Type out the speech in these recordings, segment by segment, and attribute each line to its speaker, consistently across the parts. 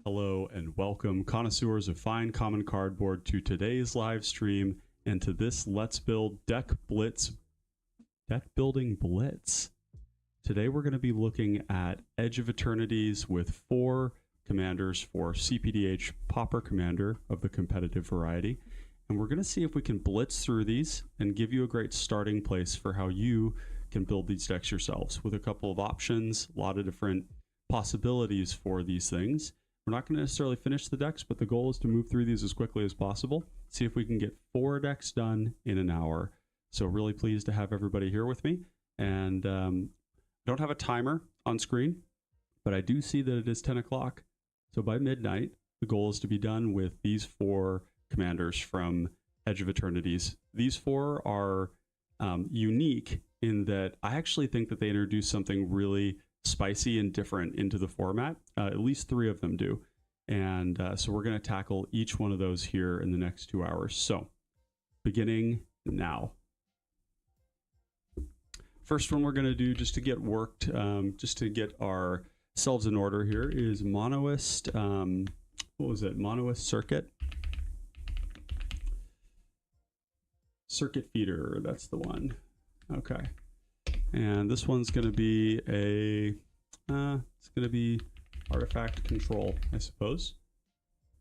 Speaker 1: Hello and welcome, connoisseurs of fine common cardboard, to today's live stream and to this Let's Build Deck Building Blitz. Today we're going to be looking at Edge of Eternities with 4 commanders for cPDH Pauper Commander of the competitive variety. And we're going to see if we can blitz through these and give you a great starting place for how you can build these decks yourselves with a couple of options, a lot of different possibilities for these things. We're not going to necessarily finish the decks, but the goal is to move through these as quickly as possible. See if we can get 4 decks done in an hour. So really pleased to have everybody here with me. And don't have a timer on screen, but I do see that it is 10 o'clock. So by midnight, the goal is to be done with these 4 commanders from Edge of Eternities. These 4 are unique in that I actually think that they introduce something really spicy and different into the format. At least 3 of them do. And so we're going to tackle each one of those here in the next 2 hours. So beginning now. First one we're going to do, just to get worked, just to get ourselves in order here, is Monoist. What was it? Monoist Circuit Feeder. That's the one. Okay. And this one's going to be it's going to be artifact control, I suppose.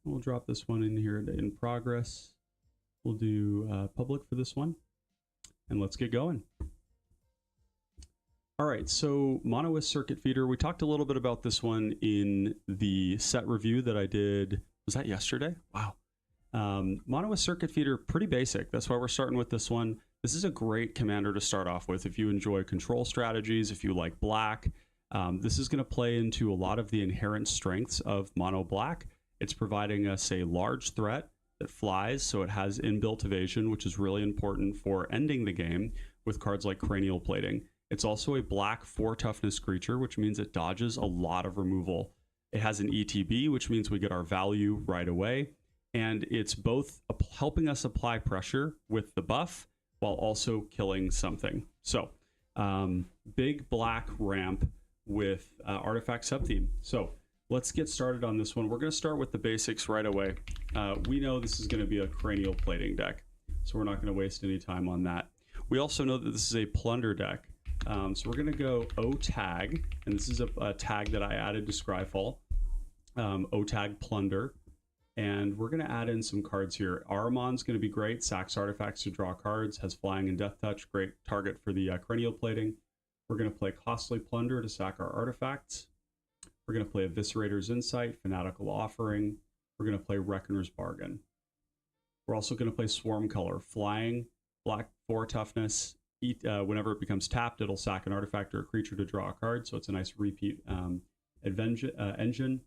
Speaker 1: We'll drop this one in here in progress. We'll do public for this one, and let's get going. All right, so Monoist Circuit Feeder. We talked a little bit about this one in the set review that I did. Was that yesterday? Wow. Monoist Circuit Feeder, pretty basic. That's why we're starting with this one. This is a great commander to start off with. If you enjoy control strategies, if you like black, this is going to play into a lot of the inherent strengths of mono black. It's providing us a large threat that flies, so it has inbuilt evasion, which is really important for ending the game with cards like Cranial Plating. It's also a black 4 toughness creature, which means it dodges a lot of removal. It has an ETB, which means we get our value right away. And it's both helping us apply pressure with the buff while also killing something. So big black ramp with artifact subtheme. So let's get started on this one. We're going to start with the basics right away. We know this is going to be a Cranial Plating deck, so we're not going to waste any time on that. We also know that this is a plunder deck. So we're going to go O-Tag, and this is a tag that I added to Scryfall, O-Tag Plunder. And we're going to add in some cards here. Ahriman's going to be great. Sacks artifacts to draw cards. Has flying and death touch. Great target for the Cranial Plating. We're going to play Costly Plunder to sack our artifacts. We're going to play Eviscerator's Insight, Fanatical Offering. We're going to play Reckoner's Bargain. We're also going to play Swarm Color. Flying, black 4 toughness. Whenever it becomes tapped, it'll sack an artifact or a creature to draw a card. So it's a nice repeat engine.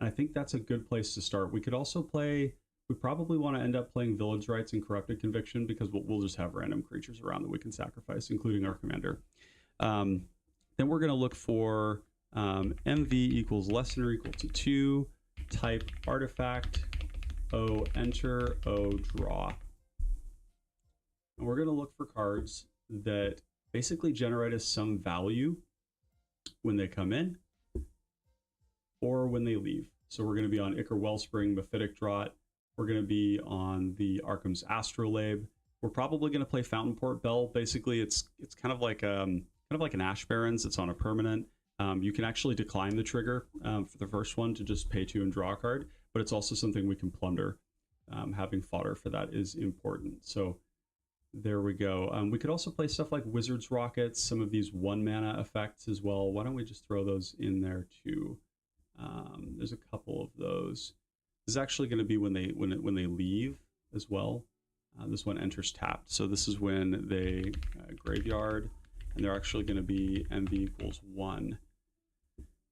Speaker 1: And I think that's a good place to start. We could also play, we probably want to end up playing Village Rites and Corrupted Conviction, because we'll just have random creatures around that we can sacrifice, including our commander. Then we're going to look for MV equals less than or equal to 2, type artifact, O enter, O draw. And we're going to look for cards that basically generate us some value when they come in, or when they leave. So we're going to be on Ichor Wellspring, Mephitic Draught. We're going to be on the Arkham's Astrolabe. We're probably going to play Fountain Port Bell. Basically, it's kind of like an Ash Barrens. It's on a permanent. You can actually decline the trigger for the first one to just pay 2 and draw a card, but it's also something we can plunder. Having fodder for that is important. So there we go. We could also play stuff like Wizard's Rockets, some of these 1 mana effects as well. Why don't we just throw those in there too? There's a couple of those. This is actually going to be when they leave as well. This one enters tapped. So this is when they graveyard, and they're actually going to be MV equals 1.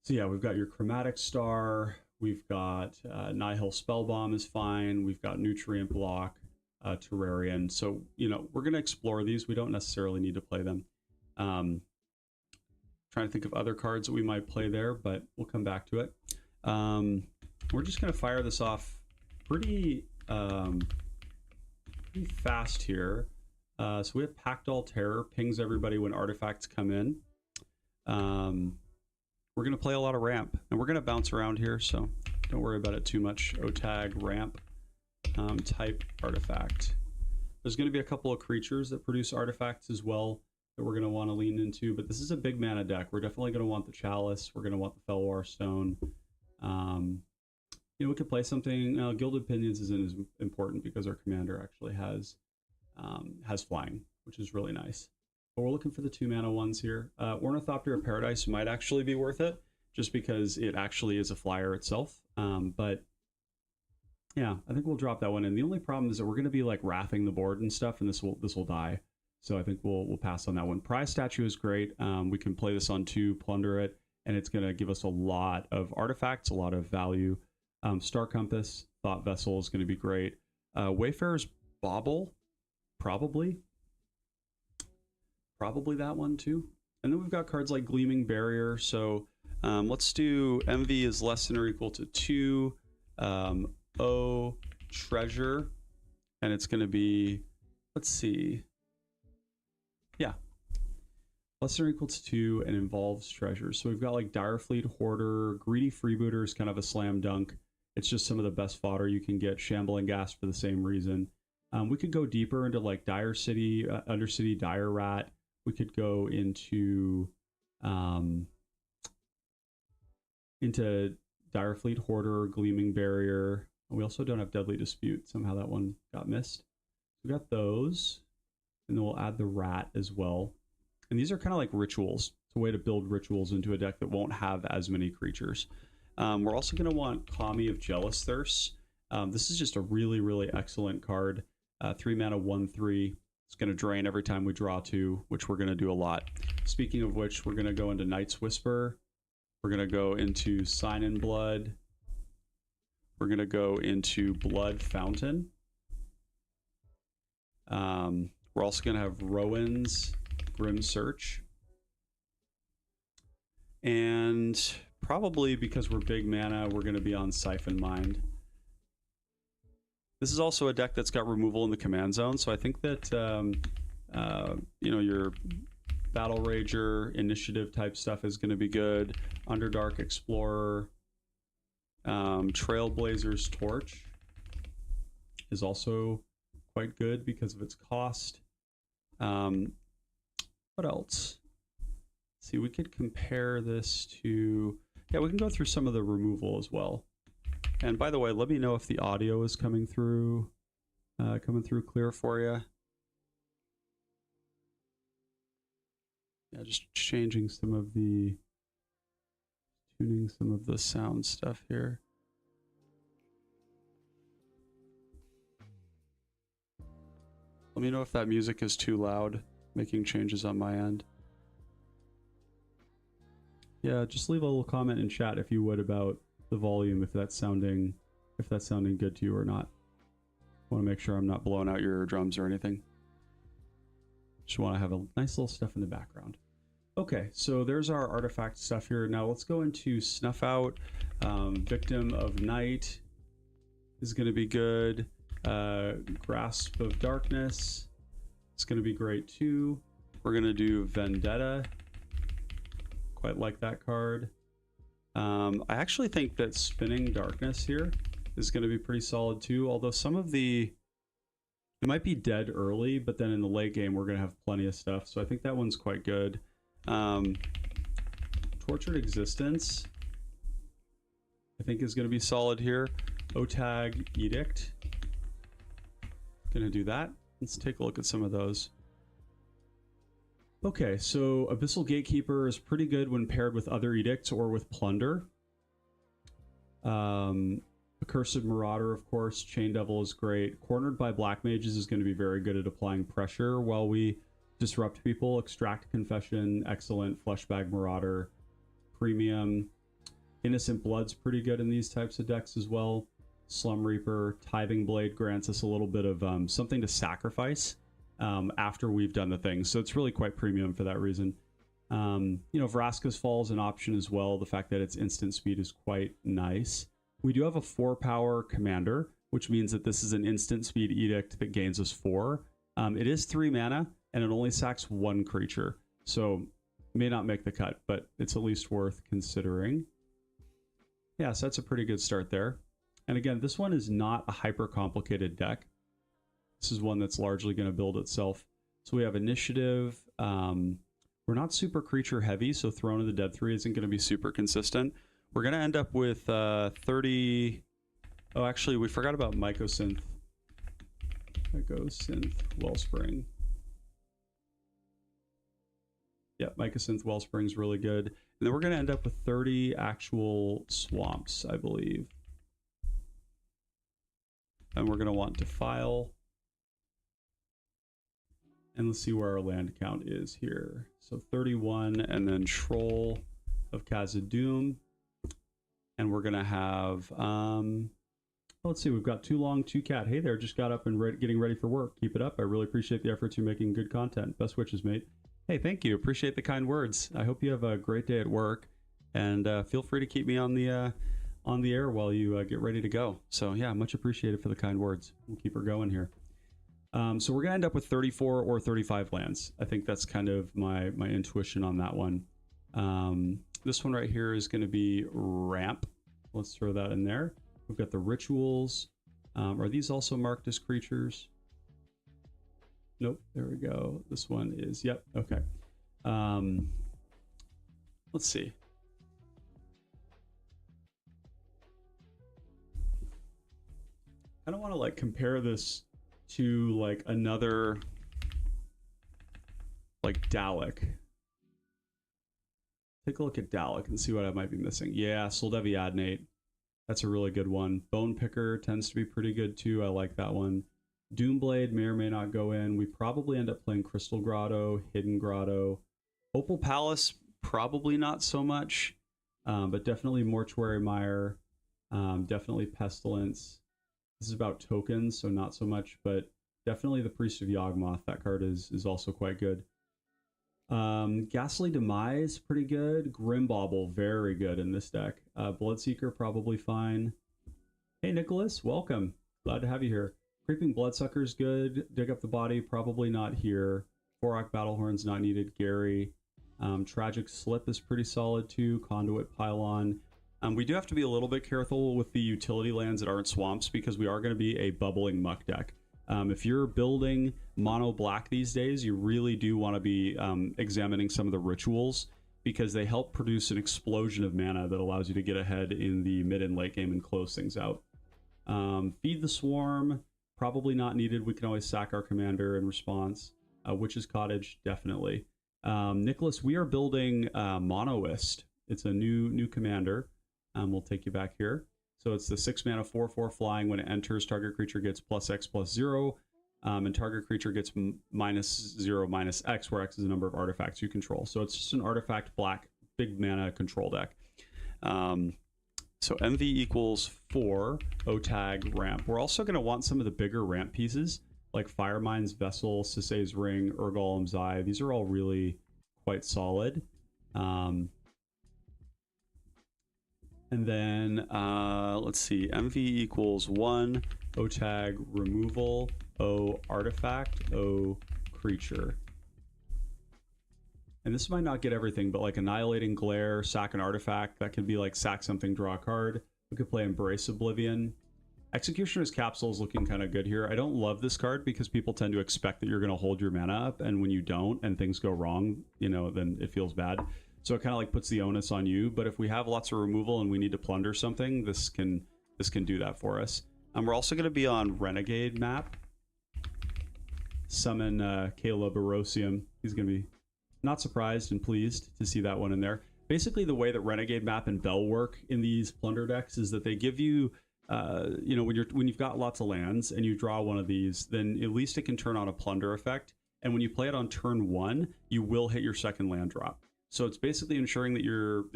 Speaker 1: So yeah, we've got your Chromatic Star. We've got Nihil Spellbomb is fine. We've got Nutrient Block, Terrarian. So, you know, we're going to explore these. We don't necessarily need to play them. Trying to think of other cards that we might play there, but we'll come back to it. We're just going to fire this off pretty fast here. So we have Pactol Terror, pings everybody when artifacts come in. We're going to play a lot of ramp, and we're going to bounce around here, so Don't worry about it too much. OTAG ramp type artifact. There's going to be a couple of creatures that produce artifacts as well that we're going to want to lean into, but this is a big mana deck. We're definitely going to want the Chalice. We're going to want the Felwar Stone. You know, we could play something. Gilded Pinions isn't as important because our commander actually has flying, which is really nice. But we're looking for the 2 mana ones here. Ornithopter of Paradise might actually be worth it, just because it actually is a flyer itself. But yeah, I think we'll drop that one in. The only problem is that we're going to be like wrathing the board and stuff, and this will die. So I think we'll pass on that one. Prize Statue is great. We can play this on 2, plunder it, and it's going to give us a lot of artifacts, a lot of value. Star Compass, Thought Vessel is going to be great. Wayfarer's Bauble, probably that one too. And then we've got cards like Gleaming Barrier. So let's do MV is less than or equal to 2. O Treasure, and it's going to be, let's see, yeah, less than or equal to 2 and involves treasures. So we've got like Direfleet Hoarder, Greedy Freebooter is kind of a slam dunk. It's just some of the best fodder you can get. Shambling Ghast for the same reason. We could go deeper into like Dire City, Undercity Dire Rat. We could go into Direfleet Hoarder, Gleaming Barrier. We also don't have Deadly Dispute. Somehow that one got missed. We got those, and then we'll add the rat as well. And these are kind of like rituals. It's a way to build rituals into a deck that won't have as many creatures. We're also going to want Kami of Jealous Thirst. This is just a really, really excellent card. 3 mana, 1/3. It's going to drain every time we draw 2, which we're going to do a lot. Speaking of which, we're going to go into Night's Whisper. We're going to go into Sign in Blood. We're going to go into Blood Fountain. We're also going to have Rowan's Grim Search. And probably because we're big mana, we're going to be on Siphon Mind. This is also a deck that's got removal in the command zone, so I think that you know, your Battle Rager, initiative type stuff is going to be good. Underdark Explorer. Trailblazer's Torch is also quite good because of its cost. What else? Let's see, we could compare this to... Yeah, we can go through some of the removal as well. And by the way, let me know if the audio is coming through clear for you. Yeah, just changing some of the... tuning some of the sound stuff here. Let me know if that music is too loud, making changes on my end. Yeah, just leave a little comment in chat if you would about the volume, if that's sounding good to you or not. I want to make sure I'm not blowing out your eardrums or anything. Just want to have a nice little stuff in the background. Okay, so there's our artifact stuff here. Now let's go into Snuff Out. Victim of Night is going to be good. Grasp of Darkness is going to be great too. We're going to do Vendetta. Quite like that card. I actually think that Spinning Darkness here is going to be pretty solid too, although some of the... It might be dead early, but then in the late game we're going to have plenty of stuff, so I think that one's quite good. Tortured Existence, I think, is going to be solid here. OTAG Edict, going to do that. Let's take a look at some of those. Okay, so Abyssal Gatekeeper is pretty good when paired with other edicts or with Plunder. Accursed Marauder, of course. Chain Devil is great. Cornered by Black Mages is going to be very good at applying pressure while we disrupt people. Extract Confession, excellent. Fleshbag Marauder, premium. Innocent Blood's pretty good in these types of decks as well. Slum Reaper, Tithing Blade grants us a little bit of something to sacrifice after we've done the thing. So it's really quite premium for that reason. You know, Vraska's Fall is an option as well. The fact that it's instant speed is quite nice. We do have a 4-power commander, which means that this is an instant speed edict that gains us 4. It is 3 mana, and it only sacks 1 creature. So may not make the cut, but it's at least worth considering. Yeah, so that's a pretty good start there. And again, this one is not a hyper complicated deck. This is one that's largely going to build itself. So we have initiative. We're not super creature heavy, so Throne of the Dead 3 isn't going to be super consistent. We're going to end up with 30... Oh, actually, we forgot about Mycosynth. Mycosynth Wellspring. Yeah, Mycosynth Wellspring's really good. And then we're going to end up with 30 actual swamps, I believe. And we're going to want Defile. And let's see where our land count is here. So 31, and then Troll of Khazad-dûm. And we're going to have... let's see, we've got Too Long, Too Cat. Hey there, just got up and getting ready for work. Keep it up. I really appreciate the efforts you're making. Good content. Best wishes, mate. Hey, thank you. Appreciate the kind words. I hope you have a great day at work, and feel free to keep me on the air while you get ready to go. So yeah, much appreciated for the kind words. We'll keep her going here. So we're gonna end up with 34 or 35 lands. I think that's kind of my intuition on that one. This one right here is gonna be Ramp. Let's throw that in there. We've got the rituals. Are these also marked as creatures? Nope, there we go. This one is, yep, okay. Let's see. I don't want to like compare this to like another like Dalek. Take a look at Dalek and see what I might be missing. Yeah, Soldevi Adnate. That's a really good one. Bone Picker tends to be pretty good too. I like that one. Doomblade may or may not go in. We probably end up playing Crystal Grotto, Hidden Grotto. Opal Palace, probably not so much, but definitely Mortuary Mire, definitely Pestilence. This is about tokens, so not so much, but definitely the Priest of Yawgmoth. That card is also quite good. Ghastly Demise, pretty good. Grimbauble, very good in this deck. Bloodseeker, probably fine. Hey, Nicholas, welcome. Glad to have you here. Creeping Bloodsucker's good. Dig Up the Body, probably not here. Forak Battlehorn's not needed. Gary. Tragic Slip is pretty solid too. Conduit Pylon. We do have to be a little bit careful with the utility lands that aren't swamps because we are going to be a bubbling muck deck. If you're building mono black these days, you really do want to be examining some of the rituals because they help produce an explosion of mana that allows you to get ahead in the mid and late game and close things out. Feed the Swarm, probably not needed. We can always sack our commander in response. Witch's Cottage, definitely. Nicholas, we are building Monoist. It's a new commander. We'll take you back here. So it's the 6 mana 4/4 flying. When it enters, target creature gets +X/+0, and target creature gets -0/-X, where X is the number of artifacts you control. So it's just an artifact black, big mana control deck. So MV equals 4, OTAG, Ramp. We're also going to want some of the bigger ramp pieces, like Firemind's Vessel, Sisay's Ring, Urgolem's Eye. These are all really quite solid. And then, let's see, MV equals 1, OTAG, Removal, O, Artifact, O, Creature. And this might not get everything, but like Annihilating Glare, sack an artifact. That could be like sack something, draw a card. We could play Embrace Oblivion. Executioner's Capsule is looking kind of good here. I don't love this card because people tend to expect that you're going to hold your mana up, and when you don't and things go wrong, you know, then it feels bad. So it kind of like puts the onus on you. But if we have lots of removal and we need to plunder something, this can do that for us. We're also going to be on Renegade map. Summon Caleb Erosium. He's going to be not surprised and pleased to see that one in there. Basically, the way that Renegade map and Bell work in these plunder decks is that they give you, you know, when you've got lots of lands and you draw one of these, then at least it can turn on a plunder effect. And when you play it on turn 1, you will hit your second land drop. So it's basically ensuring that you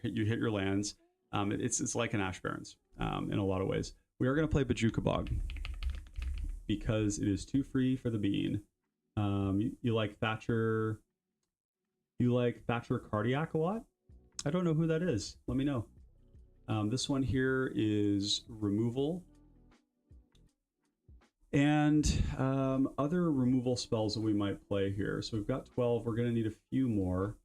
Speaker 1: hit your lands. It's like an Ash Barrens in a lot of ways. We are going to play Bojuka Bog because it is too free for the bean. You like Thatcher. You like Thatcher Cardiac a lot? I don't know who that is. Let me know. This one here is Removal. And other removal spells that we might play here. So we've got 12. We're going to need a few more.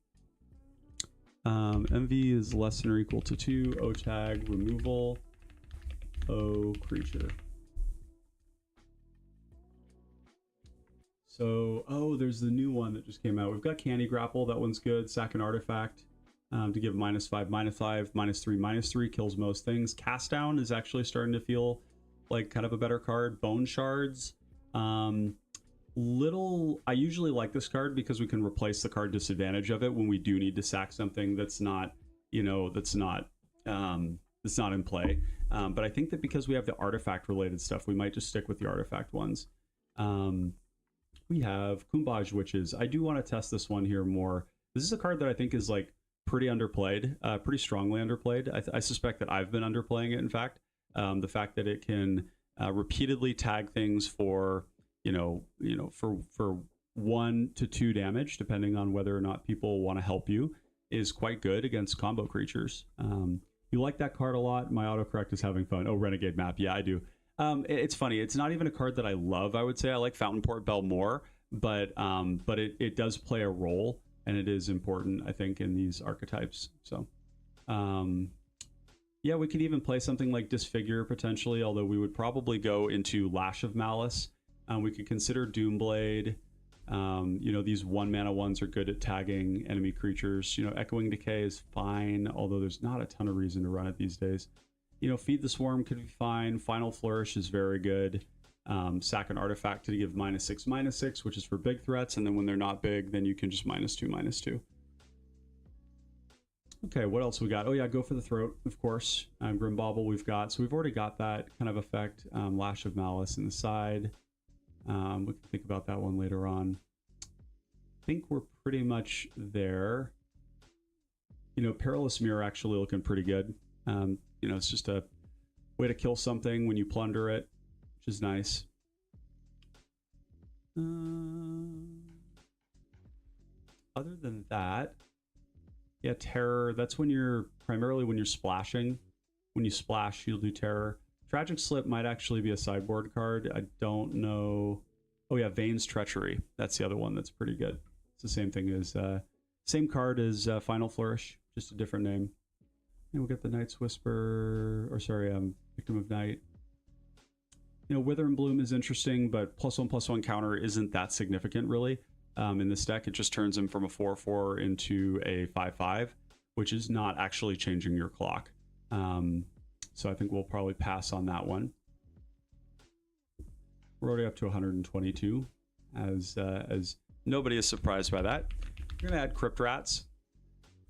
Speaker 1: MV is less than or equal to 2. O tag removal. O creature. So, oh, there's the new one that just came out. We've got Candy Grapple. That one's good. Sack an artifact to give -5, -5, -3, -3. Kills most things. Cast Down is actually starting to feel like kind of a better card. Bone Shards. I usually like this card because we can replace the card disadvantage of it when we do need to sack something that's not, you know, that's not in play. But I think that because we have the artifact related stuff, we might just stick with the artifact ones. We have Kumbaj Witches. I do want to test this one here more. This is a card that I think is like pretty underplayed, pretty strongly underplayed. I suspect that I've been underplaying it. In fact, the fact that it can repeatedly tag things for for 1 to 2 damage, depending on whether or not people want to help you, is quite good against combo creatures. You like that card a lot. My autocorrect is having fun. Oh, Renegade Map. Yeah, I do. It's funny. It's not even a card that I love, I would say. I like Fountain Port Bell more, but it does play a role, and it is important, I think, in these archetypes. So, yeah, we could even play something like Disfigure, potentially, although we would probably go into Lash of Malice. We could consider Doomblade. These 1-mana ones are good at tagging enemy creatures. Echoing Decay is fine, although there's not a ton of reason to run it these days. Feed the Swarm could be fine. Final Flourish is very good. Sack an artifact to give -6/-6, which is for big threats, and then when they're not big, then you can just -2/-2. Okay, what else we got? Oh yeah, Go for the Throat, of course. Grimbauble we've got. So we've already got that kind of effect. Lash of Malice in the side. We can think about that one later on. I think we're pretty much there. Perilous Mirror actually looking pretty good. It's just a way to kill something when you plunder it, which is nice. Other than that, yeah, Terror, that's primarily when you're splashing. When you splash, you'll do Terror. Tragic Slip might actually be a sideboard card. I don't know. Oh yeah, Vane's Treachery. That's the other one that's pretty good. It's the same thing as, same card as Final Flourish, just a different name. And we'll get the Night's Whisper, Victim of Night. Wither and Bloom is interesting, but +1/+1 counter isn't that significant really. In this deck, it just turns him from a 4/4 into a 5/5, which is not actually changing your clock. So I think we'll probably pass on that one. We're already up to 122, as nobody is surprised by that. We're gonna add Crypt Rats,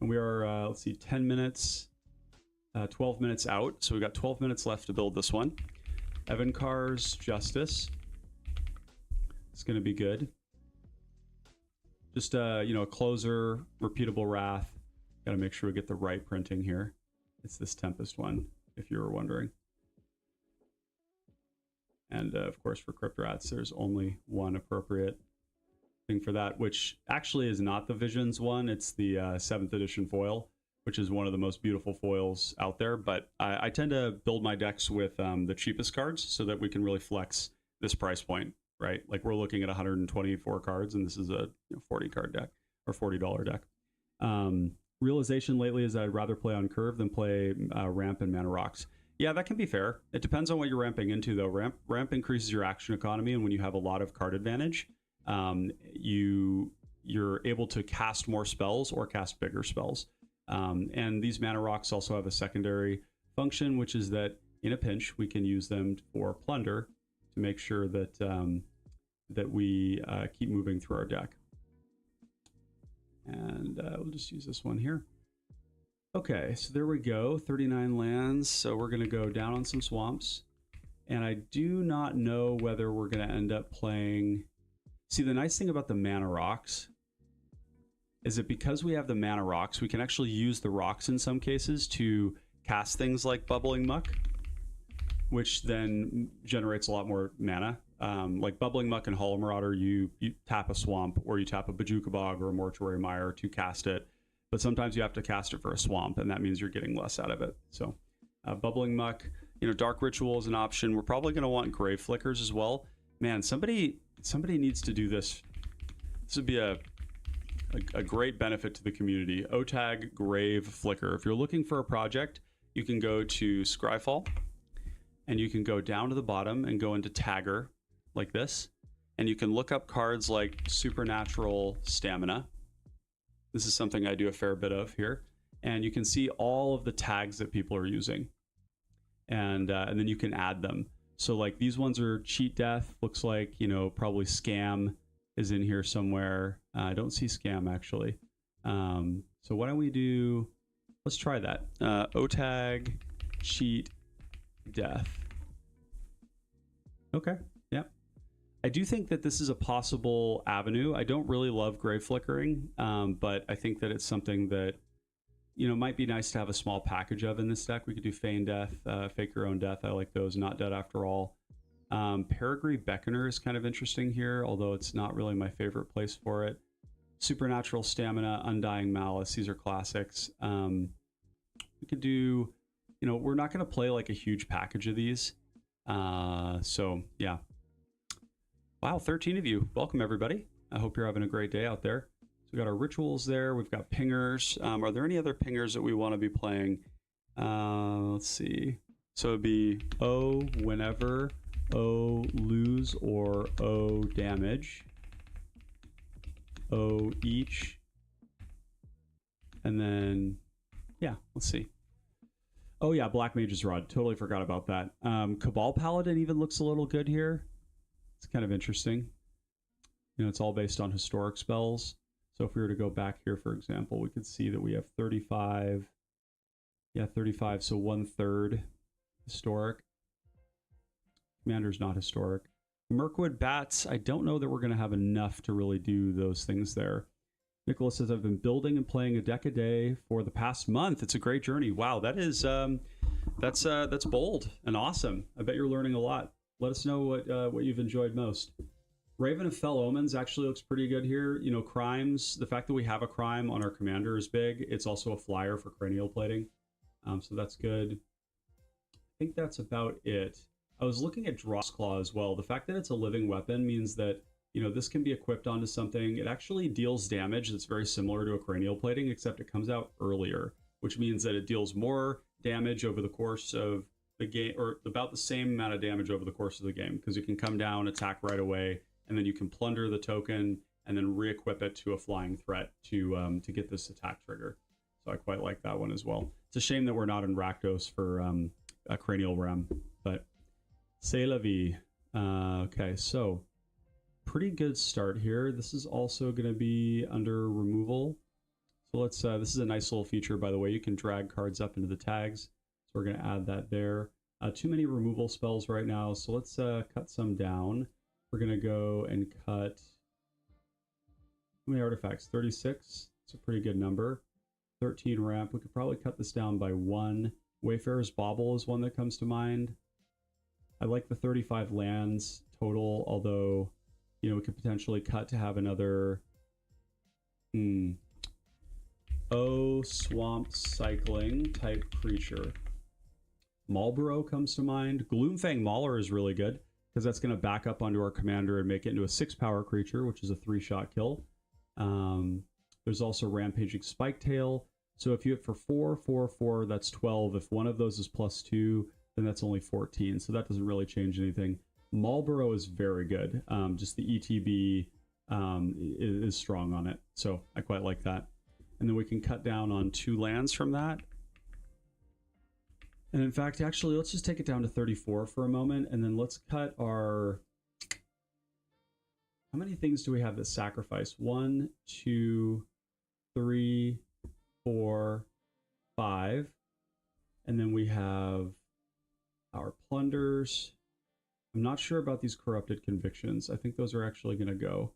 Speaker 1: and we are let's see, 10 minutes. 12 minutes out, so we got 12 minutes left to build this one. Evankar's Justice. It's going to be good. Just a closer, repeatable Wrath. Got to make sure we get the right printing here. It's this Tempest one, if you were wondering. And of course, for Crypt Rats, there's only one appropriate thing for that, which actually is not the Visions one. It's the 7th edition foil, which is one of the most beautiful foils out there. But I tend to build my decks with the cheapest cards so that we can really flex this price point, right? Like we're looking at 124 cards, and this is a 40 card deck or $40 deck. Realization lately is I'd rather play on Curve than play Ramp and Mana Rocks. Yeah, that can be fair. It depends on what you're ramping into, though. Ramp increases your action economy, and when you have a lot of card advantage, you're able to cast more spells or cast bigger spells. And these Mana Rocks also have a secondary function, which is that in a pinch, we can use them for plunder to make sure that that we keep moving through our deck. And we'll just use this one here. Okay, so there we go, 39 lands. So we're going to go down on some swamps. And I do not know whether we're going to end up playing... See, the nice thing about the Mana Rocks is that because we have the Mana Rocks, we can actually use the rocks in some cases to cast things like Bubbling Muck, which then generates a lot more mana. Like Bubbling Muck and Hollow Marauder, you tap a swamp, or you tap a Bajuka Bog or a Mortuary Mire to cast it. But sometimes you have to cast it for a swamp, and that means you're getting less out of it. So Bubbling Muck, Dark Ritual is an option. We're probably going to want Grave Flickers as well. Man, somebody needs to do this. This would be a a great benefit to the community. OTAG Grave Flicker. If you're looking for a project, you can go to Scryfall and you can go down to the bottom and go into Tagger like this. And you can look up cards like Supernatural Stamina. This is something I do a fair bit of here. And you can see all of the tags that people are using. And then you can add them. So like these ones are Cheat Death, looks like, you know, probably Scam is in here somewhere. I don't see Scam actually. So why don't we do, let's try that. OTAG Cheat Death. Okay, yeah. I do think that this is a possible avenue. I don't really love grave flickering, but I think that it's something that, you know, might be nice to have a small package of in this deck. We could do Feign Death, Fake Your Own Death. I like those, Not Dead After All. Peregrine Beckoner is kind of interesting here, although it's not really my favorite place for it. Supernatural Stamina, Undying Malice, these are classics. We could do, you know, we're not going to play like a huge package of these. So yeah. Wow, 13 of you. Welcome everybody. I hope you're having a great day out there. So we got our rituals there. We've got pingers. Are there any other pingers that we want to be playing? Let's see. So it'd be O whenever, O lose, or O damage. O each. And then, yeah, let's see. Oh yeah, Black Mage's Rod. Totally forgot about that. Cabal Paladin even looks a little good here. It's kind of interesting. You know, it's all based on historic spells. So if we were to go back here, for example, we could see that we have 35. Yeah, 35, so 1/3 historic. Commander's not historic. Mirkwood Bats, I don't know that we're going to have enough to really do those things there. Nicholas says, I've been building and playing a deck a day for the past month. It's a great journey. Wow, that is, that's bold and awesome. I bet you're learning a lot. Let us know what you've enjoyed most. Raven of Fell Omens actually looks pretty good here. You know, crimes, the fact that we have a crime on our commander is big. It's also a flyer for cranial plating. So that's good. I think that's about it. I was looking at Dross Claw as well. The fact that it's a living weapon means that, you know, this can be equipped onto something. It actually deals damage that's very similar to a cranial plating, except it comes out earlier, which means that it deals more damage over the course of the game, or about the same amount of damage over the course of the game, because you can come down, attack right away, and then you can plunder the token and then re-equip it to a flying threat to get this attack trigger. So I quite like that one as well. It's a shame that we're not in Rakdos for a cranial ram, but c'est la vie. Okay, so pretty good start here. This is also going to be under removal. So let's, this is a nice little feature, by the way. You can drag cards up into the tags. So we're going to add that there. Too many removal spells right now, so let's cut some down. We're going to go and cut, how many artifacts? 36. It's a pretty good number. 13 ramp. We could probably cut this down by 1. Wayfarer's Bauble is one that comes to mind. I like the 35 lands total, although, you know, we could potentially cut to have another swamp cycling type creature. Marlborough comes to mind. Gloomfang Mauler is really good because that's going to back up onto our commander and make it into a 6-power creature, which is a 3-shot kill. There's also Rampaging Spiketail. So if you hit for 4, 4, 4, that's 12. If one of those is +2, then that's only 14. So that doesn't really change anything. Marlborough is very good. Just the ETB is strong on it. So I quite like that. And then we can cut down on 2 lands from that. And in fact, actually, let's just take it down to 34 for a moment. And then let's cut our... How many things do we have that sacrifice? 1, 2, 3, 4, 5. And then we have our plunders. I'm not sure about these corrupted convictions. I think those are actually going to go.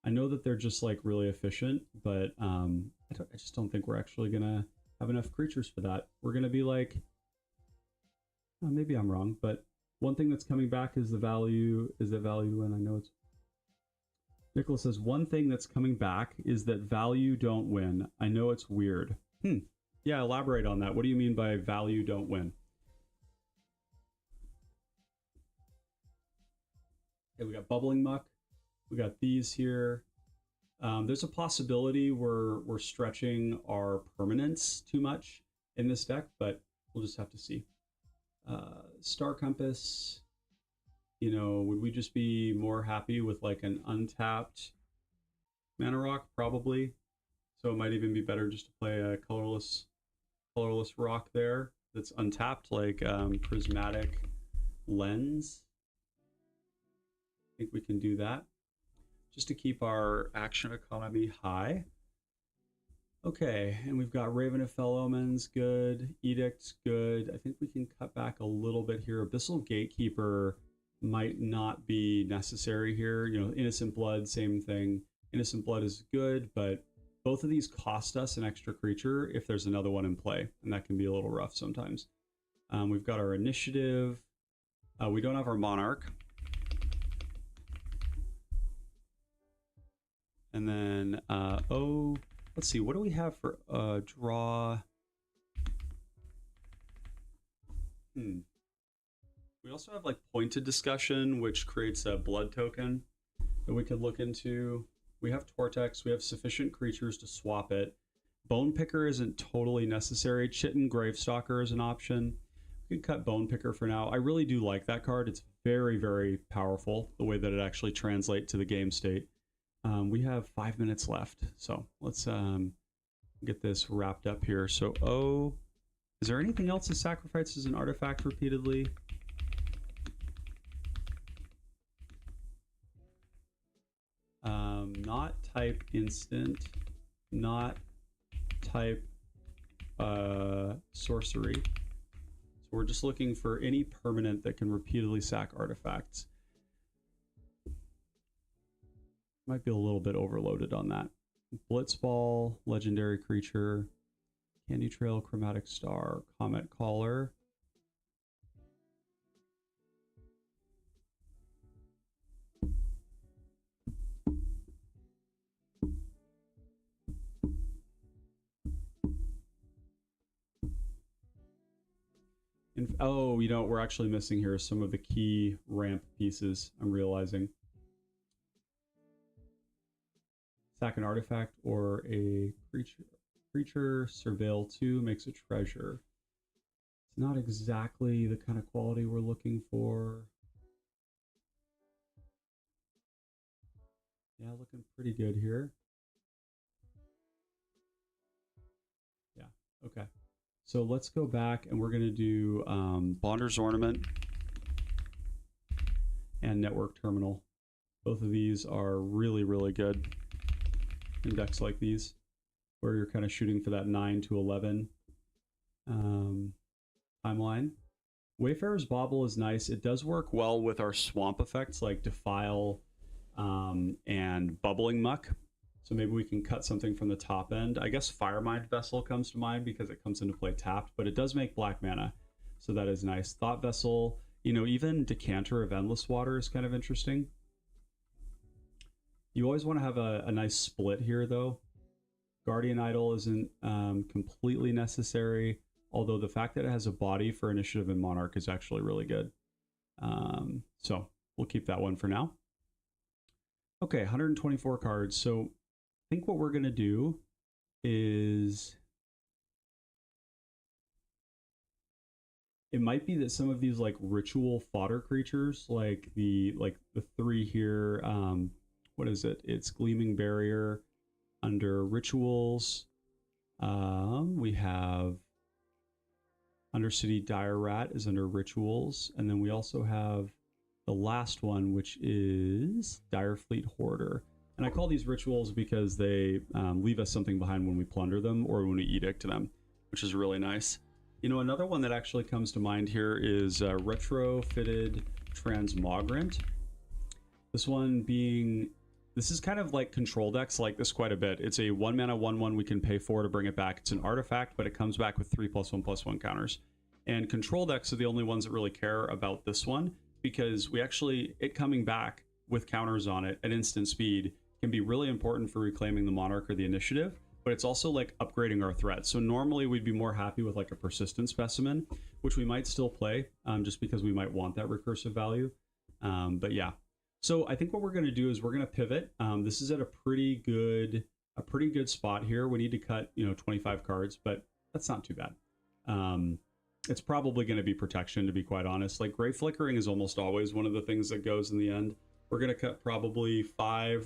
Speaker 1: I know that they're just like really efficient, but I just don't think we're actually going to have enough creatures for that. We're going to be like, maybe I'm wrong, but one thing that's coming back is the value, and I know it's, Nicholas says, one thing that's coming back is that value don't win. I know it's weird. Yeah, elaborate on that. What do you mean by value don't win? Okay, we got Bubbling Muck. We got these here. There's a possibility we're stretching our permanents too much in this deck, but we'll just have to see. Star Compass, you know, would we just be more happy with like an untapped mana rock? Probably. So it might even be better just to play a colorless rock there that's untapped, like Prismatic Lens. I think we can do that just to keep our action economy high. Okay, and we've got Raven of Fell Omens, good. Edict's good. I think we can cut back a little bit here. Abyssal Gatekeeper might not be necessary here. You know, Innocent Blood, same thing. Innocent Blood is good, but both of these cost us an extra creature if there's another one in play, and that can be a little rough sometimes. We've got our Initiative. We don't have our Monarch. And then, let's see, what do we have for draw? We also have like Pointed Discussion, which creates a blood token that we could look into. We have Tortex, we have sufficient creatures to swap it. Bone Picker isn't totally necessary. Chitin Gravestalker is an option. We can cut Bone Picker for now. I really do like that card. It's very, very powerful, the way that it actually translates to the game state. We have 5 minutes left, so let's get this wrapped up here. So, is there anything else that sacrifices an artifact repeatedly? Not type instant, not type sorcery. So we're just looking for any permanent that can repeatedly sack artifacts. Might be a little bit overloaded on that. Blitzball, legendary creature, Candy Trail, Chromatic Star, Comet Caller. Oh, you know, we're actually missing here some of the key ramp pieces, I'm realizing. Sack an artifact or a creature, surveil 2 makes a treasure. It's not exactly the kind of quality we're looking for. Yeah, looking pretty good here. Yeah, okay. So let's go back and we're going to do Bonder's Ornament and Network Terminal. Both of these are really, really good in decks like these, where you're kind of shooting for that 9 to 11 timeline. Wayfarer's Bauble is nice. It does work well with our swamp effects like Defile and Bubbling Muck. So maybe we can cut something from the top end. I guess Firemind Vessel comes to mind because it comes into play tapped, but it does make black mana. So that is nice. Thought Vessel, you know, even Decanter of Endless Water is kind of interesting. You always want to have a nice split here, though. Guardian Idol isn't completely necessary, although the fact that it has a body for Initiative and Monarch is actually really good. So we'll keep that one for now. Okay, 124 cards. So I think what we're going to do is... It might be that some of these like ritual fodder creatures, like the 3 here, what is it? It's Gleaming Barrier under Rituals. We have Undercity Dire Rat is under Rituals. And then we also have the last one, which is Direfleet Hoarder. And I call these Rituals because they leave us something behind when we plunder them or when we edict them, which is really nice. You know, another one that actually comes to mind here is Retrofitted Transmogrant. This one being... This is kind of like control decks like this quite a bit. It's a 1 mana 1/1 we can pay for to bring it back. It's an artifact, but it comes back with 3+1/+1 counters. And control decks are the only ones that really care about this one because it coming back with counters on it at instant speed can be really important for reclaiming the Monarch or the Initiative, but it's also like upgrading our threat. So normally we'd be more happy with like a Persistent Specimen, which we might still play just because we might want that recursive value. But yeah. So I think what we're going to do is we're going to pivot. This is at a pretty good spot here. We need to cut, 25 cards, but that's not too bad. It's probably going to be protection, to be quite honest. Like Gray Flickering is almost always one of the things that goes in the end. We're going to cut probably 5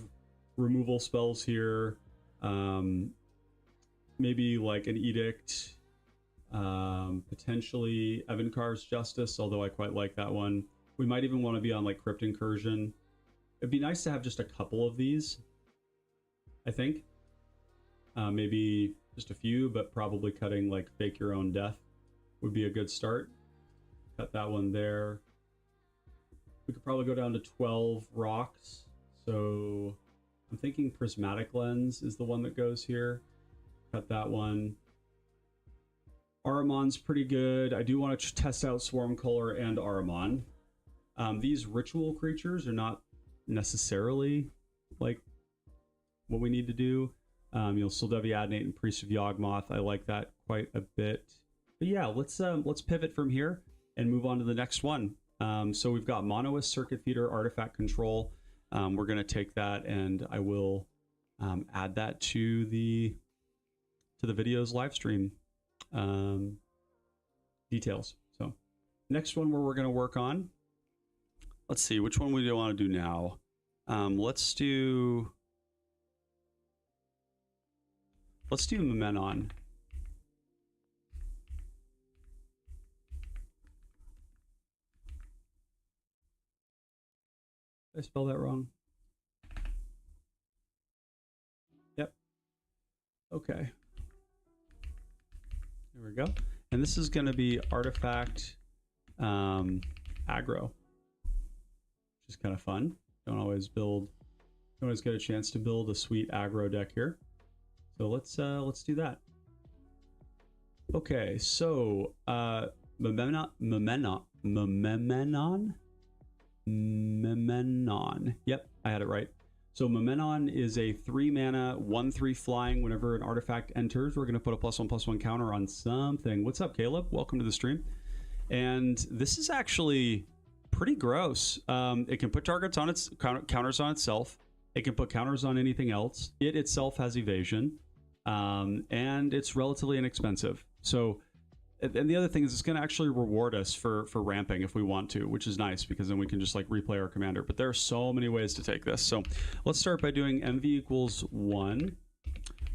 Speaker 1: removal spells here. Maybe like an Edict, potentially Evankar's Justice, although I quite like that one. We might even want to be on like Crypt Incursion. It'd be nice to have just a couple of these, I think. Maybe just a few, but probably cutting like Fake Your Own Death would be a good start. Cut that one there. We could probably go down to 12 rocks. So I'm thinking Prismatic Lens is the one that goes here. Cut that one. Ahriman's pretty good. I do want to test out Swarmcaller and Ahriman. These ritual creatures are not necessarily like what we need to do. Sildevi Adnate and Priest of Yawgmoth. I like that quite a bit. But yeah, let's pivot from here and move on to the next one. So we've got Monoist Circuit Feeder Artifact Control. We're going to take that and I will add that to the video's live stream details. So next one where we're going to work on, let's see which one we do want to do now. Let's do Mimeon. Did I spell that wrong? Yep. Okay. There we go. And this is going to be Artifact aggro, which is kind of fun. Don't always get a chance to build a sweet aggro deck here. So let's do that. Okay, so Mimeon. Yep, I had it right. So Mimeon is a 3-mana, 1/3 flying. Whenever an artifact enters, we're going to put a +1/+1 counter on something. What's up, Caleb? Welcome to the stream. And this is actually pretty gross. It can put targets on its counters on itself. It can put counters on anything else. It itself has evasion, and it's relatively inexpensive. So, and the other thing is it's going to actually reward us for ramping if we want to, which is nice because then we can just like replay our commander. But there are so many ways to take this. So let's start by doing MV equals 1,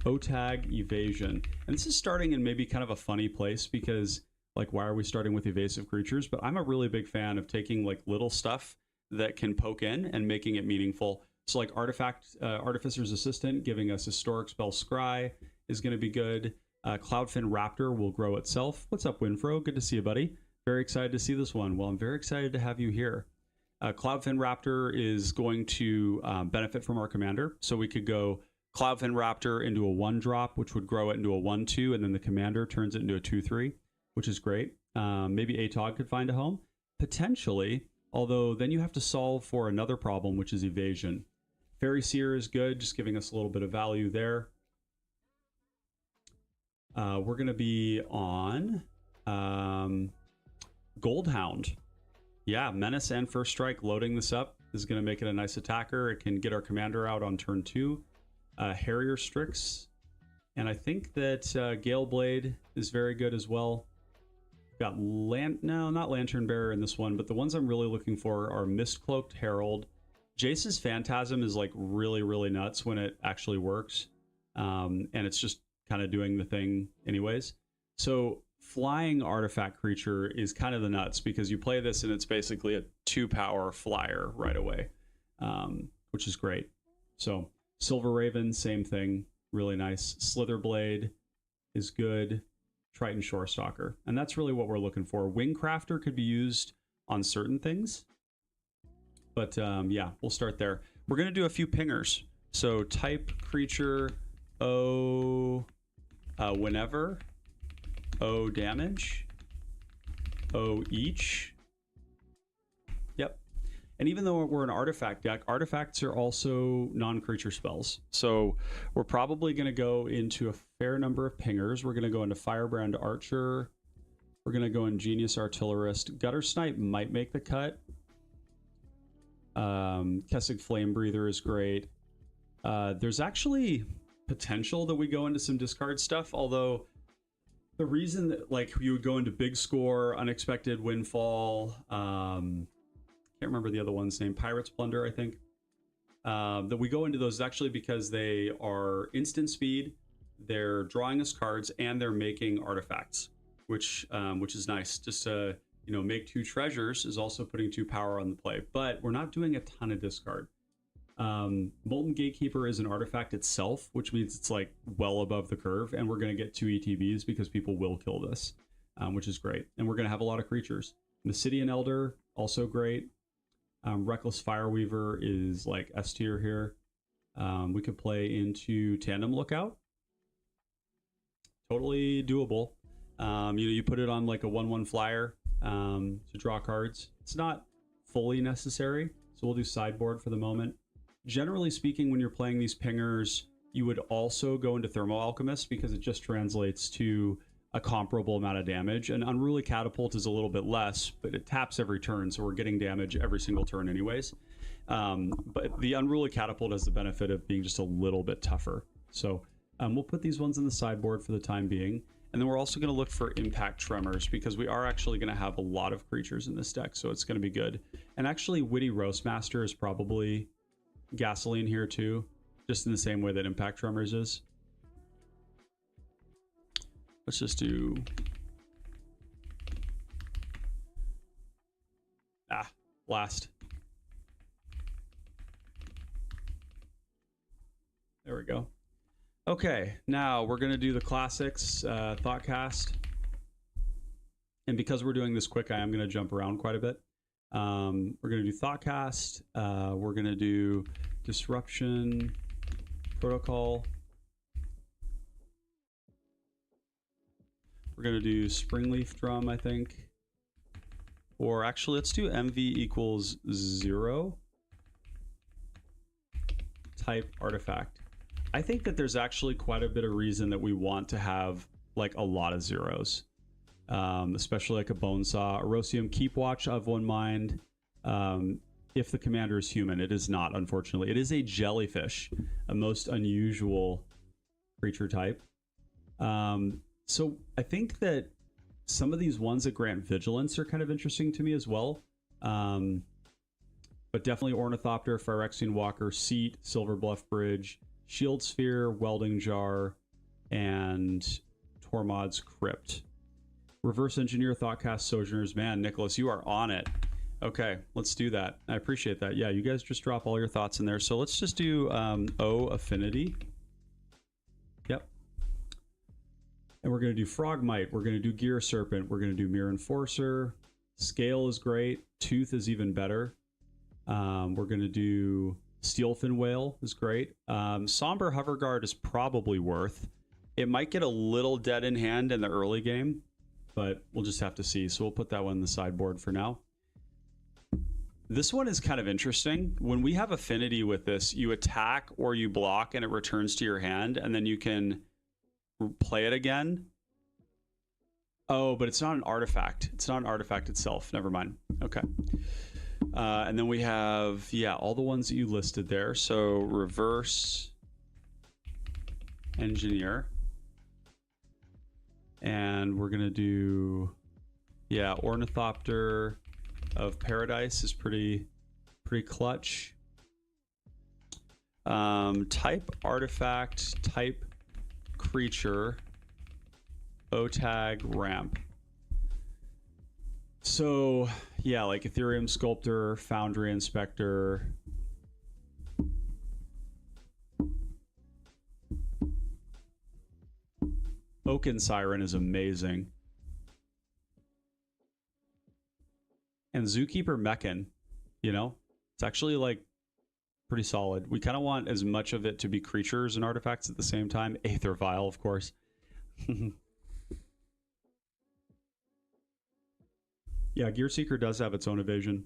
Speaker 1: OTAG evasion. And this is starting in maybe kind of a funny place because like, why are we starting with evasive creatures? But I'm a really big fan of taking like little stuff that can poke in and making it meaningful. So like Artificer's Assistant giving us Historic Spell Scry is going to be good. Cloudfin Raptor will grow itself. What's up, Winfro? Good to see you, buddy. Very excited to see this one. Well, I'm very excited to have you here. Cloudfin Raptor is going to benefit from our commander. So we could go Cloudfin Raptor into a 1-drop, which would grow it into a 1/2, and then the commander turns it into a 2/3, which is great. Maybe Atog could find a home. Potentially, although then you have to solve for another problem, which is evasion. Fairy Seer is good, just giving us a little bit of value there. We're going to be on Goldhound. Yeah, Menace and First Strike loading this up is going to make it a nice attacker. It can get our commander out on turn 2. Harrier Strix. And I think that Gale Blade is very good as well. Got not Lantern Bearer in this one, but the ones I'm really looking for are Mistcloaked Herald. Jace's Phantasm is like really, really nuts when it actually works. And it's just kind of doing the thing anyways. So flying artifact creature is kind of the nuts because you play this and it's basically a 2-power flyer right away, which is great. So Silver Raven, same thing, really nice. Slitherblade is good. Triton Shorestalker, and that's really what we're looking for. Wingcrafter could be used on certain things, but yeah, we'll start there. We're going to do a few pingers. So type creature O whenever, O damage, O each. Yep. And even though we're an artifact deck, artifacts are also non-creature spells. So we're probably going to go into a fair number of pingers. We're going to go into Firebrand Archer. We're going to go Ingenious Artillerist. Gutter Snipe might make the cut. Kessig Flame Breather is great. There's actually potential that we go into some discard stuff, although the reason that like you would go into Big Score, Unexpected Windfall, can't remember the other one's name, Pirate's Plunder, I think, that we go into those is actually because they are instant speed, they're drawing us cards, and they're making artifacts, which is nice. Just to, you know, make 2 treasures is also putting 2 power on the play, but we're not doing a ton of discard. Molten Gatekeeper is an artifact itself, which means it's like well above the curve, and we're going to get 2 ETBs because people will kill this, which is great. And we're going to have a lot of creatures. Mysidian Elder, also great. Reckless Fireweaver is like S tier here. We could play into Tandem Lookout. Totally doable. You know, you put it on like a 1/1 flyer to draw cards. It's not fully necessary, so we'll do sideboard for the moment. Generally speaking, when you're playing these pingers, you would also go into Thermo Alchemist because it just translates to a comparable amount of damage. And Unruly Catapult is a little bit less, but it taps every turn, so we're getting damage every single turn anyways. But the Unruly Catapult has the benefit of being just a little bit tougher. So we'll put these ones in the sideboard for the time being. And then we're also going to look for Impact Tremors because we are actually going to have a lot of creatures in this deck, so it's going to be good. And actually, Witty Roastmaster is probably gasoline here too, just in the same way that Impact Tremors is. Let's just do Blast. There we go. Okay, now we're going to do the classics, Thoughtcast. And because we're doing this quick, I am going to jump around quite a bit. We're going to do Thoughtcast. We're going to do Disruption, Protocol. We're going to do Springleaf Drum, I think. Or actually, let's do MV equals 0. Type Artifact. I think that there's actually quite a bit of reason that we want to have like a lot of zeros. Especially like a Bonesaw. Erosium Keep Watch of one mind. If the commander is human. It is not, unfortunately. It is a jellyfish, a most unusual creature type. So I think that some of these ones that grant vigilance are kind of interesting to me as well. But definitely Ornithopter, Phyrexian Walker, Seat, Silver Bluff Bridge, Shield Sphere, Welding Jar, and Tormod's Crypt. Reverse Engineer, Thoughtcast, Sojourners. Man, Nicholas, you are on it. Okay, let's do that. I appreciate that. Yeah, you guys just drop all your thoughts in there. So let's just do O Affinity. Yep. And we're going to do Frogmite. We're going to do Gear Serpent. We're going to do Mirror Enforcer. Scale is great. Tooth is even better. We're going to do Steelfin Whale is great. Somber Hoverguard is probably worth. It might get a little dead in hand in the early game, but we'll just have to see. So we'll put that one in the sideboard for now. This one is kind of interesting. When we have affinity with this, you attack or you block and it returns to your hand, and then you can play it again. Oh, but it's not an artifact. It's not an artifact itself. Never mind. Okay. And then we have, yeah, all the ones that you listed there. So Reverse Engineer. And we're going to do, yeah, Ornithopter of Paradise is pretty clutch. Type Artifact, type Creature, O-Tag, Ramp. So, yeah, like Ethereum Sculptor, Foundry Inspector. Oaken Siren is amazing. And Zookeeper Mechan, you know, it's actually like pretty solid. We kind of want as much of it to be creatures and artifacts at the same time. Aether Vial, of course. Yeah, Gearseeker does have its own evasion.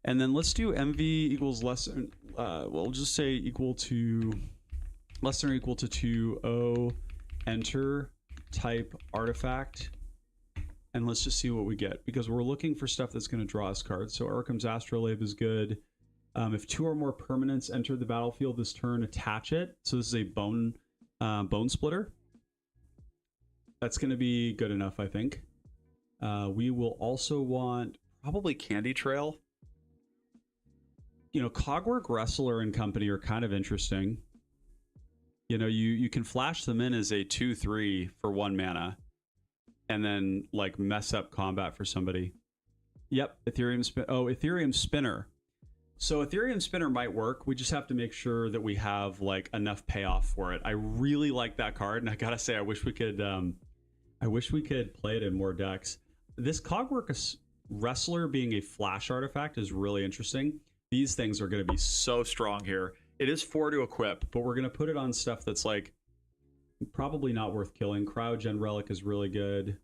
Speaker 1: And then let's do MV equals less, we'll just say equal to, less than or equal to 2, O, enter, type artifact. And let's just see what we get, because we're looking for stuff that's going to draw us cards. So Arkham's Astrolabe is good. If 2 or more permanents enter the battlefield this turn, attach it. So this is a bone splitter. That's going to be good enough, I think. We will also want probably Candy Trail. You know, Cogwork, Wrestler, and company are kind of interesting. You know, you can flash them in as a 2/3 for 1 mana, and then like mess up combat for somebody. Yep, Ethereum Spinner. So Ethereum Spinner might work. We just have to make sure that we have like enough payoff for it. I really like that card, and I gotta say, I wish we could play it in more decks. This Cogwork Wrestler being a flash artifact is really interesting. These things are going to be so strong here. It is 4 to equip, but we're going to put it on stuff that's like probably not worth killing. Cryogen Relic is really good.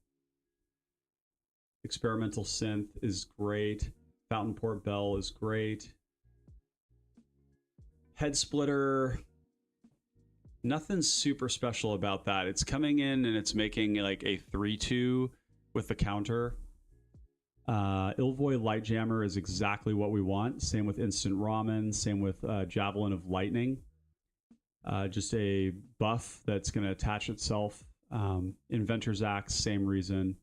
Speaker 1: Experimental Synth is great. Fountain Port Bell is great. Head Splitter, nothing super special about that. It's coming in and it's making like a 3/2 with the counter. Ilvoy Lightjammer is exactly what we want. Same with Instant Ramen. Same with Javelin of Lightning. Just a buff that's going to attach itself. Inventor's Axe, same reason.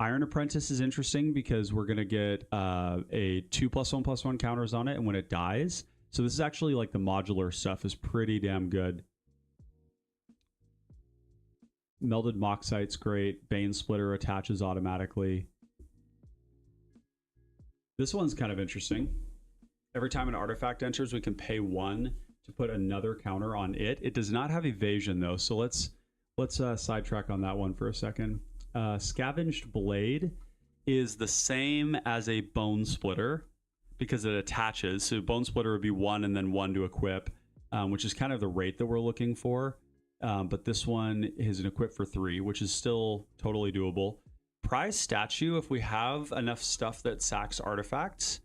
Speaker 1: Iron Apprentice is interesting because we're going to get a 2+1/+1 counters on it, and when it dies. So this is actually like the modular stuff is pretty damn good. Melded Moxite's great. Bane Splitter attaches automatically. This one's kind of interesting. Every time an artifact enters, we can pay 1 to put another counter on it. It does not have evasion though, so let's sidetrack on that one for a second. Scavenged Blade is the same as a Bone Splitter because it attaches. So Bone Splitter would be 1 and then 1 to equip, which is kind of the rate that we're looking for. But this one is an equip for 3, which is still totally doable. Prize Statue, if we have enough stuff that sacks artifacts,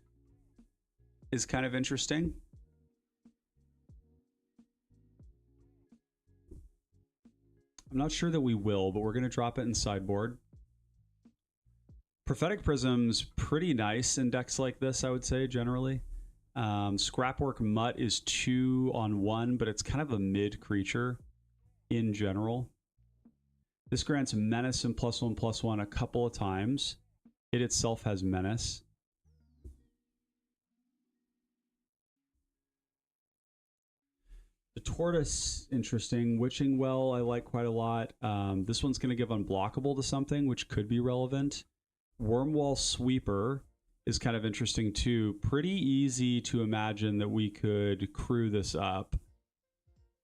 Speaker 1: is kind of interesting. I'm not sure that we will, but we're going to drop it in sideboard. Prophetic Prism's pretty nice in decks like this, I would say, generally. Scrapwork Mutt is 2 on 1, but it's kind of a mid creature in general. This grants Menace and +1/+1 a couple of times. It itself has Menace. The Tortoise, interesting. Witching Well, I like quite a lot. This one's going to give Unblockable to something, which could be relevant. Wormwall Sweeper is kind of interesting too. Pretty easy to imagine that we could crew this up.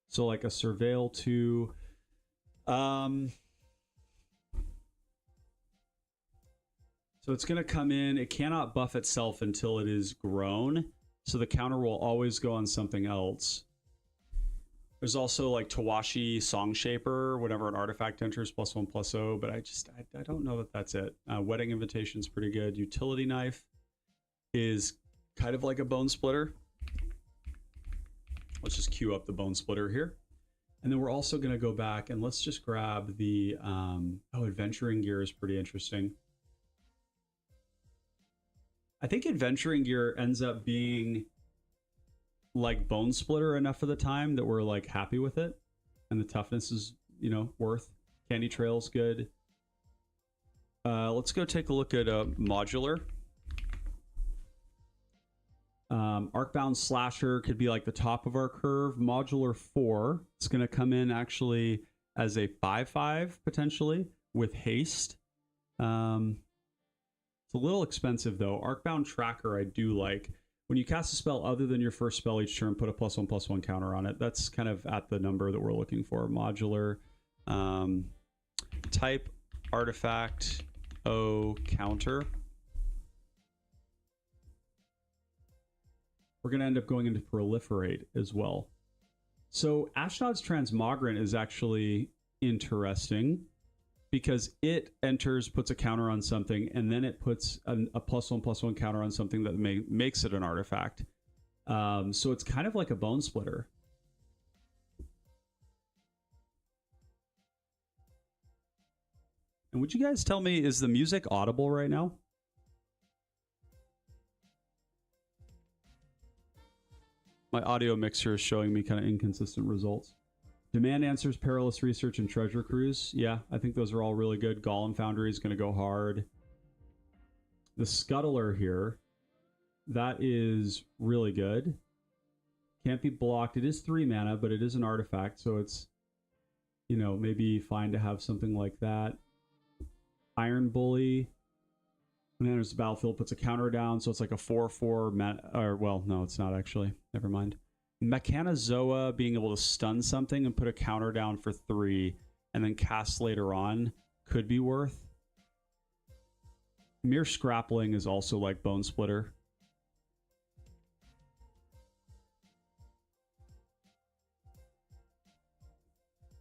Speaker 1: So like a Surveil 2. So it's going to come in. It cannot buff itself until it is grown. So the counter will always go on something else. There's also like Tawashi Songshaper, whenever an artifact enters, +1/+0, but I don't know that that's it. Wedding Invitation is pretty good. Utility Knife is kind of like a Bone Splitter. Let's just queue up the Bone Splitter here. And then we're also going to go back and let's just grab the, Adventuring Gear is pretty interesting. I think Adventuring Gear ends up being like Bone Splitter enough of the time that we're like happy with it, and the toughness is, you know, worth. Candy Trail's good. Let's go take a look at modular. Arcbound Slasher could be like the top of our curve. Modular 4, it's going to come in actually as a 5/5 potentially with haste. It's a little expensive though. Arcbound Tracker I do like. When you cast a spell other than your first spell each turn, put a +1/+1 counter on it. That's kind of at the number that we're looking for. Modular. Type artifact O counter. We're going to end up going into Proliferate as well. So Ashnod's Transmogrant is actually interesting because it enters, puts a counter on something, and then it puts a +1/+1 counter on something that makes it an artifact. So it's kind of like a Bone Splitter. And would you guys tell me, is the music audible right now? My audio mixer is showing me kind of inconsistent results. Demand Answers, Perilous Research, and Treasure Cruise. Yeah, I think those are all really good. Golem Foundry is going to go hard. The Scuttler here, that is really good. Can't be blocked. It is 3 mana, but it is an artifact, so it's, you know, maybe fine to have something like that. Iron Bully. When it enters the battlefield, puts a counter down, so it's like a 4/4 or well, no, it's not actually. Never mind. Mechanozoa, being able to stun something and put a counter down for 3 and then cast later on could be worth. Mere Scrappling is also like Bone Splitter.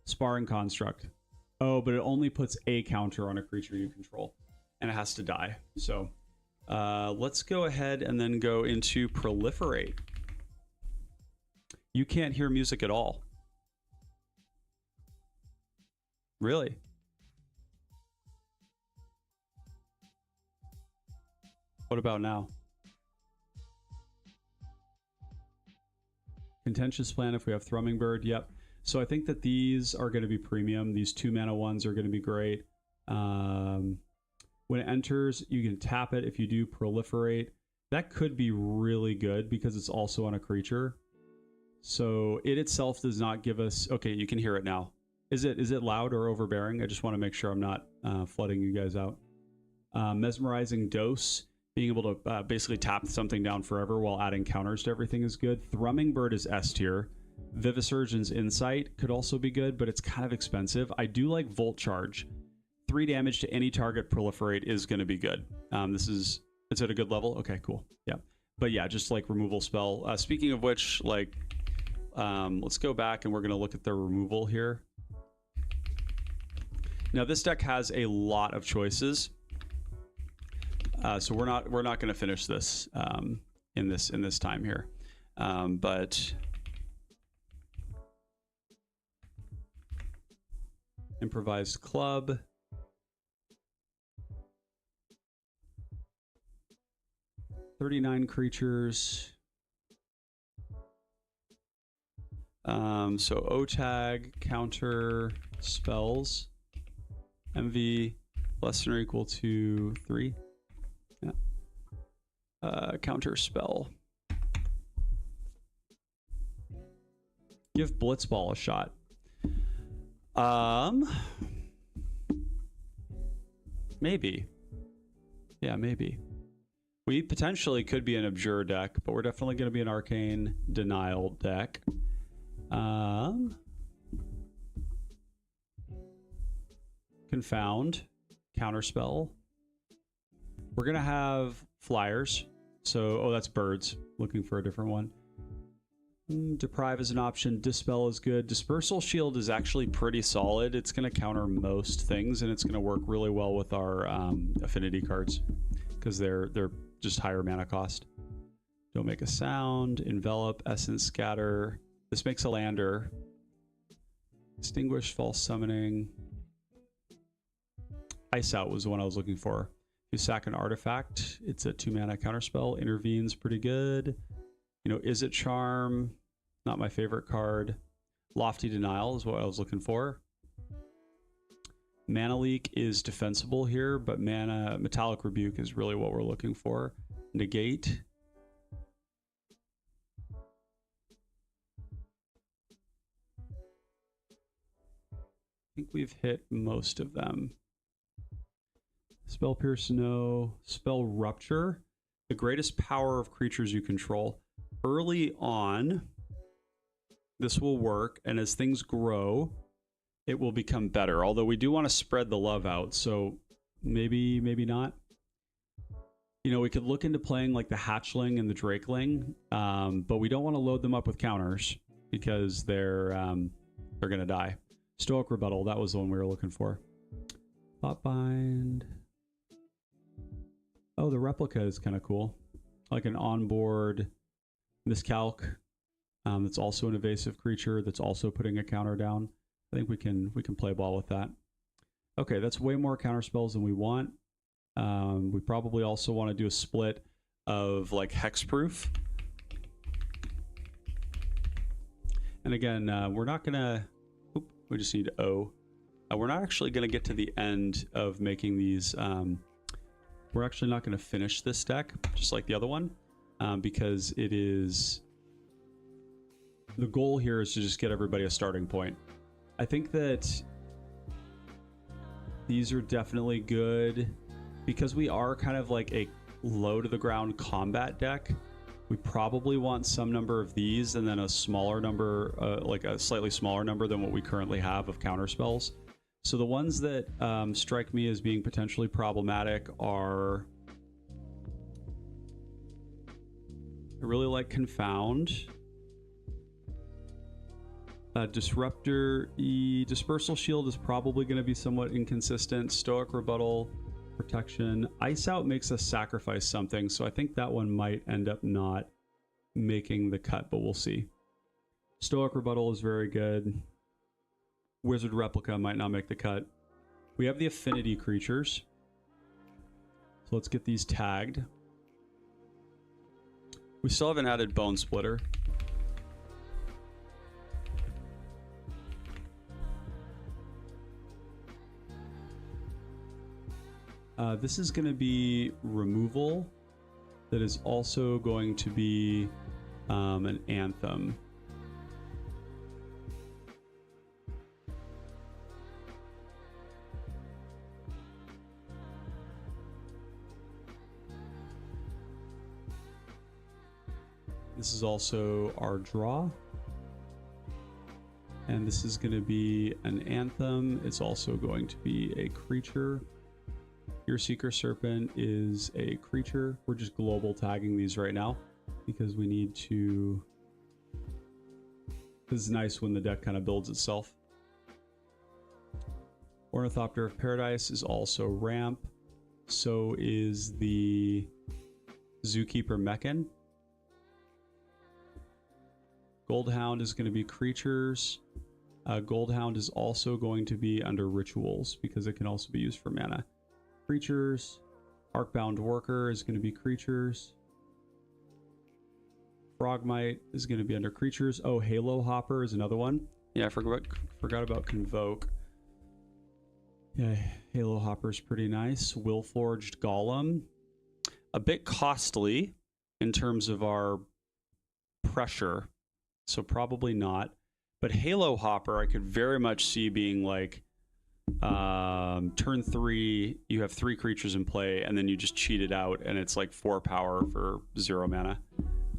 Speaker 1: Sparring Construct. Oh, but it only puts a counter on a creature you control, and it has to die. So let's go ahead and then go into Proliferate. You can't hear music at all. Really? What about now? Contentious Plan if we have Thrumming Bird. Yep. So I think that these are going to be premium. These 2 mana ones are going to be great. When it enters, you can tap it. If you do Proliferate, that could be really good because it's also on a creature. So it itself does not give us... Okay, you can hear it now. Is it loud or overbearing? I just want to make sure I'm not flooding you guys out. Mesmerizing Dose, being able to basically tap something down forever while adding counters to everything is good. Thrumming Bird is S tier. Vivisurgeon's Insight could also be good, but it's kind of expensive. I do like Volt Charge. 3 damage to any target Proliferate is going to be good. Is it a good level? Okay, cool. Yeah. But yeah, just like removal spell. Speaking of which, like... let's go back and we're going to look at the removal here. Now this deck has a lot of choices, so we're not going to finish this in this time here, but Improvised Club. $39 creatures. So O-Tag, counter, spells, MV, less than or equal to 3. Yeah. Counter spell. Give Blitzball a shot. Maybe. Yeah, maybe. We potentially could be an Abjure deck, but we're definitely going to be an Arcane Denial deck. Confound, Counterspell. We're gonna have Flyers. So, oh, that's Birds. Looking for a different one. Deprive is an option. Dispel is good. Dispersal Shield is actually pretty solid. It's gonna counter most things, and it's gonna work really well with our affinity cards because they're just higher mana cost. Don't Make a Sound. Envelop, Essence Scatter. This makes a lander. Extinguish, False Summoning. Ice Out was the one I was looking for. You sack an artifact. It's a 2 mana counterspell. Intervene's pretty good. You know, Is It Charm? Not my favorite card. Lofty Denial is what I was looking for. Mana Leak is defensible here, but Metallic Rebuke is really what we're looking for. Negate. I think we've hit most of them. Spell Pierce, no. Spell Rupture. The greatest power of creatures you control. Early on, this will work, and as things grow, it will become better. Although we do want to spread the love out, so maybe not. You know, we could look into playing like the Hatchling and the Drakeling, but we don't want to load them up with counters because they're going to die. Stoic Rebuttal, that was the one we were looking for. Thought-Bind. Oh, the Replica is kind of cool. Like an onboard Miscalc. That's also an evasive creature that's also putting a counter down. I think we can play ball with that. Okay, that's way more counter spells than we want. We probably also want to do a split of like Hexproof. And again, we're not gonna, we just need O. We're not actually gonna get to the end of making these, we're actually not gonna finish this deck, just like the other one, because it is, the goal here is to just get everybody a starting point. I think that these are definitely good because we are kind of like a low to the ground combat deck. We probably want some number of these and then a smaller number, like a slightly smaller number than what we currently have of counter spells. So the ones that strike me as being potentially problematic are, I really like Confound. Dispersal Shield is probably going to be somewhat inconsistent. Stoic Rebuttal, Protection. Ice Out makes us sacrifice something, so I think that one might end up not making the cut, but we'll see. Stoic Rebuttal is very good. Wizard Replica might not make the cut. We have the Affinity creatures. So let's get these tagged. We still haven't added Bone Splitter. This is going to be removal. That is also going to be an Anthem. This is also our draw. And this is going to be an Anthem. It's also going to be a creature. Your Seeker Serpent is a creature. We're just global tagging these right now because we need to. This is nice when the deck kind of builds itself. Ornithopter of Paradise is also ramp. So is the Zookeeper Mechan. Goldhound is going to be creatures. Goldhound is also going to be under rituals because it can also be used for mana. Creatures. Arcbound Worker is going to be creatures. Frogmite is going to be under creatures. Oh, Halo Hopper is another one. Yeah, I forgot about Convoke. Yeah, Halo Hopper is pretty nice. Willforged Golem. A bit costly in terms of our pressure, so probably not. But Halo Hopper I could very much see being like turn 3, you have 3 creatures in play, and then you just cheat it out, and it's like 4 power for 0 mana.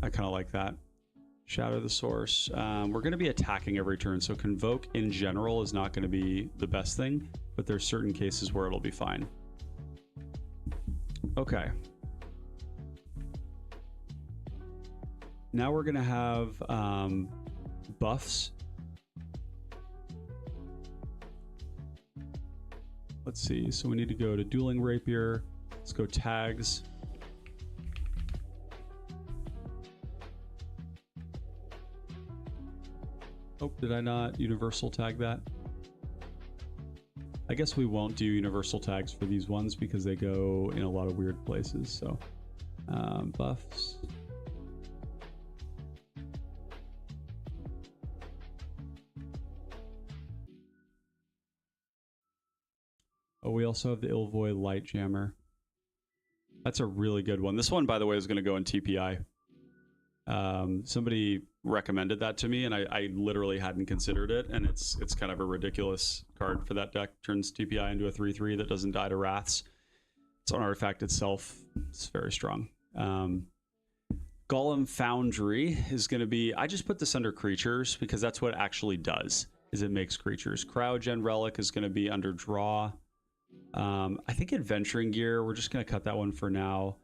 Speaker 1: I kind of like that. Shadow the Source. We're going to be attacking every turn, so Convoke in general is not going to be the best thing, but there's certain cases where it'll be fine. Okay. Now we're going to have buffs. Let's see. So we need to go to Dueling Rapier. Let's go tags. Oh, did I not universal tag that? I guess we won't do universal tags for these ones because they go in a lot of weird places. So buffs. Oh, we also have the Ilvoy Light Jammer. That's a really good one. This one, by the way, is going to go in TPI. Somebody recommended that to me, and I literally hadn't considered it, and it's kind of a ridiculous card for that deck. Turns TPI into a 3/3 that doesn't die to Wraths. It's an artifact itself. It's very strong. Golem Foundry is going to be... I just put this under creatures because that's what it actually does, is it makes creatures. Cryogen Relic is going to be under draw. I think Adventuring Gear, we're just going to cut that one for now.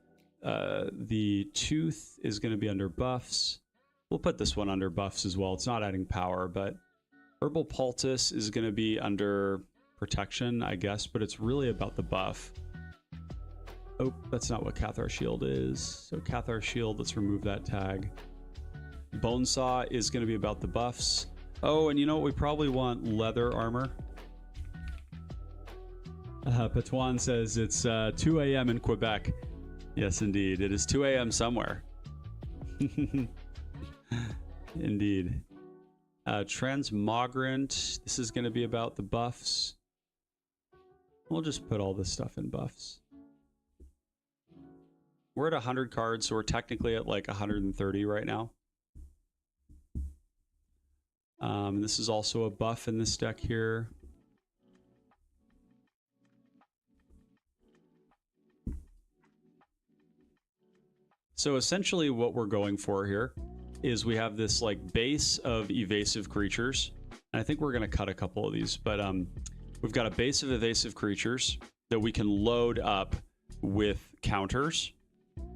Speaker 1: The Tooth is going to be under buffs. We'll put this one under buffs as well. It's not adding power, but Herbal Poultice is going to be under protection, I guess, but it's really about the buff. Oh, that's not what Cathar Shield is. So Cathar Shield, let's remove that tag. Bonesaw is going to be about the buffs. Oh, and you know what? We probably want leather armor. Patuan says it's 2 a.m. in Quebec. Yes, indeed. It is 2 a.m. somewhere. Indeed. Transmogrant. This is going to be about the buffs. We'll just put all this stuff in buffs. We're at 100 cards, so we're technically at like 130 right now. This is also a buff in this deck here. So essentially what we're going for here is we have this like base of evasive creatures. And I think we're going to cut a couple of these, but we've got a base of evasive creatures that we can load up with counters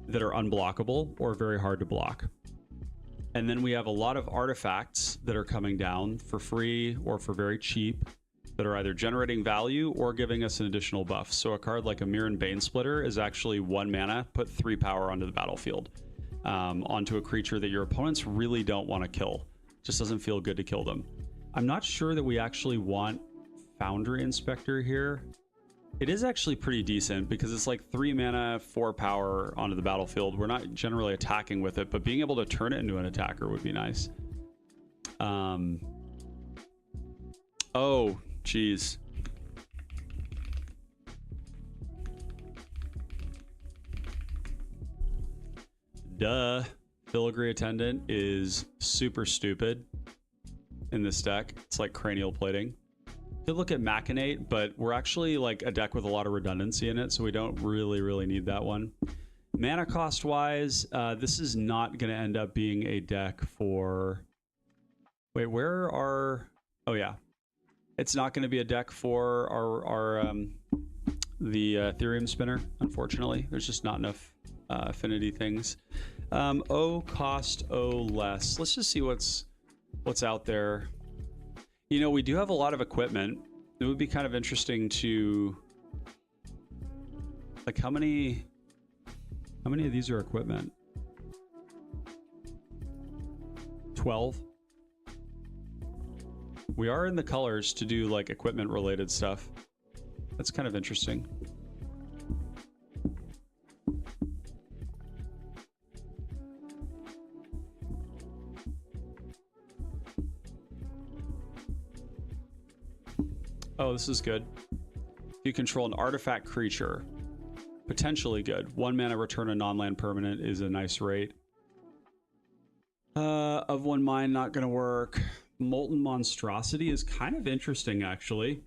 Speaker 1: that are unblockable or very hard to block. And then we have a lot of artifacts that are coming down for free or for very cheap that are either generating value or giving us an additional buff. So a card like a Mimeon Banesplitter is actually 1 mana, put 3 power onto the battlefield, onto a creature that your opponents really don't want to kill. Just doesn't feel good to kill them. I'm not sure that we actually want Foundry Inspector here. It is actually pretty decent because it's like 3 mana, 4 power onto the battlefield. We're not generally attacking with it, but being able to turn it into an attacker would be nice. Oh, geez. Duh. Filigree Attendant is super stupid in this deck. It's like cranial plating. Could look at Machinate, but we're actually like a deck with a lot of redundancy in it, so we don't really need that one. Mana cost wise, this is not going to end up being a deck for... Wait, where are... Oh yeah. It's not going to be a deck for the Ethereum spinner, unfortunately. There's just not enough affinity things. O cost, O less. Let's just see what's out there. You know, we do have a lot of equipment. It would be kind of interesting to... Like, how many of these are equipment? 12. We are in the colors to do, like, equipment-related stuff. That's kind of interesting. Oh, this is good. You control an artifact creature. Potentially good. 1 mana, return a non-land permanent is a nice rate. Of 1 mine, not gonna work. Molten Monstrosity is kind of interesting, actually.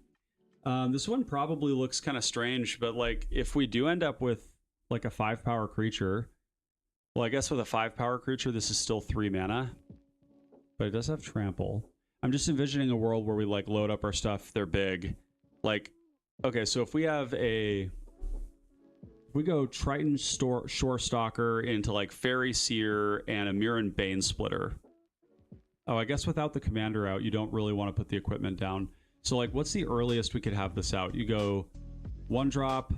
Speaker 1: This one probably looks kind of strange, but like if we do end up with like a 5 power creature, well, I guess with a 5 power creature, this is still 3 mana, but it does have trample. I'm just envisioning a world where we like load up our stuff. They're big. Like, okay, so if we have a... We go Triton Shore Stalker into like Fairy Seer and a Mimeon Banesplitter. Oh, I guess without the commander out, you don't really want to put the equipment down. So like, what's the earliest we could have this out? You go 1 drop,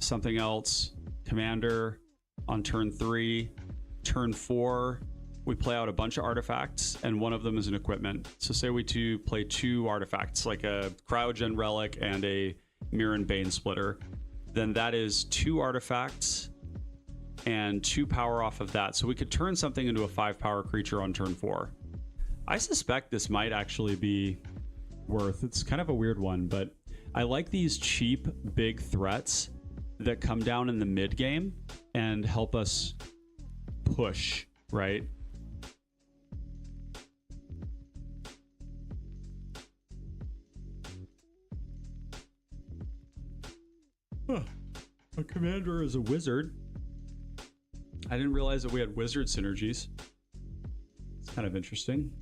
Speaker 1: something else, commander on turn 3, turn 4, we play out a bunch of artifacts, and one of them is an equipment. So say we play 2 artifacts, like a Cryogen Relic and a Mimeon Banesplitter. Then that is 2 artifacts and 2 power off of that. So we could turn something into a 5 power creature on turn 4. I suspect this might actually be worth. It's kind of a weird one, but I like these cheap, big threats that come down in the mid game and help us push, right? Huh. A commander is a wizard. I didn't realize that we had wizard synergies. It's kind of interesting.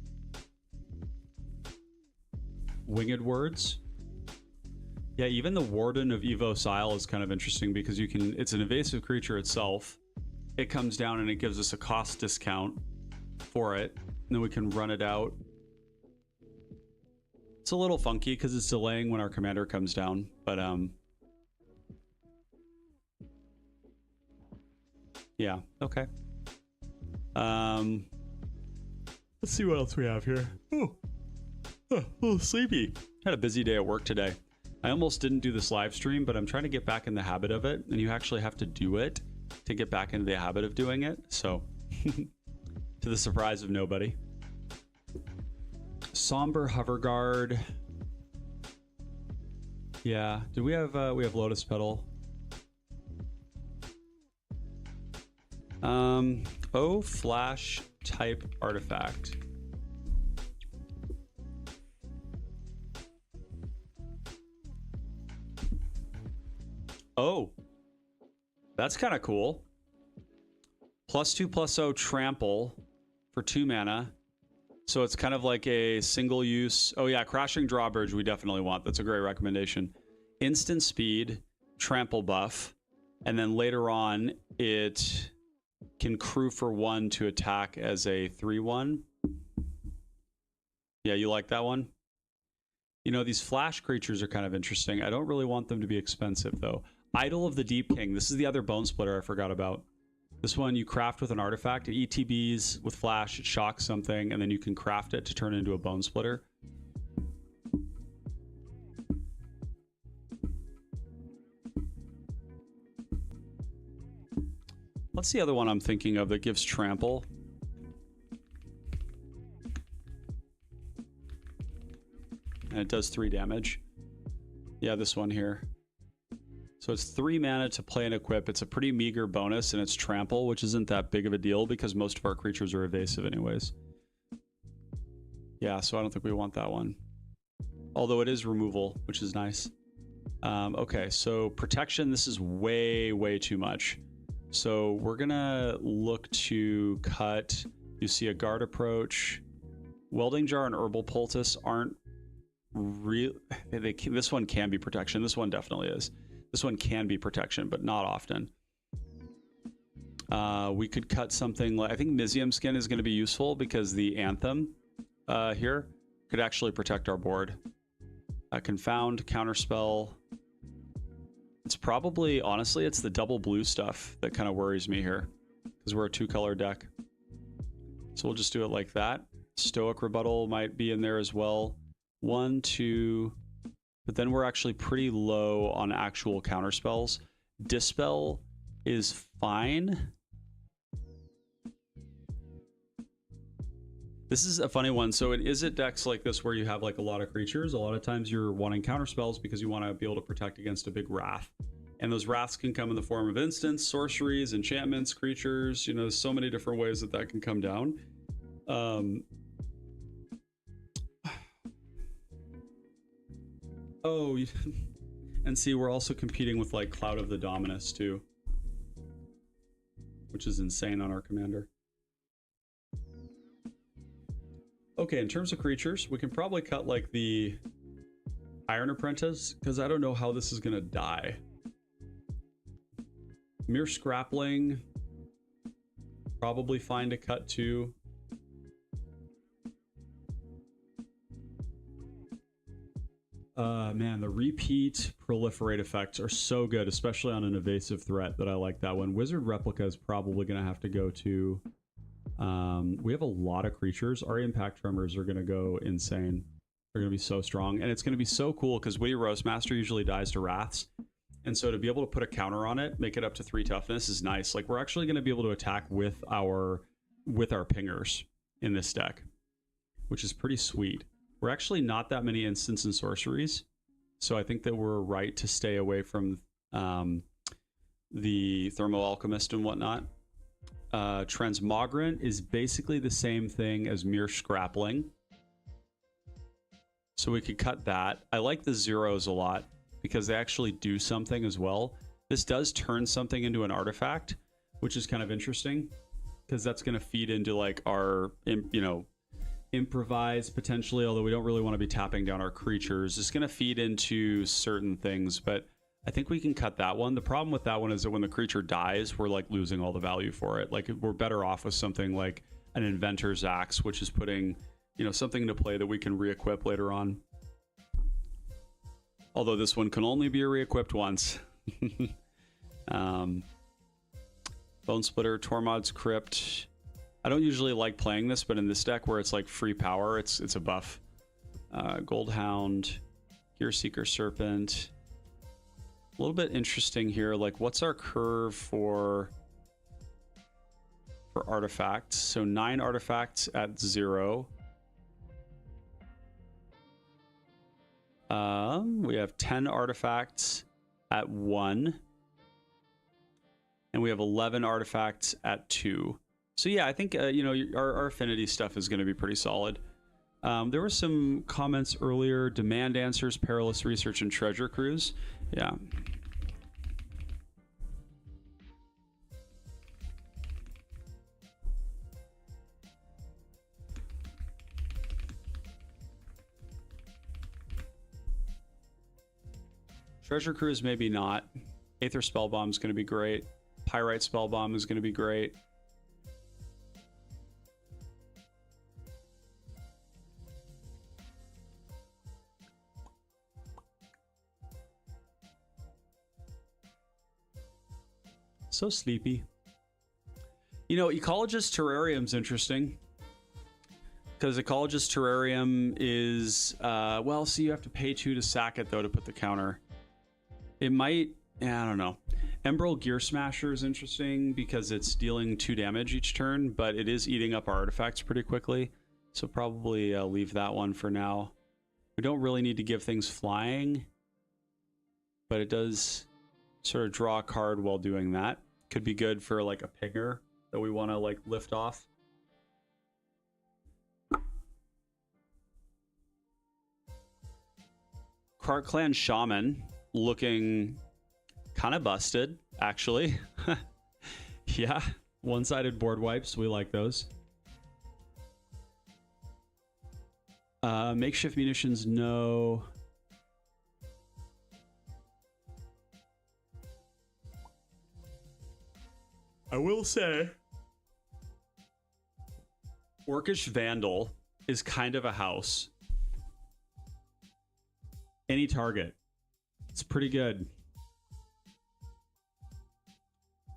Speaker 1: Winged Words. Yeah, even the Warden of Evo Sile is kind of interesting because you can... It's an evasive creature itself. It comes down and it gives us a cost discount for it. And then we can run it out. It's a little funky because it's delaying when our commander comes down, but yeah, okay. Let's see what else we have here. Oh, a little sleepy. Had a busy day at work today. I almost didn't do this live stream, but I'm trying to get back in the habit of it, and you actually have to do it to get back into the habit of doing it. So, to the surprise of nobody. Somber Hoverguard. Yeah. Did we have Lotus Petal? Oh, flash type artifact. Oh, that's kind of cool. +2/+0 trample for 2 mana. So it's kind of like a single use. Oh yeah, Crashing Drawbridge we definitely want. That's a great recommendation. Instant speed, trample buff, and then later on it can crew for 1 to attack as a 3/1. Yeah, you like that one? You know, these flash creatures are kind of interesting. I don't really want them to be expensive though. Idol of the Deep King. This is the other Bone Splitter I forgot about. This one you craft with an artifact. It ETBs with flash, it shocks something, and then you can craft it to turn it into a Bone Splitter. What's the other one I'm thinking of that gives trample? And it does 3 damage. Yeah, this one here. So it's 3 mana to play and equip. It's a pretty meager bonus, and it's trample, which isn't that big of a deal because most of our creatures are evasive anyways. Yeah, so I don't think we want that one. Although it is removal, which is nice. Okay, so protection, this is way, way too much. So we're gonna look to cut. You see a guard approach. Welding Jar and Herbal Poultice aren't real. This one can be protection. This one definitely is. This one can be protection, but not often. We could cut something like, I think Mimeon Skin is going to be useful because the Anthem here could actually protect our board. Confound, Counterspell. It's probably, honestly, it's the double blue stuff that kind of worries me here because we're a 2-color deck. So we'll just do it like that. Stoic Rebuttal might be in there as well. 1, 2... But then we're actually pretty low on actual counterspells. Dispel is fine. This is a funny one. So in Izzet decks like this where you have like a lot of creatures, a lot of times you're wanting counterspells because you want to be able to protect against a big wrath. And those wraths can come in the form of instants, sorceries, enchantments, creatures. You know, there's so many different ways that that can come down. Oh, and see, we're also competing with like Cloud of the Dominus too, which is insane on our commander. Okay, in terms of creatures, we can probably cut like the Iron Apprentice because I don't know how this is gonna die. Mere Scrappling, probably fine to cut too. Man, the repeat proliferate effects are so good, especially on an evasive threat that I like that one. Wizard Replica is probably going to have to go to... we have a lot of creatures. Our Impact Tremors are going to go insane. They're going to be so strong. And it's going to be so cool because Witty Roastmaster usually dies to Wraths. And so to be able to put a counter on it, make it up to 3 toughness is nice. Like, we're actually going to be able to attack with our pingers in this deck, which is pretty sweet. We're actually not that many instants and sorceries, so I think that we're right to stay away from the Thermo Alchemist and whatnot. Transmogrant is basically the same thing as Mere Scrappling, so we could cut that. I like the zeros a lot because they actually do something as well. This does turn something into an artifact, which is kind of interesting because that's going to feed into like our, you know, improvise potentially, although we don't really want to be tapping down our creatures. It's going to feed into certain things, but I think we can cut that one. The problem with that one is that when the creature dies, we're like losing all the value for it. Like, we're better off with something like an Inventor's Axe, which is putting, you know, something into play that we can re-equip later on. Although this one can only be re-equipped once. Bone Splitter, Tormod's Crypt. I don't usually like playing this, but in this deck where it's like free power, it's a buff. Goldhound, Gearseeker Serpent. A little bit interesting here. Like, what's our curve for artifacts? So 9 artifacts at 0. We have 10 artifacts at 1. And we have 11 artifacts at 2. So yeah, I think, you know, our affinity stuff is going to be pretty solid. There were some comments earlier. Demand answers, perilous research, and treasure cruise. Yeah. Treasure cruise, maybe not. Aether Spellbomb is going to be great. Pyrite Spellbomb is going to be great. So sleepy. You know, Ecologist Terrarium's interesting. Because Ecologist Terrarium is, well, so you have to pay 2 to sack it, though, to put the counter. It might, yeah, I don't know. Emerald Gear Smasher is interesting because it's dealing 2 damage each turn, but it is eating up our artifacts pretty quickly. So probably leave that one for now. We don't really need to give things flying, but it does sort of draw a card while doing that. Could be good for like a pinger that we want to like lift off. Krark Clan Shaman looking kind of busted, actually. Yeah, one-sided board wipes. We like those. Makeshift munitions, no. I will say, Orcish Vandal is kind of a house. Any target. It's pretty good.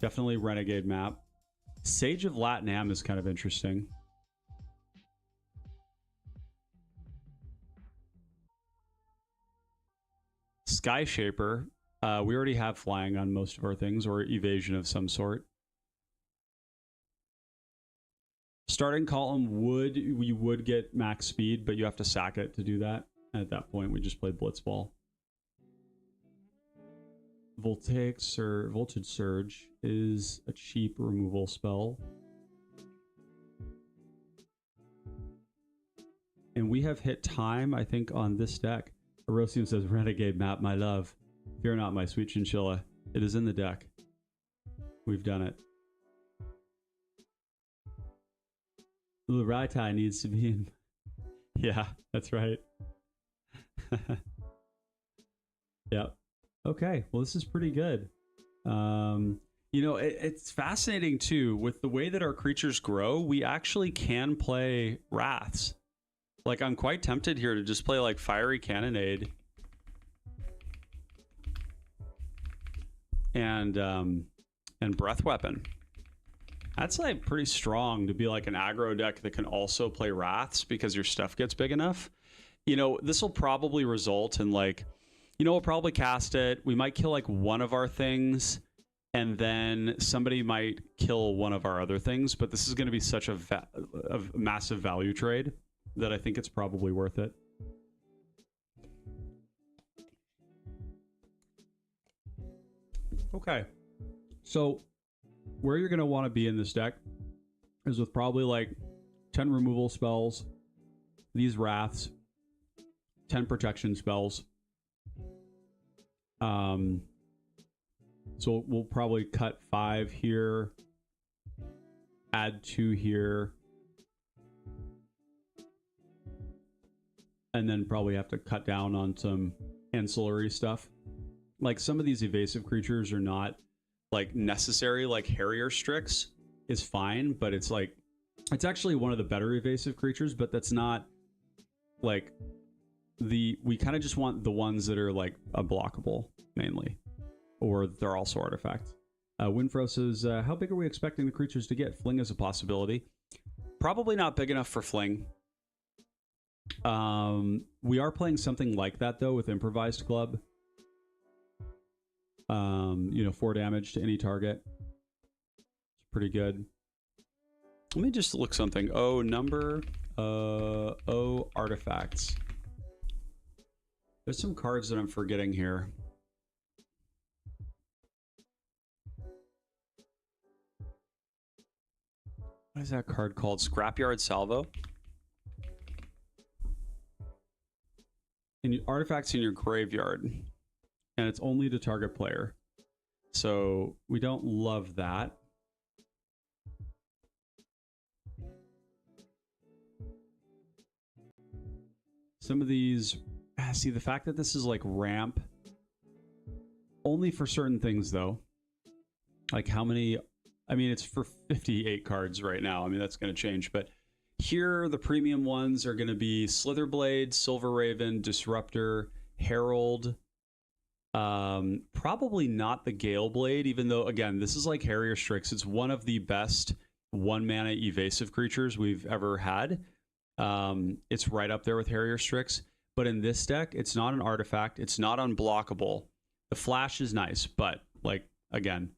Speaker 1: Definitely Renegade map. Sage of Latinam is kind of interesting. Sky Shaper. We already have flying on most of our things, or evasion of some sort. Starting column we would get max speed, but you have to sack it to do that. At that point, we just play Blitzball. Voltage Surge is a cheap removal spell. And we have hit time, I think, on this deck. Erosium says, Renegade map, my love. Fear not, my sweet chinchilla. It is in the deck. We've done it. Luratai needs to be in. Yeah, that's right. Yep. Okay, well, this is pretty good. You know, it's fascinating too. With the way that our creatures grow, we actually can play Wraths. Like, I'm quite tempted here to just play like Fiery Cannonade and Breath Weapon. That's like pretty strong to be like an aggro deck that can also play Wraths because your stuff gets big enough. You know, this will probably result in like, you know, we'll probably cast it. We might kill like one of our things, and then somebody might kill one of our other things. But this is going to be such a massive value trade that I think it's probably worth it. Okay, so where you're going to want to be in this deck is with probably like 10 removal spells, these Wraths, 10 protection spells. So we'll probably cut 5 here, add 2 here, and then probably have to cut down on some ancillary stuff. Like, some of these evasive creatures are not like necessary, like Harrier Strix is fine, but it's like, it's actually one of the better evasive creatures, but that's not like we kind of just want the ones that are like unblockable mainly, or they're also artifacts. Winfro says, how big are we expecting the creatures to get? Fling is a possibility. Probably not big enough for Fling. We are playing something like that though with Improvised Club. You know, 4 damage to any target. It's pretty good. Let me just look something. O artifacts. There's some cards that I'm forgetting here. What is that card called? Scrapyard Salvo. And artifacts in your graveyard. And it's only to target player. So we don't love that. Some of these, see, the fact that this is like ramp, only for certain things though. Like how many, I mean, it's for 58 cards right now. I mean, that's going to change. But here, the premium ones are going to be Slitherblade, Silver Raven, Disruptor, Herald. Probably not the Gale Blade, even though, again, this is like Harrier Strix. It's one of the best 1-mana evasive creatures we've ever had. It's right up there with Harrier Strix. But in this deck, it's not an artifact. It's not unblockable. The flash is nice, but like, again,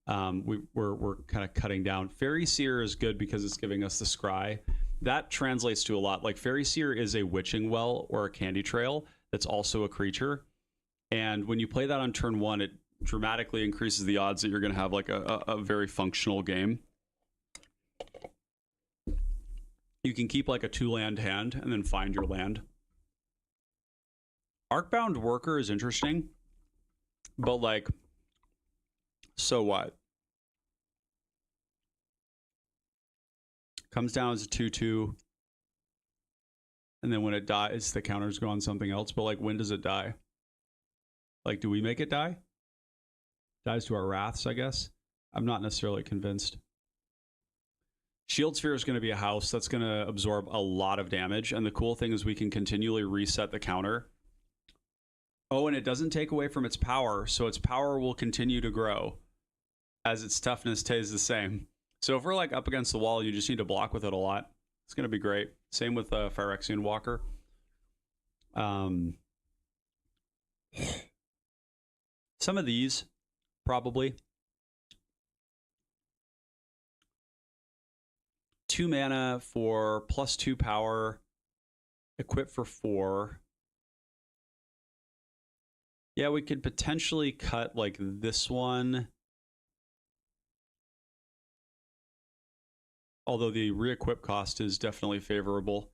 Speaker 1: we're kind of cutting down. Fairy Seer is good because it's giving us the scry. That translates to a lot. Like Fairy Seer is a Witching Well or a Candy Trail that's also a creature. And when you play that on turn 1, it dramatically increases the odds that you're going to have like a very functional game. You can keep like a 2-land hand and then find your land. Arcbound Worker is interesting, but like, so what? Comes down as a 2/2, and then when it dies, the counters go on something else. But like, when does it die? Like, do we make it die? Dies to our wraths, I guess. I'm not necessarily convinced. Shield Sphere is going to be a house that's going to absorb a lot of damage, and the cool thing is we can continually reset the counter. Oh, and it doesn't take away from its power, so its power will continue to grow as its toughness stays the same. So if we're like up against the wall, you just need to block with it a lot. It's going to be great. Same with Phyrexian Walker. Some of these, probably. 2 mana for +2 power. Equip for 4. Yeah, we could potentially cut like this one. Although the re-equip cost is definitely favorable.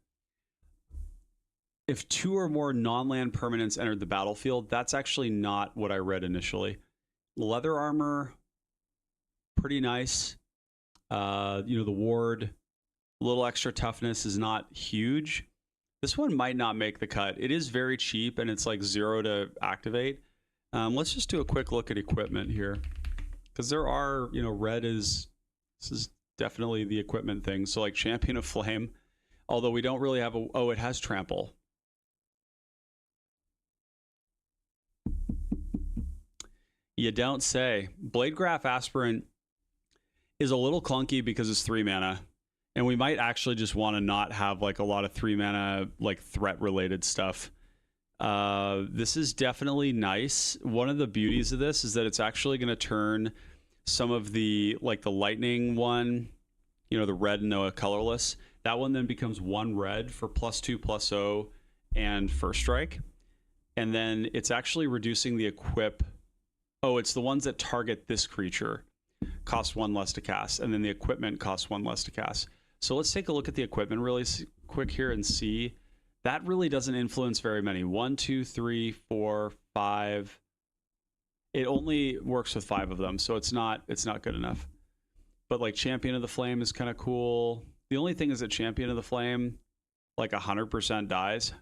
Speaker 1: If 2 or more non-land permanents entered the battlefield, that's actually not what I read initially. Leather armor, pretty nice. You know, the ward, a little extra toughness is not huge. This one might not make the cut. It is very cheap and it's like 0 to activate. Let's just do a quick look at equipment here. Because there are, you know, red is, this is definitely the equipment thing. So like Champion of Flame, although we don't really have a, oh, it has Trample. You don't say. Bladegraph Aspirant is a little clunky because it's 3 mana. And we might actually just want to not have like a lot of 3 mana like threat related stuff. This is definitely nice. One of the beauties of this is that it's actually going to turn some of the like the lightning one, you know, the red and the colorless. That one then becomes 1 red for +2/+0 and first strike. And then it's actually reducing the equip. Oh, it's the ones that target this creature. Cost 1 less to cast. And then the equipment costs 1 less to cast. So let's take a look at the equipment really quick here and see. That really doesn't influence very many. 1, 2, 3, 4, 5. It only works with 5 of them, so it's not good enough. But like Champion of the Flame is kind of cool. The only thing is that Champion of the Flame, like 100% dies.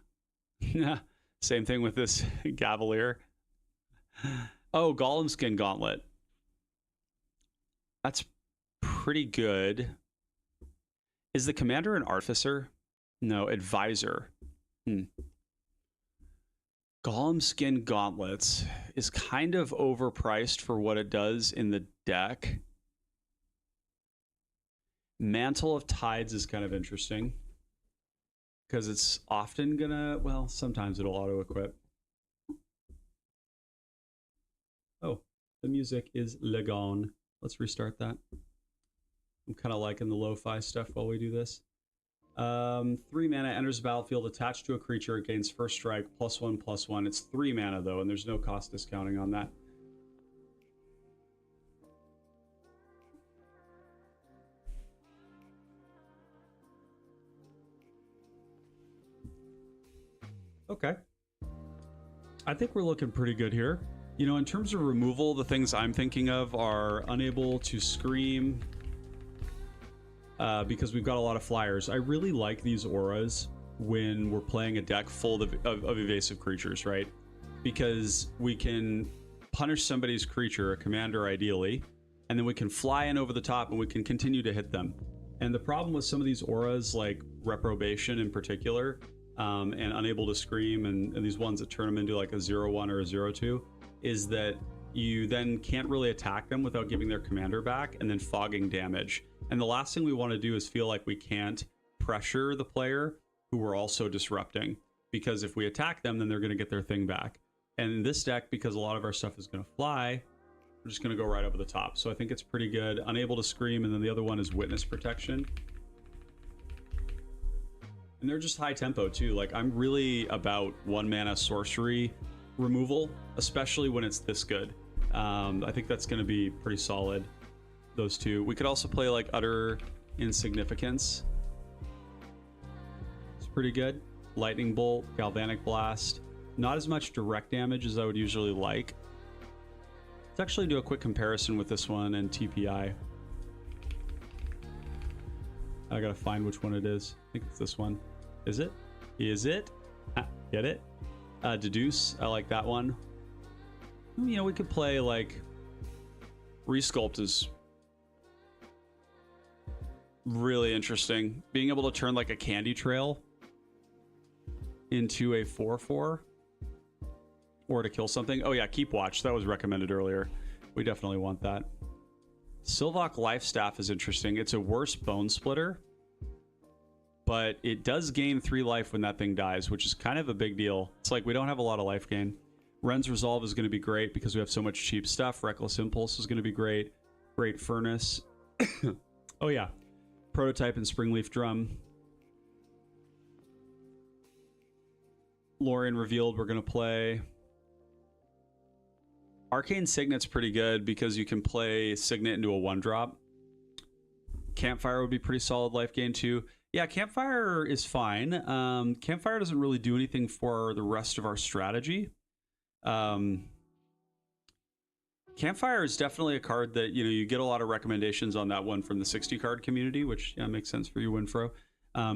Speaker 1: Same thing with this Gavalier. Oh, Golem Skin Gauntlet. That's pretty good. Is the commander an artificer? No, advisor. Golem Skin Gauntlets is kind of overpriced for what it does in the deck. Mantle of Tides is kind of interesting because it's often gonna, well, sometimes it'll auto-equip. Oh, the music is Lagon. Let's restart that. I'm kind of liking the lo-fi stuff while we do this. 3 mana, enters the battlefield attached to a creature. It gains first strike, +1/+1. It's 3 mana though, and there's no cost discounting on that. Okay. I think we're looking pretty good here. You know, in terms of removal, the things I'm thinking of are unable to scream, because we've got a lot of flyers. I really like these auras when we're playing a deck full of evasive creatures, right? Because we can punish somebody's creature, a commander ideally, and then we can fly in over the top and we can continue to hit them. And the problem with some of these auras, like Reprobation in particular, and Unable to Scream, and these ones that turn them into like a 0/1 or a 0/2, is that you then can't really attack them without giving their commander back and then fogging damage. And the last thing we want to do is feel like we can't pressure the player who we're also disrupting, because if we attack them, then they're going to get their thing back. And in this deck, because a lot of our stuff is going to fly, we're just going to go right over the top. So I think it's pretty good. Unable to Scream, and then the other one is Witness Protection. And they're just high tempo too. Like, I'm really about 1 mana sorcery removal, especially when it's this good. I think that's going to be pretty solid, those two. We could also play like Utter Insignificance. It's pretty good. Lightning Bolt, Galvanic Blast. Not as much direct damage as I would usually like. Let's actually do a quick comparison with this one and TPI. I gotta find which one it is. I think it's this one. Is it? Is it? Get it? Deduce. I like that one. You know, we could play like Resculpt is really interesting. Being able to turn like a Candy Trail into a 4/4 or to kill something. Oh yeah, Keep Watch. That was recommended earlier. We definitely want that. Sylvok Lifestaff is interesting. It's a worse Bone Splitter, but it does gain 3 life when that thing dies, which is kind of a big deal. It's like we don't have a lot of life gain. Ren's Resolve is going to be great because we have so much cheap stuff. Reckless Impulse is going to be great. Great Furnace. Oh yeah, Prototype and Springleaf Drum. Lorien Revealed we're going to play. Arcane Signet's pretty good because you can play Signet into a 1-drop. Campfire would be pretty solid life gain too. Yeah, Campfire is fine. Campfire doesn't really do anything for the rest of our strategy. Campfire is definitely a card that, you know, you get a lot of recommendations on that one from the 60 card community, which yeah, makes sense for you, Winfro,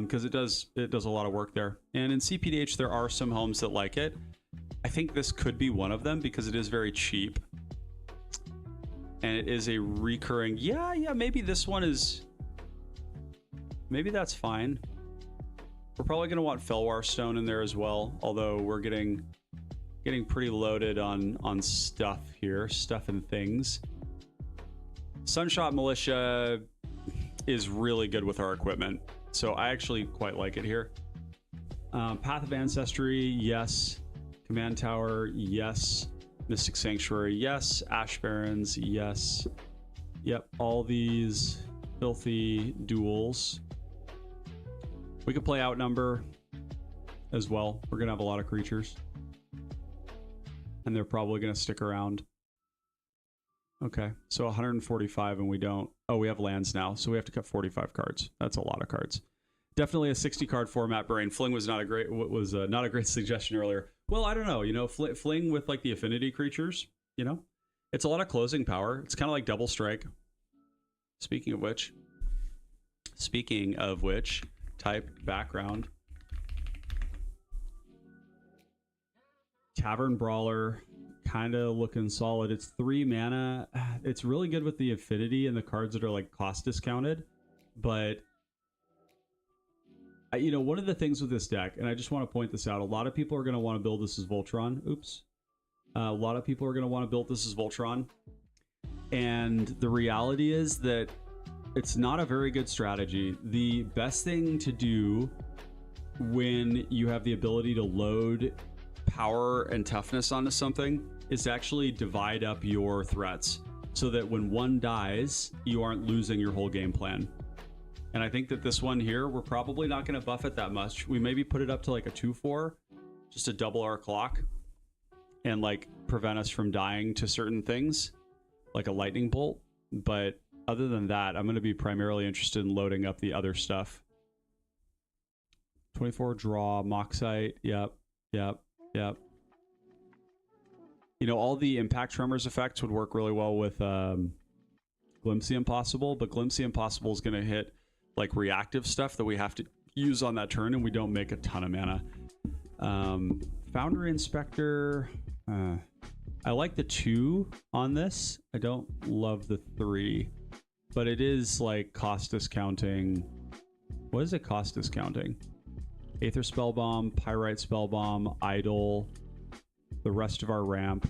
Speaker 1: because it does a lot of work there. And in cPDH, there are some homes that like it. I think this could be one of them because it is very cheap. And it is a recurring... Yeah, maybe this one is... Maybe that's fine. We're probably going to want Felwar Stone in there as well, although we're getting pretty loaded on stuff here. Stuff and things. Sunshot Militia is really good with our equipment, so I actually quite like it here. Path of Ancestry, yes. Command Tower, yes. Mystic Sanctuary, yes. Ash Barrens, yes. Yep, all these filthy duels. We could play Outnumber as well. We're going to have a lot of creatures. And they're probably going to stick around. Okay, so 145 and we don't... Oh, we have lands now, so we have to cut 45 cards. That's a lot of cards. Definitely a 60 card format brain. Fling was not a great suggestion earlier. Well, I don't know, you know, Fling with like the affinity creatures, you know, it's a lot of closing power. It's kind of like Double Strike. Speaking of which, type background. Tavern Brawler, kind of looking solid. It's 3 mana. It's really good with the affinity and the cards that are like cost discounted, but you know, one of the things with this deck, and I just want to point this out, a lot of people are going to want to build this as Voltron. Oops. A lot of people are going to want to build this as Voltron. And the reality is that it's not a very good strategy. The best thing to do when you have the ability to load power and toughness onto something is to actually divide up your threats so that when one dies, you aren't losing your whole game plan. And I think that this one here, we're probably not going to buff it that much. We maybe put it up to like a 2-4, just to double our clock and like prevent us from dying to certain things, like a lightning bolt. But other than that, I'm going to be primarily interested in loading up the other stuff. 24 draw, Moxite, yep. You know, all the impact tremors effects would work really well with Glimpsy Impossible, but Glimpsy Impossible is going to hit like reactive stuff that we have to use on that turn, and we don't make a ton of mana. Foundry Inspector, I like the 2 on this. I don't love the 3, but it is like cost discounting. What is it cost discounting? Aether Spellbomb, Pyrite Spellbomb, Idol, the rest of our ramp,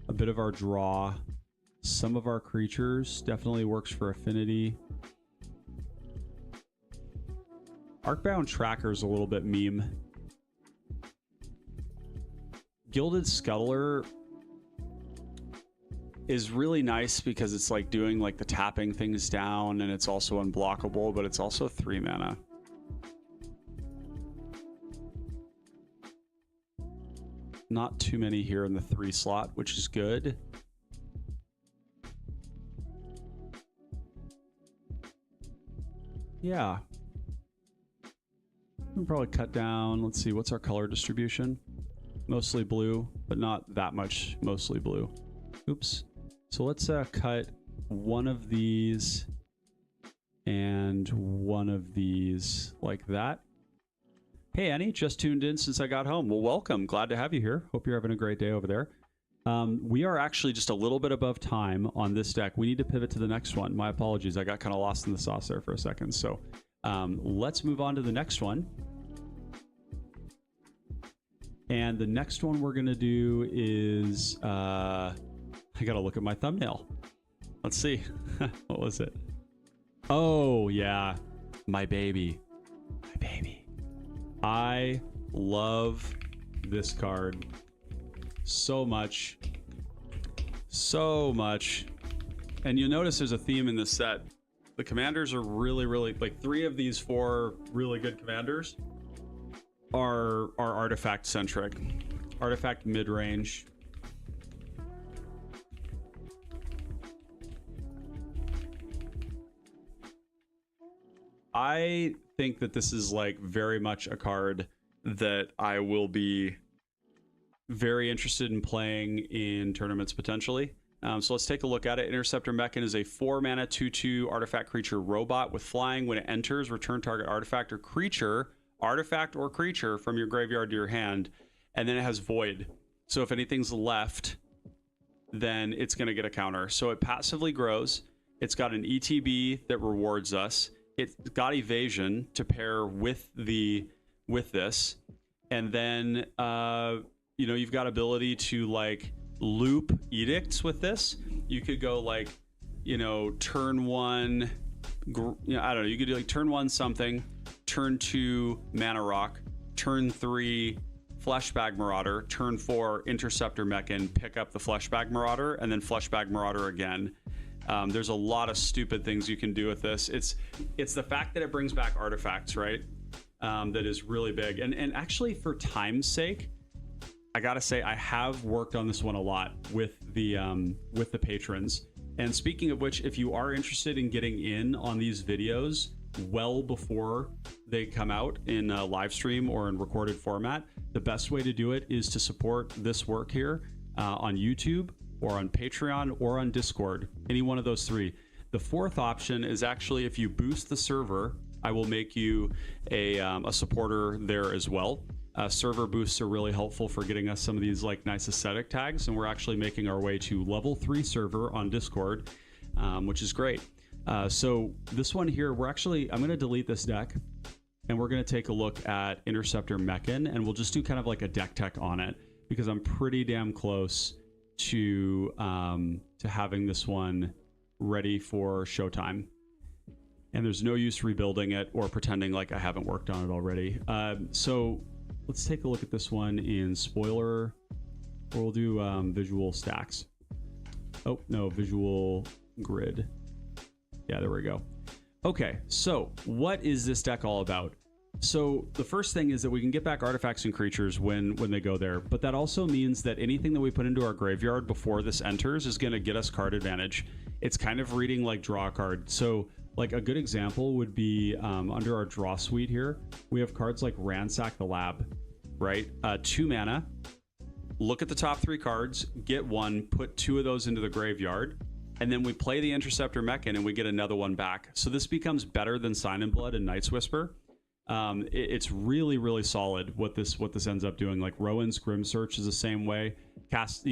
Speaker 1: a bit of our draw, some of our creatures. Definitely works for affinity. Arcbound Tracker's a little bit meme. Gilded Scuttler is really nice because it's like doing like the tapping things down, and it's also unblockable, but it's also 3 mana. Not too many here in the 3 slot, which is good. Yeah. We can probably cut down. Let's see, what's our color distribution? Mostly blue, but not that much mostly blue. Oops. So let's cut one of these and one of these like that. Hey, Annie, just tuned in since I got home. Well, welcome. Glad to have you here. Hope you're having a great day over there. We are actually just a little bit above time on this deck. We need to pivot to the next one. My apologies. I got kind of lost in the sauce there for a second. So let's move on to the next one. And the next one we're going to do is... I got to look at my thumbnail. Let's see. What was it? Oh, yeah. My baby. My baby. I love this card so much. So much. And you'll notice there's a theme in this set. The commanders are really, like 3 of these 4 really good commanders are artifact centric. Artifact mid-range. I think that this is like very much a card that I will be very interested in playing in tournaments potentially. So let's take a look at it. Interceptor Mechan is a 4 mana 2/2 artifact creature robot with flying. When it enters, return target artifact or creature from your graveyard to your hand, and then it has void. So if anything's left, then it's going to get a counter. So it passively grows. It's got an ETB that rewards us. It's got evasion to pair with this, and then you know, you've got ability to like loop edicts with this. You could go like, you know, turn 1, you know, I don't know, you could do like turn 1 something, turn 2 mana rock, turn 3 Fleshbag Marauder, turn 4 Interceptor Mechan, pick up the Fleshbag Marauder, and then Fleshbag Marauder again. There's a lot of stupid things you can do with this. It's the fact that it brings back artifacts, right? That is really big. And actually, for time's sake, I gotta say I have worked on this one a lot with the patrons. And speaking of which, if you are interested in getting in on these videos well before they come out in a live stream or in recorded format, the best way to do it is to support this work here on YouTube, or on Patreon, or on Discord, any one of those 3. The 4th option is actually, if you boost the server, I will make you a supporter there as well. Server boosts are really helpful for getting us some of these like nice aesthetic tags, and we're actually making our way to level 3 server on Discord, which is great. So this one here, I'm going to delete this deck, and we're going to take a look at Interceptor Mechan, and we'll just do kind of like a deck tech on it, because I'm pretty damn close to having this one ready for showtime, and there's no use rebuilding it or pretending like I haven't worked on it already. So let's take a look at this one in spoiler, or we'll do visual stacks. Oh no, visual grid. Yeah, there we go. Okay, so what is this deck all about? So the first thing is that we can get back artifacts and creatures when they go there, but that also means that anything that we put into our graveyard before this enters is going to get us card advantage. It's kind of reading like draw a card. So like a good example would be under our draw suite here, we have cards like Ransack the Lab, right? 2 mana, look at the top 3 cards, get 1, put 2 of those into the graveyard, and then we play the Interceptor Mechan and we get another 1 back. So this becomes better than Sign in Blood and Night's Whisper. It's really, really solid what this ends up doing. Like Rowan's Grim Search is the same way. Cast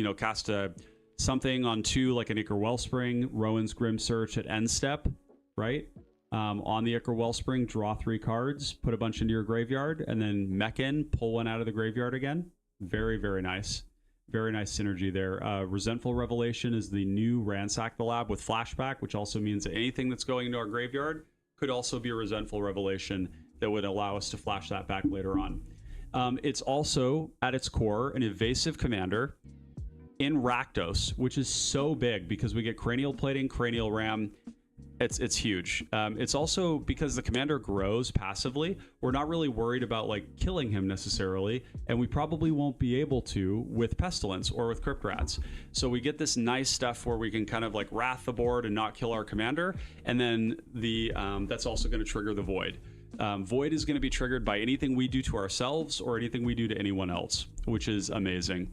Speaker 1: something on 2 like an Ichor Wellspring, Rowan's Grim Search at end step, right? On the Ichor Wellspring, draw 3 cards, put a bunch into your graveyard, and then Mechan, pull 1 out of the graveyard again. Very, very nice. Very nice synergy there. Resentful Revelation is the new Ransack the Lab with Flashback, which also means that anything that's going into our graveyard could also be a Resentful Revelation that would allow us to flash that back later on. It's also, at its core, an evasive commander in Rakdos, which is so big because we get Cranial Plating, Cranial Ram. It's huge. It's also because the commander grows passively, we're not really worried about like killing him necessarily, and we probably won't be able to with Pestilence or with Crypt Rats. So we get this nice stuff where we can kind of like wrath the board and not kill our commander, and then the that's also going to trigger the Void. Void is going to be triggered by anything we do to ourselves or anything we do to anyone else, which is amazing.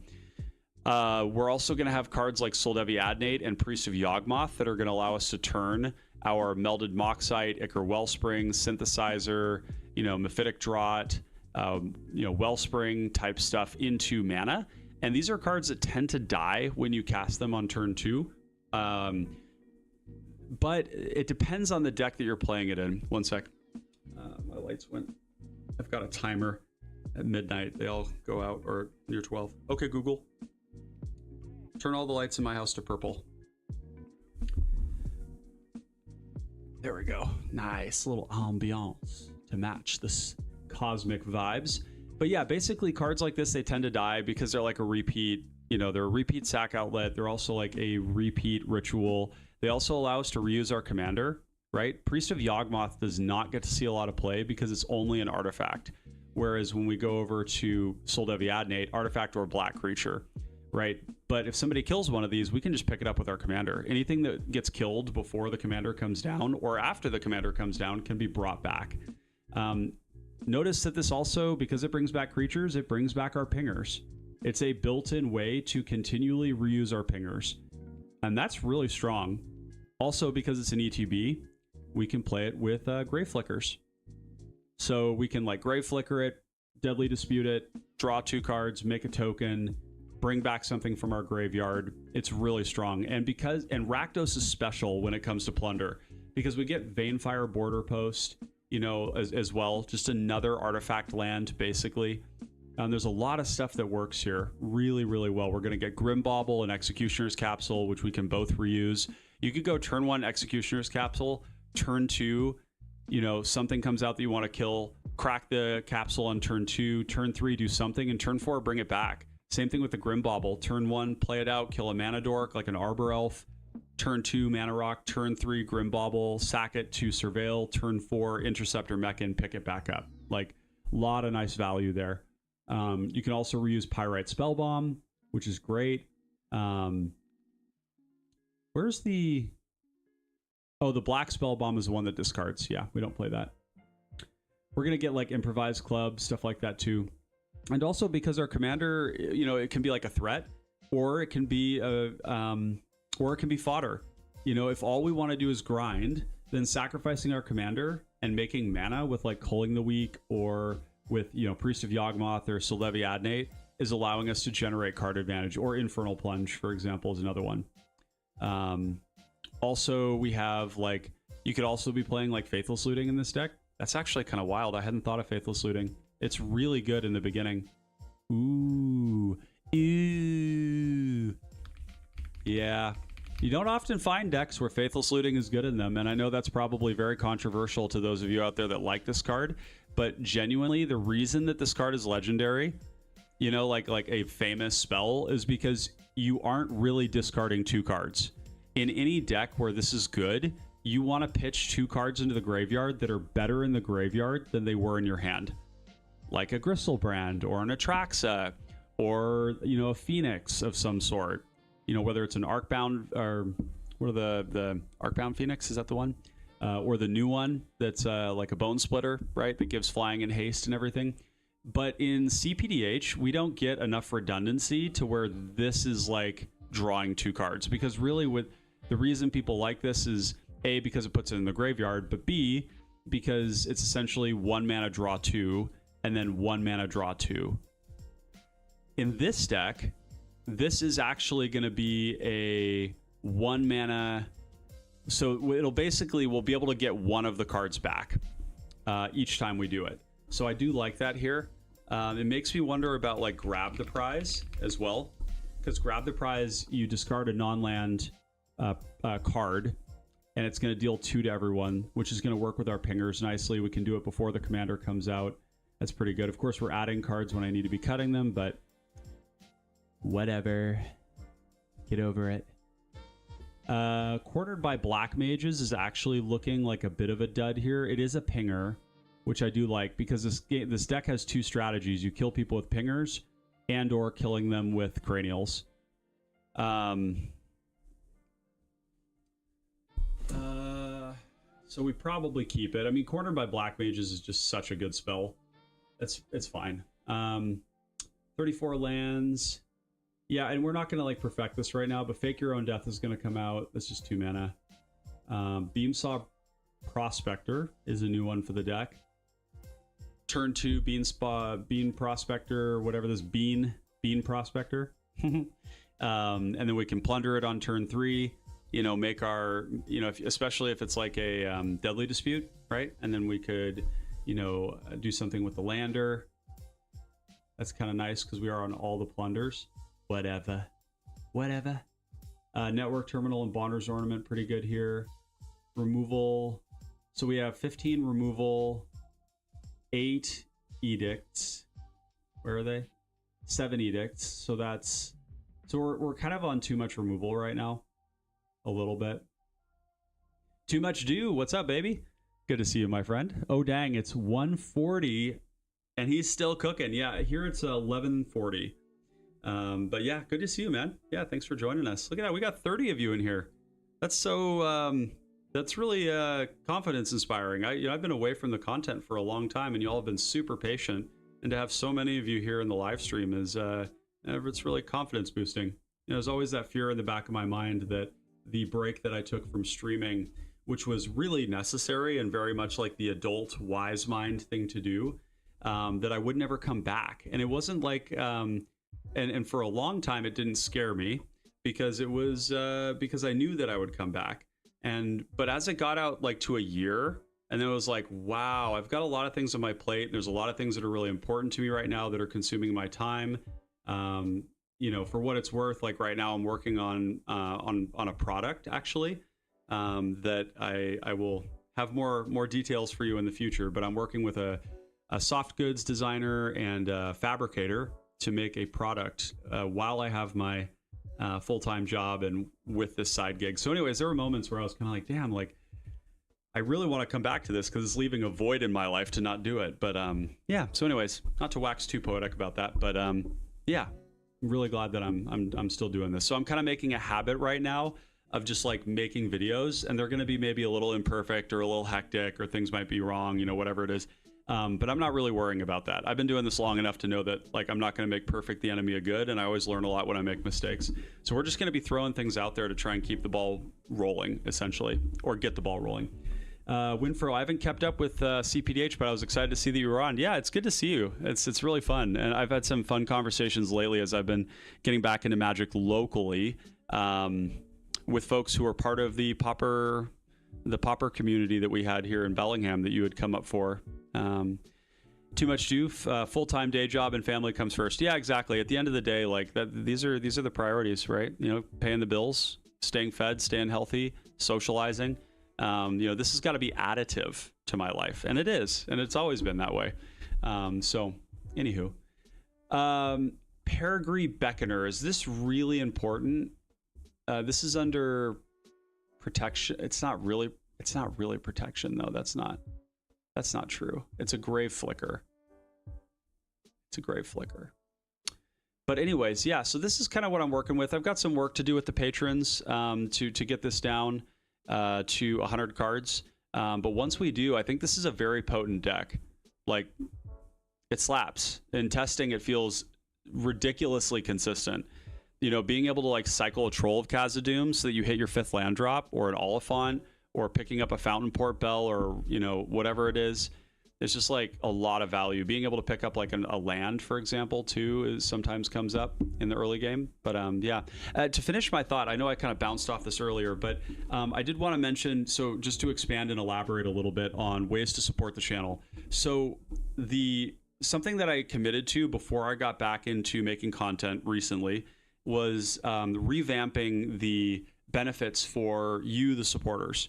Speaker 1: We're also going to have cards like Soldevi Adnate and Priest of Yawgmoth that are going to allow us to turn our Melded Moxite, Ichor Wellspring, Synthesizer, Mephitic Draught, Wellspring type stuff into mana. And these are cards that tend to die when you cast them on turn 2. But it depends on the deck that you're playing it in. One sec. My lights went. I've got a timer at midnight. They all go out, or near 12. Okay, Google. Turn all the lights in my house to purple. There we go. Nice little ambiance to match this cosmic vibes. But yeah, basically cards like this, they tend to die because they're like a repeat, they're a repeat sack outlet. They're also like a repeat ritual. They also allow us to reuse our commander, right? Priest of Yawgmoth does not get to see a lot of play because it's only an artifact. Whereas when we go over to Soldevi Adnate, artifact or black creature, right? But if somebody kills one of these, we can just pick it up with our commander. Anything that gets killed before the commander comes down or after the commander comes down can be brought back. Notice that this also, because it brings back creatures, it brings back our pingers. It's a built-in way to continually reuse our pingers. And that's really strong. Also, because it's an ETB, we can play it with Grave Flickers. So we can like Grave Flicker it, Deadly Dispute it, draw 2 cards, make a token, bring back something from our graveyard. It's really strong. And Rakdos is special when it comes to plunder because we get Vanefire Border Post, as well, just another artifact land basically. There's a lot of stuff that works here really, really well. We're going to get Grimbauble and Executioner's Capsule, which we can both reuse. You could go turn 1 Executioner's Capsule, turn 2, something comes out that you want to kill, crack the capsule on turn 2, turn 3, do something, and turn 4, bring it back. Same thing with the Grimbauble. Turn 1, play it out, kill a Mana Dork like an Arbor Elf. Turn 2, Mana Rock. Turn 3, Grimbauble, sack it to Surveil. Turn 4, Interceptor Mechan, pick it back up. Like, a lot of nice value there. You can also reuse Pyrite Spellbomb, which is great. Where's the... Oh, the Black Spellbomb is the one that discards. Yeah, we don't play that. We're going to get, like, Improvised Club, stuff like that, too. And also because our commander, it can be like a threat, or it can be fodder. If all we want to do is grind, then sacrificing our commander and making mana with like Culling the Weak or with Priest of Yawgmoth or Soldevi Adnate is allowing us to generate card advantage. Or Infernal Plunge, for example, is another one. Also, we have like you could also be playing like Faithless Looting in this deck. That's actually kind of wild. I hadn't thought of Faithless Looting. It's really good in the beginning. Ooh. Ew. Yeah. You don't often find decks where Faithless Looting is good in them, and I know that's probably very controversial to those of you out there that like this card, but genuinely, the reason that this card is legendary, like a famous spell, is because you aren't really discarding 2 cards. In any deck where this is good, you want to pitch 2 cards into the graveyard that are better in the graveyard than they were in your hand. Like a Gristlebrand or an Atraxa or, you know, a Phoenix of some sort. You know, whether it's an Arcbound or what are the Arcbound Phoenix, is that the one? Or the new one that's like a Bone Splitter, right? That gives flying and haste and everything. But in cPDH, we don't get enough redundancy to where this is like drawing 2 cards. Because really with the reason people like this is A, because it puts it in the graveyard, but B, because it's essentially 1 mana draw 2 and then 1 mana draw 2. In this deck, this is actually going to be a 1 mana. So it'll basically, we'll be able to get 1 of the cards back each time we do it. So I do like that here. It makes me wonder about like Grab the Prize as well. Because Grab the Prize, you discard a non-land card, and it's going to deal 2 to everyone, which is going to work with our pingers nicely. We can do it before the commander comes out. That's pretty good. Of course, we're adding cards when I need to be cutting them, but whatever. Get over it. Quartered by Black Mages is actually looking like a bit of a dud here. It is a pinger, which I do like, because this deck has 2 strategies. You kill people with pingers and or killing them with cranials. So we probably keep it. I mean, Cornered by Black Mages is just such a good spell. It's fine. 34 lands. Yeah, and we're not going to like perfect this right now, but Fake Your Own Death is going to come out. That's just 2 mana. Beamsaw Prospector is a new one for the deck. Turn 2 Bean Prospector, whatever this Bean Prospector. And then we can plunder it on turn 3. You know, make our, you know, especially if it's like a Deadly Dispute, right? And then we could, you know, do something with the lander. That's kind of nice because we are on all the plunders. Whatever. Network Terminal and Bonder's Ornament, pretty good here. Removal. So we have 15 removal, 8 edicts. Where are they? 7 edicts. So that's, so we're kind of on too much removal right now. A little bit. Too much do. What's up, baby? Good to see you, my friend. Oh, dang. It's 1:40 and he's still cooking. Yeah, here it's 11:40. But yeah, good to see you, man. Yeah, thanks for joining us. Look at that. We got 30 of you in here. That's so, that's really confidence inspiring. I've been away from the content for a long time and you all have been super patient. And to have so many of you here in the live stream is, it's really confidence boosting. You know, there's always that fear in the back of my mind that the break that I took from streaming, which was really necessary and very much like the adult wise mind thing to do, that I would never come back. And it wasn't like, and for a long time, it didn't scare me because it was because I knew that I would come back. But as it got out like to a year, and then it was like, wow, I've got a lot of things on my plate. There's a lot of things that are really important to me right now that are consuming my time. You know, for what it's worth, like right now I'm working on a product actually, that I will have more details for you in the future, but I'm working with a soft goods designer and a fabricator to make a product while I have my full-time job and with this side gig. So anyways, there were moments where I was kind of like, damn, like I really want to come back to this because it's leaving a void in my life to not do it. But yeah, so anyways, not to wax too poetic about that, but yeah, I'm really glad that I'm still doing this. So I'm kind of making a habit right now of just like making videos, and they're going to be maybe a little imperfect or a little hectic or things might be wrong, you know, whatever it is. But I'm not really worrying about that. I've been doing this long enough to know that like I'm not going to make perfect the enemy of good, and I always learn a lot when I make mistakes. So we're just going to be throwing things out there to try and keep the ball rolling, essentially, or get the ball rolling. Winfro, I haven't kept up with cPDH, but I was excited to see that you were on. Yeah, it's good to see you. It's really fun, and I've had some fun conversations lately as I've been getting back into Magic locally with folks who are part of the Pauper community that we had here in Bellingham that you had come up for. Too much doof, full-time day job and family comes first. Yeah, exactly. At the end of the day, like that, these are the priorities, right? You know, paying the bills, staying fed, staying healthy, socializing. You know, this has got to be additive to my life, and it is, and it's always been that way. So anywho, Peregrine Beckoner, is this really important? This is under protection. It's not really, It's not really protection though. That's not true. It's a grave flicker. It's a grave flicker. But anyways, yeah, so this is kind of what I'm working with. I've got some work to do with the patrons to get this down to 100 cards. But once we do, I think this is a very potent deck. Like, it slaps. In testing, it feels ridiculously consistent. You know, being able to like cycle a Troll of Khazad-dûm so that you hit your 5th land drop, or an Oliphant, or picking up a Fountain Port Bell, or, you know, whatever it is. It's just like a lot of value. Being able to pick up like a land, for example, too, sometimes comes up in the early game. But yeah, to finish my thought, I know I kind of bounced off this earlier, but I did want to mention, so just to expand and elaborate a little bit on ways to support the channel. So something that I committed to before I got back into making content recently was revamping the benefits for you, the supporters.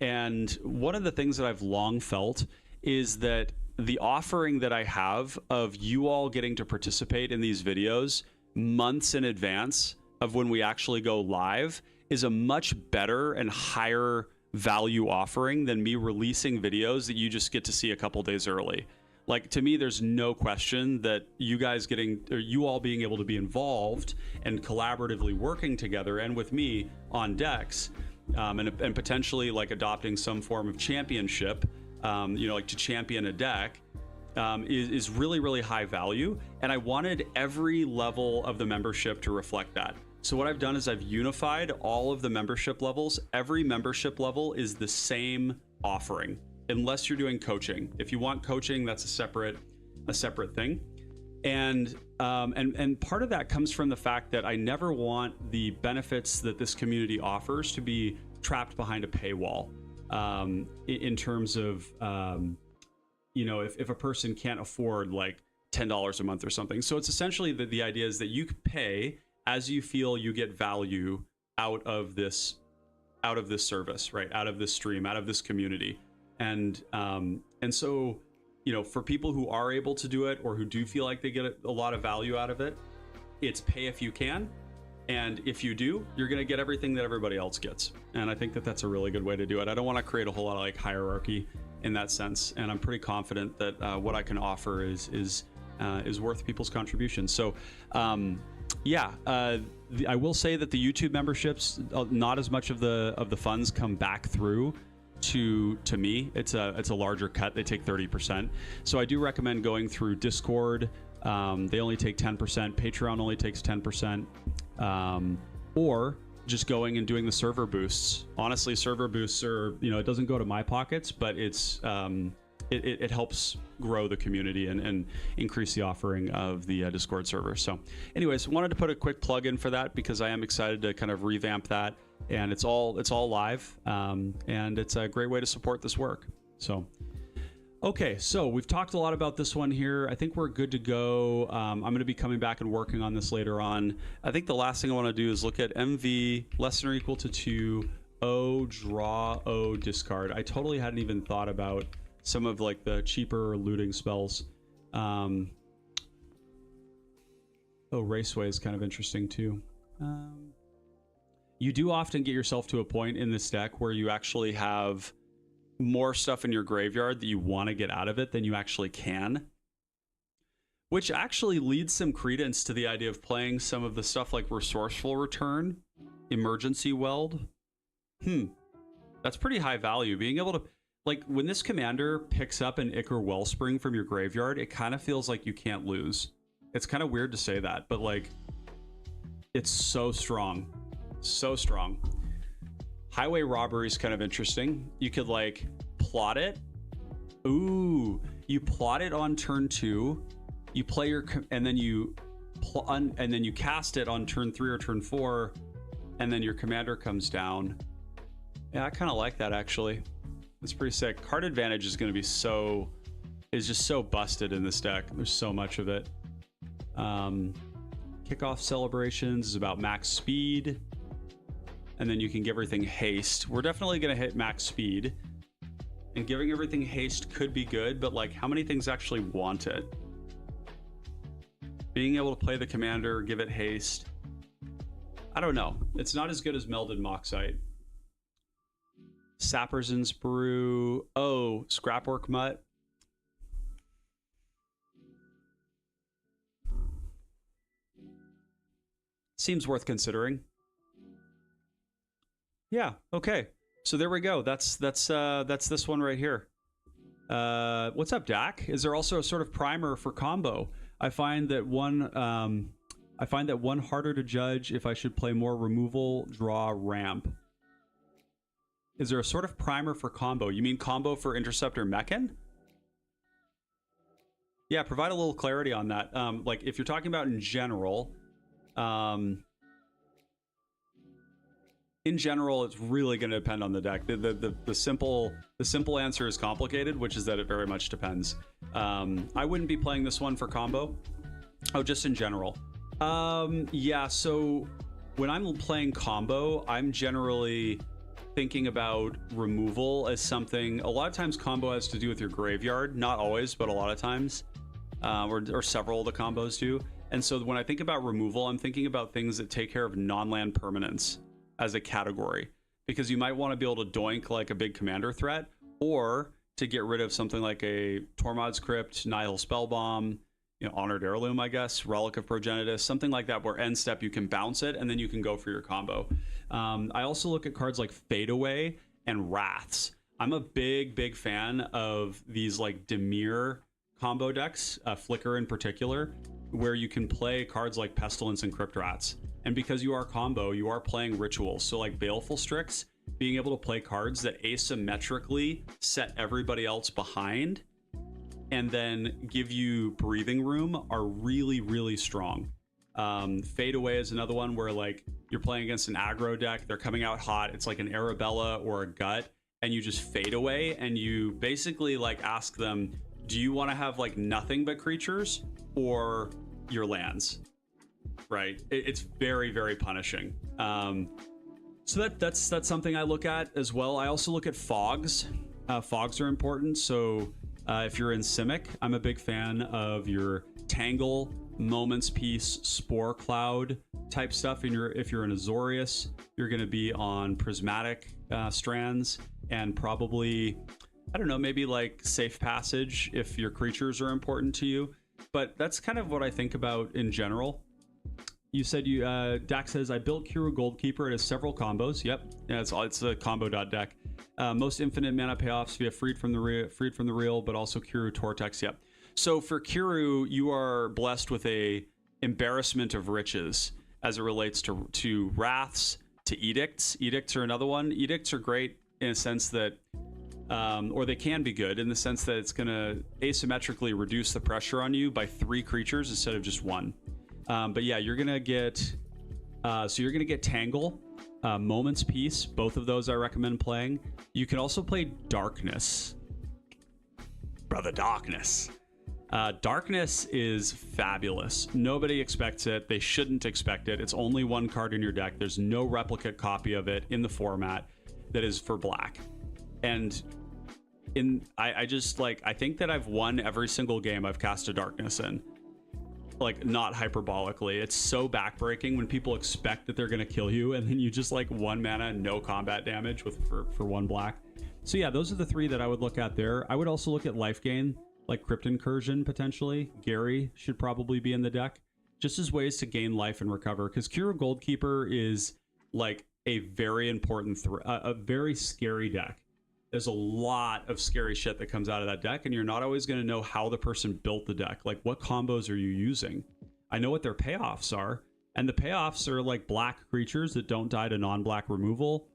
Speaker 1: And one of the things that I've long felt is that the offering that I have of you all getting to participate in these videos months in advance of when we actually go live is a much better and higher value offering than me releasing videos that you just get to see a couple days early. Like, to me, there's no question that you guys you all being able to be involved and collaboratively working together and with me on decks, and potentially like adopting some form of championship, you know, like to champion a deck, is really, really high value. And I wanted every level of the membership to reflect that. So what I've done is I've unified all of the membership levels. Every membership level is the same offering, unless you're doing coaching. If you want coaching, that's a separate thing. And part of that comes from the fact that I never want the benefits that this community offers to be trapped behind a paywall. In terms of, you know, if a person can't afford like $10 a month or something. So it's essentially the idea is that you pay as you feel you get value out of this service, right? Out of this stream, out of this community. And so, you know, for people who are able to do it or who do feel like they get a lot of value out of it, it's pay if you can. And if you do, you're going to get everything that everybody else gets. And I think that that's a really good way to do it. I don't want to create a whole lot of like hierarchy in that sense. And I'm pretty confident that what I can offer is worth people's contributions. So, yeah, I will say that the YouTube memberships, not as much of the funds come back through to me. It's a larger cut. They take 30%. So I do recommend going through Discord. They only take 10%. Patreon only takes 10%. Or just going and doing the server boosts. Honestly, server boosts are, you know, it doesn't go to my pockets, but it's it helps grow the community and increase the offering of the Discord server. So anyways, wanted to put a quick plug in for that because I am excited to kind of revamp that, and it's all live, and it's a great way to support this work. So okay, so we've talked a lot about this one here. I think we're good to go. I'm going to be coming back and working on this later on. I think the last thing I want to do is look at MV less than or equal to 2, O, draw, O, discard. I totally hadn't even thought about some of like the cheaper looting spells. Oh, Raceway is kind of interesting too. You do often get yourself to a point in this deck where you actually have more stuff in your graveyard that you want to get out of it than you actually can, which actually leads some credence to the idea of playing some of the stuff like Resourceful Return, Emergency Weld. That's pretty high value. Being able to, like, when this commander picks up an Ichor Wellspring from your graveyard, it kind of feels like you can't lose. It's kind of weird to say that, but like, it's so strong. So strong. Highway Robbery is kind of interesting. You could like plot it. Ooh, you plot it on turn 2. You play your and then you cast it on turn 3 or turn 4, and then your commander comes down. Yeah, I kind of like that actually. It's pretty sick. Card advantage is going to be just so busted in this deck. There's so much of it. Kickoff Celebrations is about max speed. And then you can give everything haste. We're definitely going to hit max speed. And giving everything haste could be good, but like, how many things actually want it? Being able to play the commander, give it haste. I don't know. It's not as good as Melded Moxite. Sapperson's Brew. Oh, Scrapwork Mutt. Seems worth considering. Yeah, okay. So there we go. That's this one right here. What's up, Dak? Is there also a sort of primer for combo? I find that one harder to judge if I should play more removal, draw, ramp. Is there a sort of primer for combo? You mean combo for Interceptor Mechan? Yeah, provide a little clarity on that. Like if you're talking about in general, it's really going to depend on the deck. The simple answer is complicated, which is that it very much depends. I wouldn't be playing this one for combo. Oh, just in general. Yeah, so when I'm playing combo, I'm generally thinking about removal as something. A lot of times combo has to do with your graveyard. Not always, but a lot of times. Or several of the combos do. And so when I think about removal, I'm thinking about things that take care of non-land permanents as a category, because you might want to be able to doink like a big commander threat, or to get rid of something like a Tormod's Crypt, Nihil Spellbomb, Honored Heirloom, I guess, Relic of Progenitus, something like that, where end step you can bounce it and then you can go for your combo. I also look at cards like Fadeaway and Wraths. I'm a big fan of these like Dimir combo decks, Flicker in particular, where you can play cards like Pestilence and Crypt Rats. And because you are combo, you are playing rituals. So like Baleful Strix, being able to play cards that asymmetrically set everybody else behind and then give you breathing room are really strong. Fade Away is another one where like you're playing against an aggro deck, they're coming out hot, it's like an Arabella or a Gut, and you just fade away and you basically like ask them, do you want to have like nothing but creatures or your lands? Right, it's very punishing. So that's something I look at as well. I also look at fogs. Fogs are important. So if you're in Simic, I'm a big fan of your Tangle, Moments Peace, Spore Cloud type stuff. And if you're in Azorius, you're going to be on Prismatic strands, and probably, I don't know, maybe like Safe Passage if your creatures are important to you. But that's kind of what I think about in general. You said Dax says, I built Kiru Goldkeeper. It has several combos. Yep, yeah, it's a combo.deck. Most infinite mana payoffs via Freed from the Real, but also Kiru Tortex. Yep. So for Kiru, you are blessed with a embarrassment of riches as it relates to Wraths, to Edicts. Edicts are another one. Edicts are great in a sense that, or they can be good in the sense that it's going to asymmetrically reduce the pressure on you by 3 creatures instead of just 1. But yeah, you're gonna get Tangle, Moments Peace. Both of those I recommend playing. You can also play Darkness. Brother, Darkness. Darkness is fabulous. Nobody expects it. They shouldn't expect it. It's only 1 card in your deck. There's no replicate copy of it in the format that is for black. And I think that I've won every single game I've cast a Darkness in. Like, not hyperbolically. It's so backbreaking when people expect that they're gonna kill you and then you just like 1 mana, no combat damage for 1 black. So yeah, those are the 3 that I would look at there. I would also look at life gain, like Crypt Incursion potentially. Gary should probably be in the deck, just as ways to gain life and recover, because Kiru Goldkeeper is like a very important a very scary deck. There's a lot of scary shit that comes out of that deck, and you're not always going to know how the person built the deck. Like, what combos are you using? I know what their payoffs are, and the payoffs are like black creatures that don't die to non-black removal.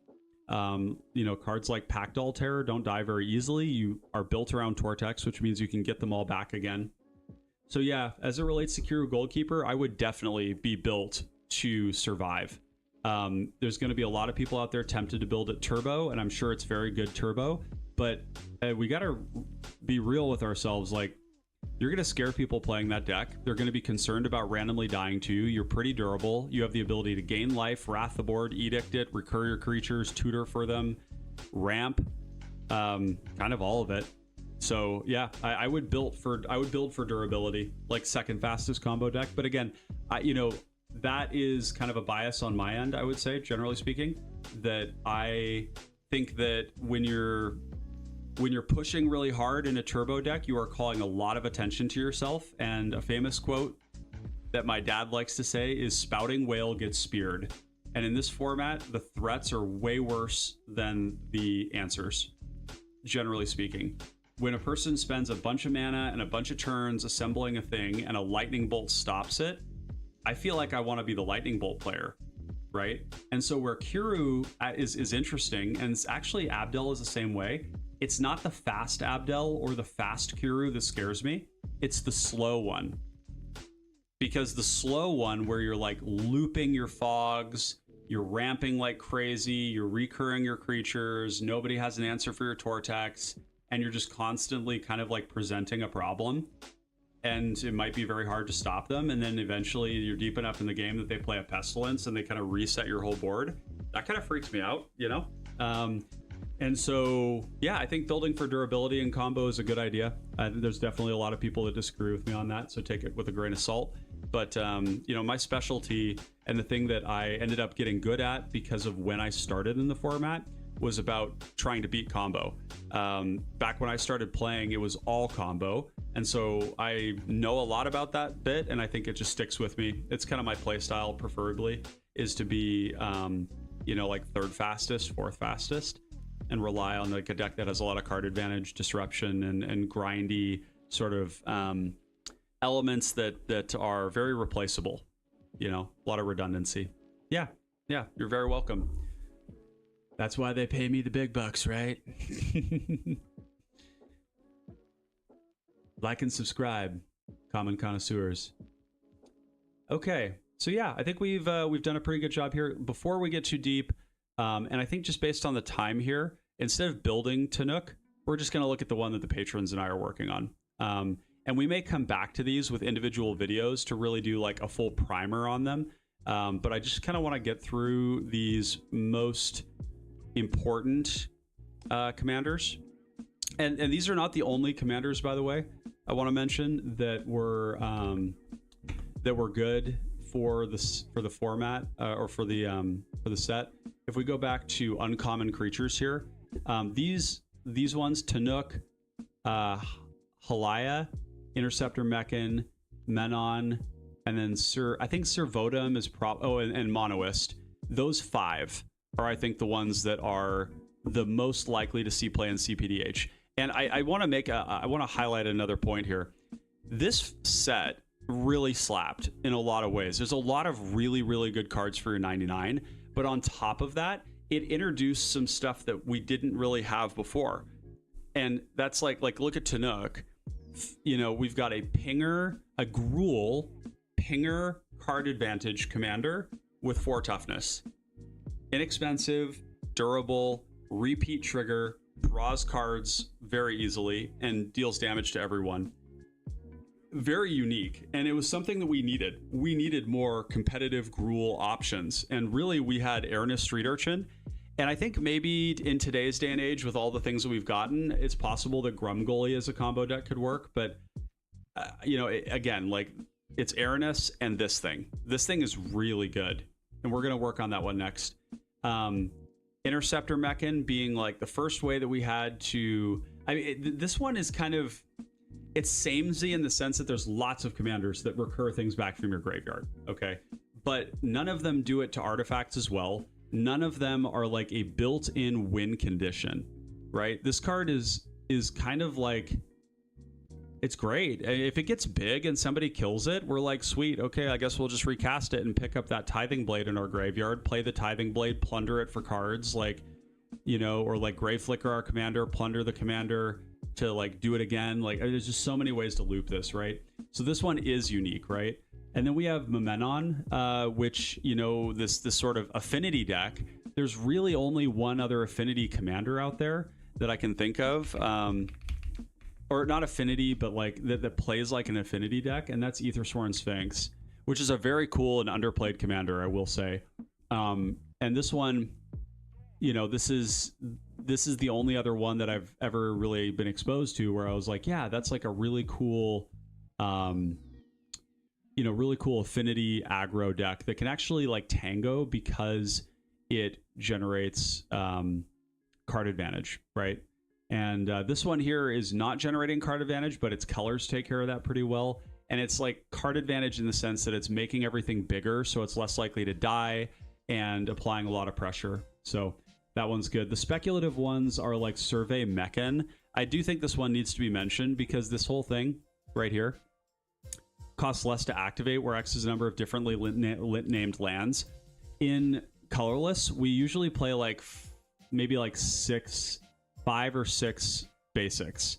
Speaker 1: Cards like Pactol Terror don't die very easily. You are built around Tortex, which means you can get them all back again. So yeah, as it relates to Kiru Goldkeeper, I would definitely be built to survive. There's going to be a lot of people out there tempted to build it turbo, and I'm sure it's very good turbo, but we got to be real with ourselves. Like, you're going to scare people playing that deck. They're going to be concerned about randomly dying to you. You're pretty durable. You have the ability to gain life, wrath the board, edict it, recur your creatures, tutor for them, ramp, kind of all of it. So yeah, I would build for durability, like second fastest combo deck. But again, that is kind of a bias on my end, I would say, generally speaking, that I think that when you're pushing really hard in a turbo deck, you are calling a lot of attention to yourself. And a famous quote that my dad likes to say is spouting whale gets speared. And in this format, the threats are way worse than the answers, generally speaking. When a person spends a bunch of mana and a bunch of turns assembling a thing and a lightning bolt stops it, I feel like I want to be the lightning bolt player, right? And so where Kiru is interesting, and it's actually Abdel is the same way. It's not the fast Abdel or the fast Kiru that scares me. It's the slow one. Because the slow one where you're like looping your fogs, you're ramping like crazy, you're recurring your creatures, nobody has an answer for your Tortex, and you're just constantly kind of like presenting a problem. And it might be very hard to stop them. And then eventually you're deep enough in the game that they play a Pestilence and they kind of reset your whole board. That kind of freaks me out, you know? And so, yeah, I think building for durability and combo is a good idea. There's definitely a lot of people that disagree with me on that, so take it with a grain of salt. But, you know, my specialty and the thing that I ended up getting good at because of when I started in the format was about trying to beat combo. Back when I started playing, it was all combo. And so I know a lot about that bit, and I think it just sticks with me. It's kind of my play style, preferably, is to be, you know, like third fastest, fourth fastest, and rely on like a deck that has a lot of card advantage, disruption, and grindy sort of elements that are very replaceable. You know, a lot of redundancy. Yeah, you're very welcome. That's why they pay me the big bucks, right? Like and subscribe, common connoisseurs. Okay, so yeah, I think we've done a pretty good job here. Before we get too deep, and I think just based on the time here, instead of building Tanuk, we're just going to look at the one that the patrons and I are working on. And we may come back to these with individual videos to really do like a full primer on them. But I just kind of want to get through these most important commanders. And these are not the only commanders, by the way. I want to mention that were good for the format or for the set. If we go back to uncommon creatures here, these ones, Tanuk, Halaya, Interceptor Mechan, Menon, and then I think Servotum is and Monoist. Those 5 are, I think, the ones that are the most likely to see play in cPDH. And I want to highlight another point here. This set really slapped in a lot of ways. There's a lot of really, really good cards for your 99, but on top of that, it introduced some stuff that we didn't really have before. And that's like look at Tanuk. You know, we've got a pinger, a Gruul pinger card advantage commander with 4 toughness. Inexpensive, durable, repeat trigger, draws cards very easily, and deals damage to everyone. Very unique, and it was something that we needed. We needed more competitive Gruul options, and really we had Airness Street Urchin. And I think maybe in today's day and age, with all the things that we've gotten, it's possible that Grumgully as a combo deck could work. But, you know, again, like, it's Airness and this thing. This thing is really good. And we're going to work on that one next. Interceptor Mechan being, like, the first way that we had to... I mean, this one is kind of... It's samey in the sense that there's lots of commanders that recur things back from your graveyard, okay? But none of them do it to artifacts as well. None of them are like a built-in win condition, right? This card is kind of like, it's great. If it gets big and somebody kills it, we're like, sweet, okay, I guess we'll just recast it and pick up that Tithing Blade in our graveyard, play the Tithing Blade, plunder it for cards, like, you know, or like Grave Flicker our commander, plunder the commander to like do it again. Like, there's just so many ways to loop this, right? So this one is unique, right? And then we have Mimeon, which, you know, this sort of affinity deck. There's really only one other affinity commander out there that I can think of. Or not affinity, but like that plays like an affinity deck, and that's Aethersworn Sphinx, which is a very cool and underplayed commander, I will say. And this one, you know, this is the only other one that I've ever really been exposed to where I was like, yeah, that's like a really cool... you know, really cool affinity aggro deck that can actually like tango because it generates card advantage, right? And this one here is not generating card advantage, but its colors take care of that pretty well. And it's like card advantage in the sense that it's making everything bigger, so it's less likely to die and applying a lot of pressure. So that one's good. The speculative ones are like Survey Mechan. I do think this one needs to be mentioned because this whole thing right here costs less to activate, where X is a number of differently named lands. In colorless, we usually play like maybe like 5 or 6 basics,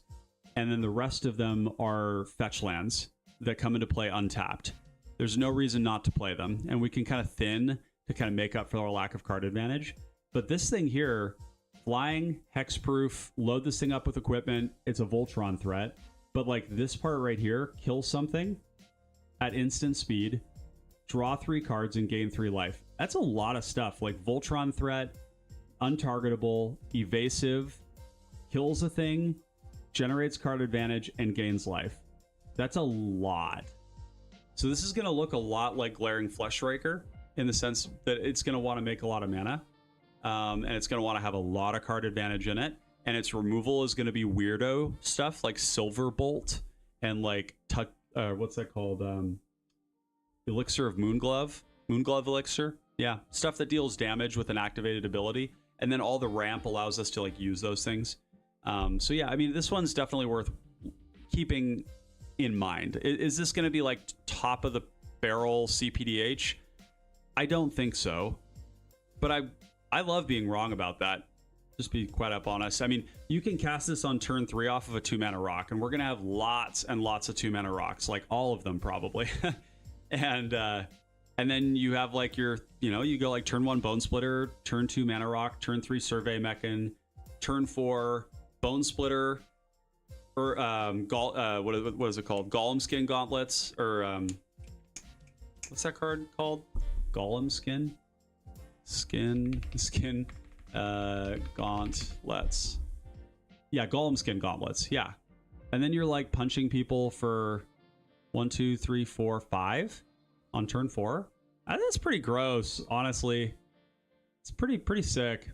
Speaker 1: and then the rest of them are fetch lands that come into play untapped. There's no reason not to play them, and we can kind of thin to kind of make up for our lack of card advantage. But this thing here, flying, hexproof, load this thing up with equipment, it's a Voltron threat, but like this part right here, kill something at instant speed, draw 3 cards, and gain 3 life. That's a lot of stuff. Like Voltron threat, untargetable, evasive, kills a thing, generates card advantage, and gains life. That's a lot. So this is going to look a lot like Glaring Fleshraker in the sense that it's going to want to make a lot of mana, and it's going to want to have a lot of card advantage in it, and its removal is going to be weirdo stuff like Silverbolt and like what's that called? Elixir of Moonglove Elixir. Yeah, stuff that deals damage with an activated ability, and then all the ramp allows us to like use those things. So yeah, I mean, this one's definitely worth keeping in mind. Is this going to be like top of the barrel cPDH? I don't think so, but I love being wrong about that. Just be quite up honest. I mean, you can cast this on turn 3 off of a 2-mana rock, and we're going to have lots and lots of 2-mana rocks, like all of them probably. And then you have like your, you go like turn 1 Bone Splitter, turn 2 Mana Rock, turn 3 Survey Mechan, turn 4 Bone Splitter, or what is it called? Golem Skin Gauntlets, or what's that card called? Golem Skin? Skin Gauntlets. Yeah, Golem Skin Gauntlets. Yeah. And then you're like punching people for 1, 2, 3, 4, 5 on turn 4. That's pretty gross, honestly. It's pretty sick.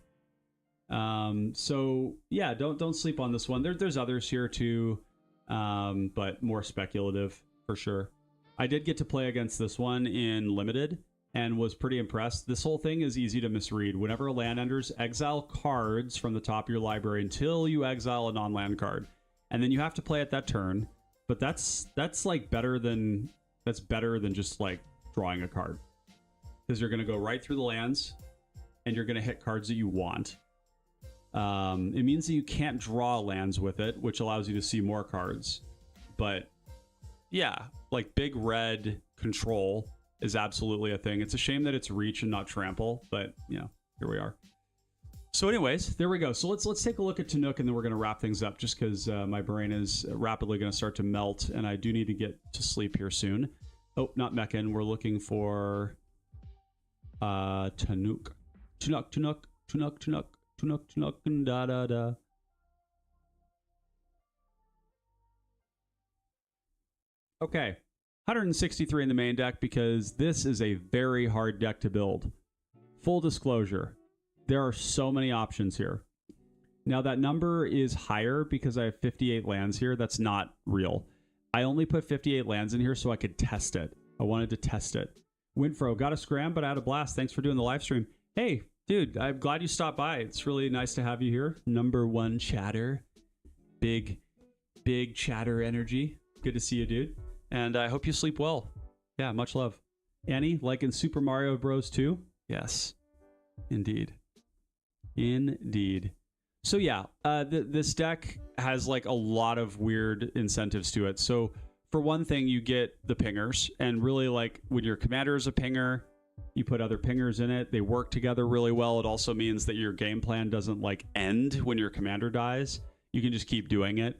Speaker 1: So yeah, don't sleep on this one. There's others here too, but more speculative for sure. I did get to play against this one in limited and was pretty impressed. This whole thing is easy to misread. Whenever a land enters, exile cards from the top of your library until you exile a non-land card, and then you have to play it that turn. But that's like better than just like drawing a card, because you're going to go right through the lands and you're going to hit cards that you want. It means that you can't draw lands with it, which allows you to see more cards. But yeah, like big red control is absolutely a thing. It's a shame that it's reach and not trample, but here we are. So anyways, there we go. So let's take a look at Tanuk, and then we're going to wrap things up, just because my brain is rapidly going to start to melt, and I do need to get to sleep here soon. Oh, not Mechan. We're looking for Tanuk. Tanuk, and da. Okay, 163 in the main deck, because this is a very hard deck to build. Full disclosure, there are so many options here. Now that number is higher because I have 58 lands here. That's not real. I only put 58 lands in here so I could test it. I wanted to test it. Winfro, got a scram, but I had a blast. Thanks for doing the live stream. Hey, dude, I'm glad you stopped by. It's really nice to have you here. Number 1 chatter. Big chatter energy. Good to see you, dude. And I hope you sleep well. Yeah, much love. Annie, like in Super Mario Bros. 2? Yes, indeed. Indeed. So yeah, this deck has like a lot of weird incentives to it. So for one thing, you get the pingers, and really like when your commander is a pinger, you put other pingers in it. They work together really well. It also means that your game plan doesn't like end when your commander dies. You can just keep doing it.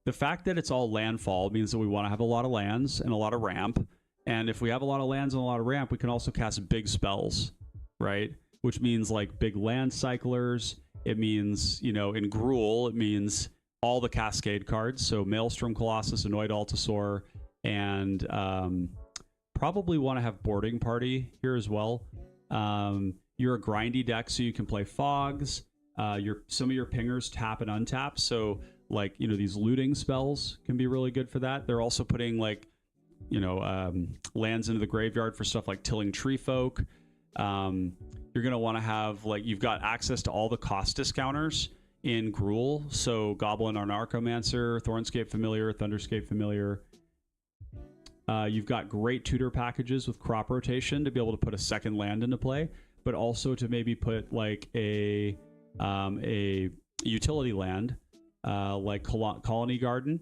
Speaker 1: The fact that it's all landfall means that we want to have a lot of lands and a lot of ramp. And if we have a lot of lands and a lot of ramp, we can also cast big spells, right? Which means like big land cyclers. It means, in Gruul, it means all the Cascade cards. So Maelstrom Colossus, Annoyed Altasaur, and probably want to have Boarding Party here as well. You're a grindy deck, so you can play Fogs. some of your pingers tap and untap. So like, you know, these looting spells can be really good for that. They're also putting like, you know, lands into the graveyard for stuff like Tilling Tree Folk. You're going to want to have, like, you've got access to all the cost discounters in Gruul. So Goblin Narcomancer, Thornscape Familiar, Thunderscape Familiar. You've got great tutor packages with crop rotation to be able to put a second land into play, but also to maybe put like a utility land like Colony Garden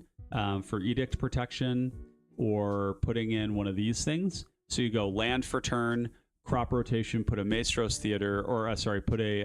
Speaker 1: for edict protection, or putting in one of these things. So you go land for turn, crop rotation, put a Maestros Theater, or put a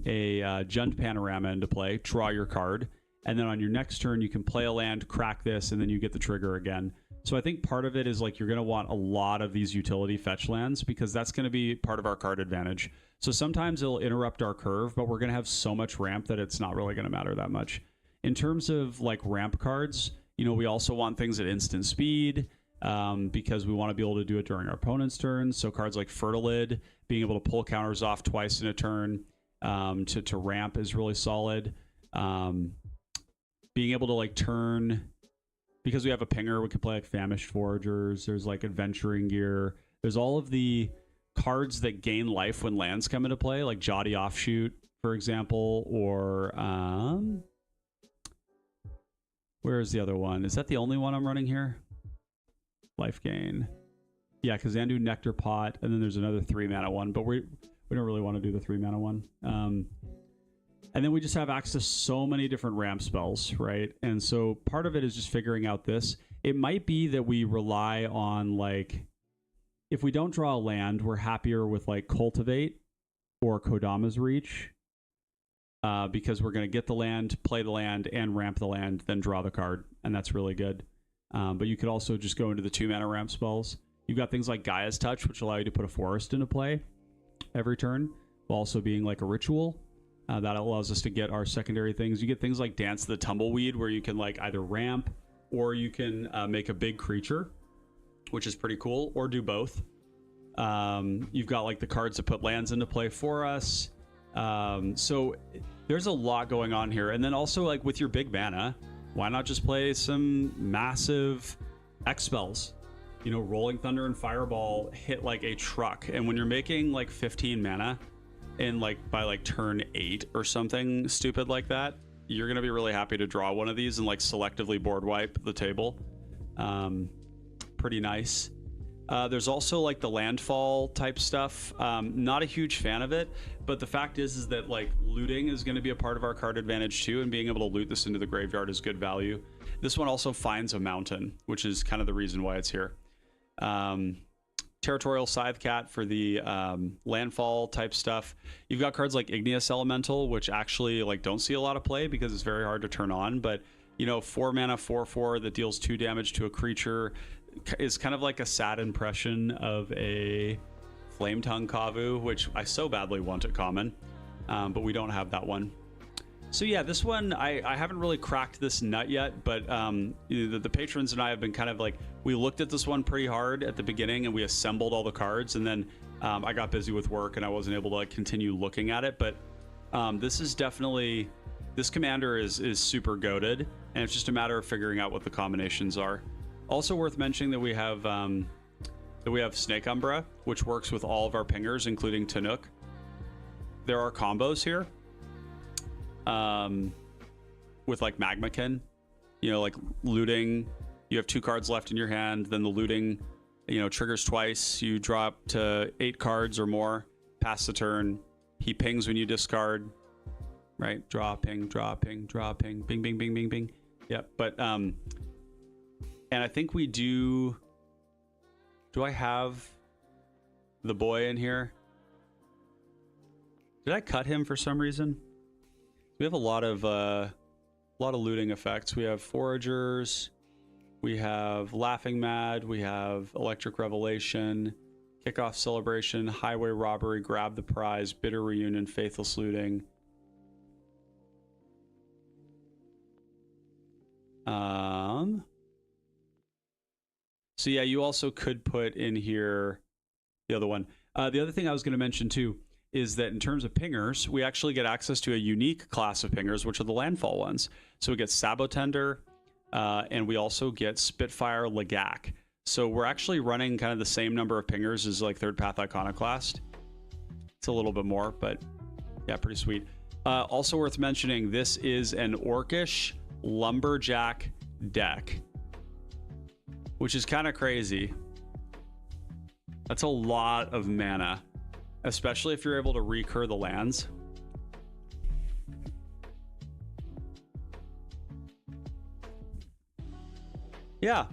Speaker 1: Jund Panorama into play, draw your card, and then on your next turn you can play a land, crack this, and then you get the trigger again. So I think part of it is like you're going to want a lot of these utility fetch lands, because that's going to be part of our card advantage. So sometimes it'll interrupt our curve, but we're going to have so much ramp that it's not really going to matter that much. In terms of like ramp cards, you know, we also want things at instant speed, because we want to be able to do it during our opponent's turns. So cards like Fertilid, being able to pull counters off twice in a turn to ramp is really solid. Being able to like turn, because we have a pinger, we can play like Famished Foragers. There's like Adventuring Gear. There's all of the cards that gain life when lands come into play, like Jotty Offshoot, for example, or where is the other one? Is that the only one I'm running here? Life gain. Yeah, Kazandu Nectar Pot, and then there's another 3-mana one, but we don't really want to do the 3-mana one. And then we just have access to so many different ramp spells, right? And so part of it is just figuring out this. It might be that we rely on, like, if we don't draw a land, we're happier with like Cultivate or Kodama's Reach, because we're going to get the land, play the land, and ramp the land, then draw the card, and that's really good. But you could also just go into the 2-mana ramp spells. You've got things like Gaia's Touch, which allow you to put a forest into play every turn, while also being like a ritual. That allows us to get our secondary things. You get things like Dance the Tumbleweed, where you can like either ramp or you can make a big creature, which is pretty cool, or do both. You've got like the cards that put lands into play for us. So there's a lot going on here. And then also, like, with your big mana, why not just play some massive X spells? You know, Rolling Thunder and Fireball hit like a truck. And when you're making like 15 mana and like by like turn 8 or something stupid like that, you're going to be really happy to draw one of these and like selectively board wipe the table. Pretty nice. There's also like the landfall type stuff. Not a huge fan of it, but the fact is that like looting is going to be a part of our card advantage too, and being able to loot this into the graveyard is good value. This one also finds a mountain, which is kind of the reason why it's here. Territorial Scythecat for the landfall type stuff. You've got cards like Igneous Elemental, which actually like don't see a lot of play because it's very hard to turn on, but you know, 4-mana 4/4 that deals 2 damage to a creature is kind of like a sad impression of a Flame Tongue Kavu, which I so badly want at common, but we don't have that one. So yeah, this one, I haven't really cracked this nut yet, but the patrons and I have been kind of like, we looked at this one pretty hard at the beginning and we assembled all the cards, and then I got busy with work and I wasn't able to like continue looking at it, but this is definitely, this commander is super goated, and it's just a matter of figuring out what the combinations are. Also worth mentioning that we have Snake Umbra, which works with all of our pingers, including Tanuk. There are combos here with like Magmakin, you know, like looting. You have 2 cards left in your hand, then the looting, you know, triggers twice. You draw up to 8 cards or more, pass the turn. He pings when you discard, right? Draw, ping, draw, ping, draw, ping, bing, bing, bing, bing, bing. Yep. But and I think we do I have the boy in here? Did I cut him for some reason? We have a lot of looting effects. We have Foragers, we have Laughing Mad, we have Electric Revelation, Kickoff Celebration, Highway Robbery, Grab the Prize, Bitter Reunion, Faithless Looting. So yeah, you also could put in here the other one. The other thing I was going to mention too, is that in terms of pingers, we actually get access to a unique class of pingers, which are the landfall ones. So we get Sabotender, and we also get Spitfire Lagak. So we're actually running kind of the same number of pingers as like Third Path Iconoclast. It's a little bit more, but yeah, pretty sweet. Also worth mentioning, this is an Orcish Lumberjack deck, which is kind of crazy. That's a lot of mana, especially if you're able to recur the lands. Yeah.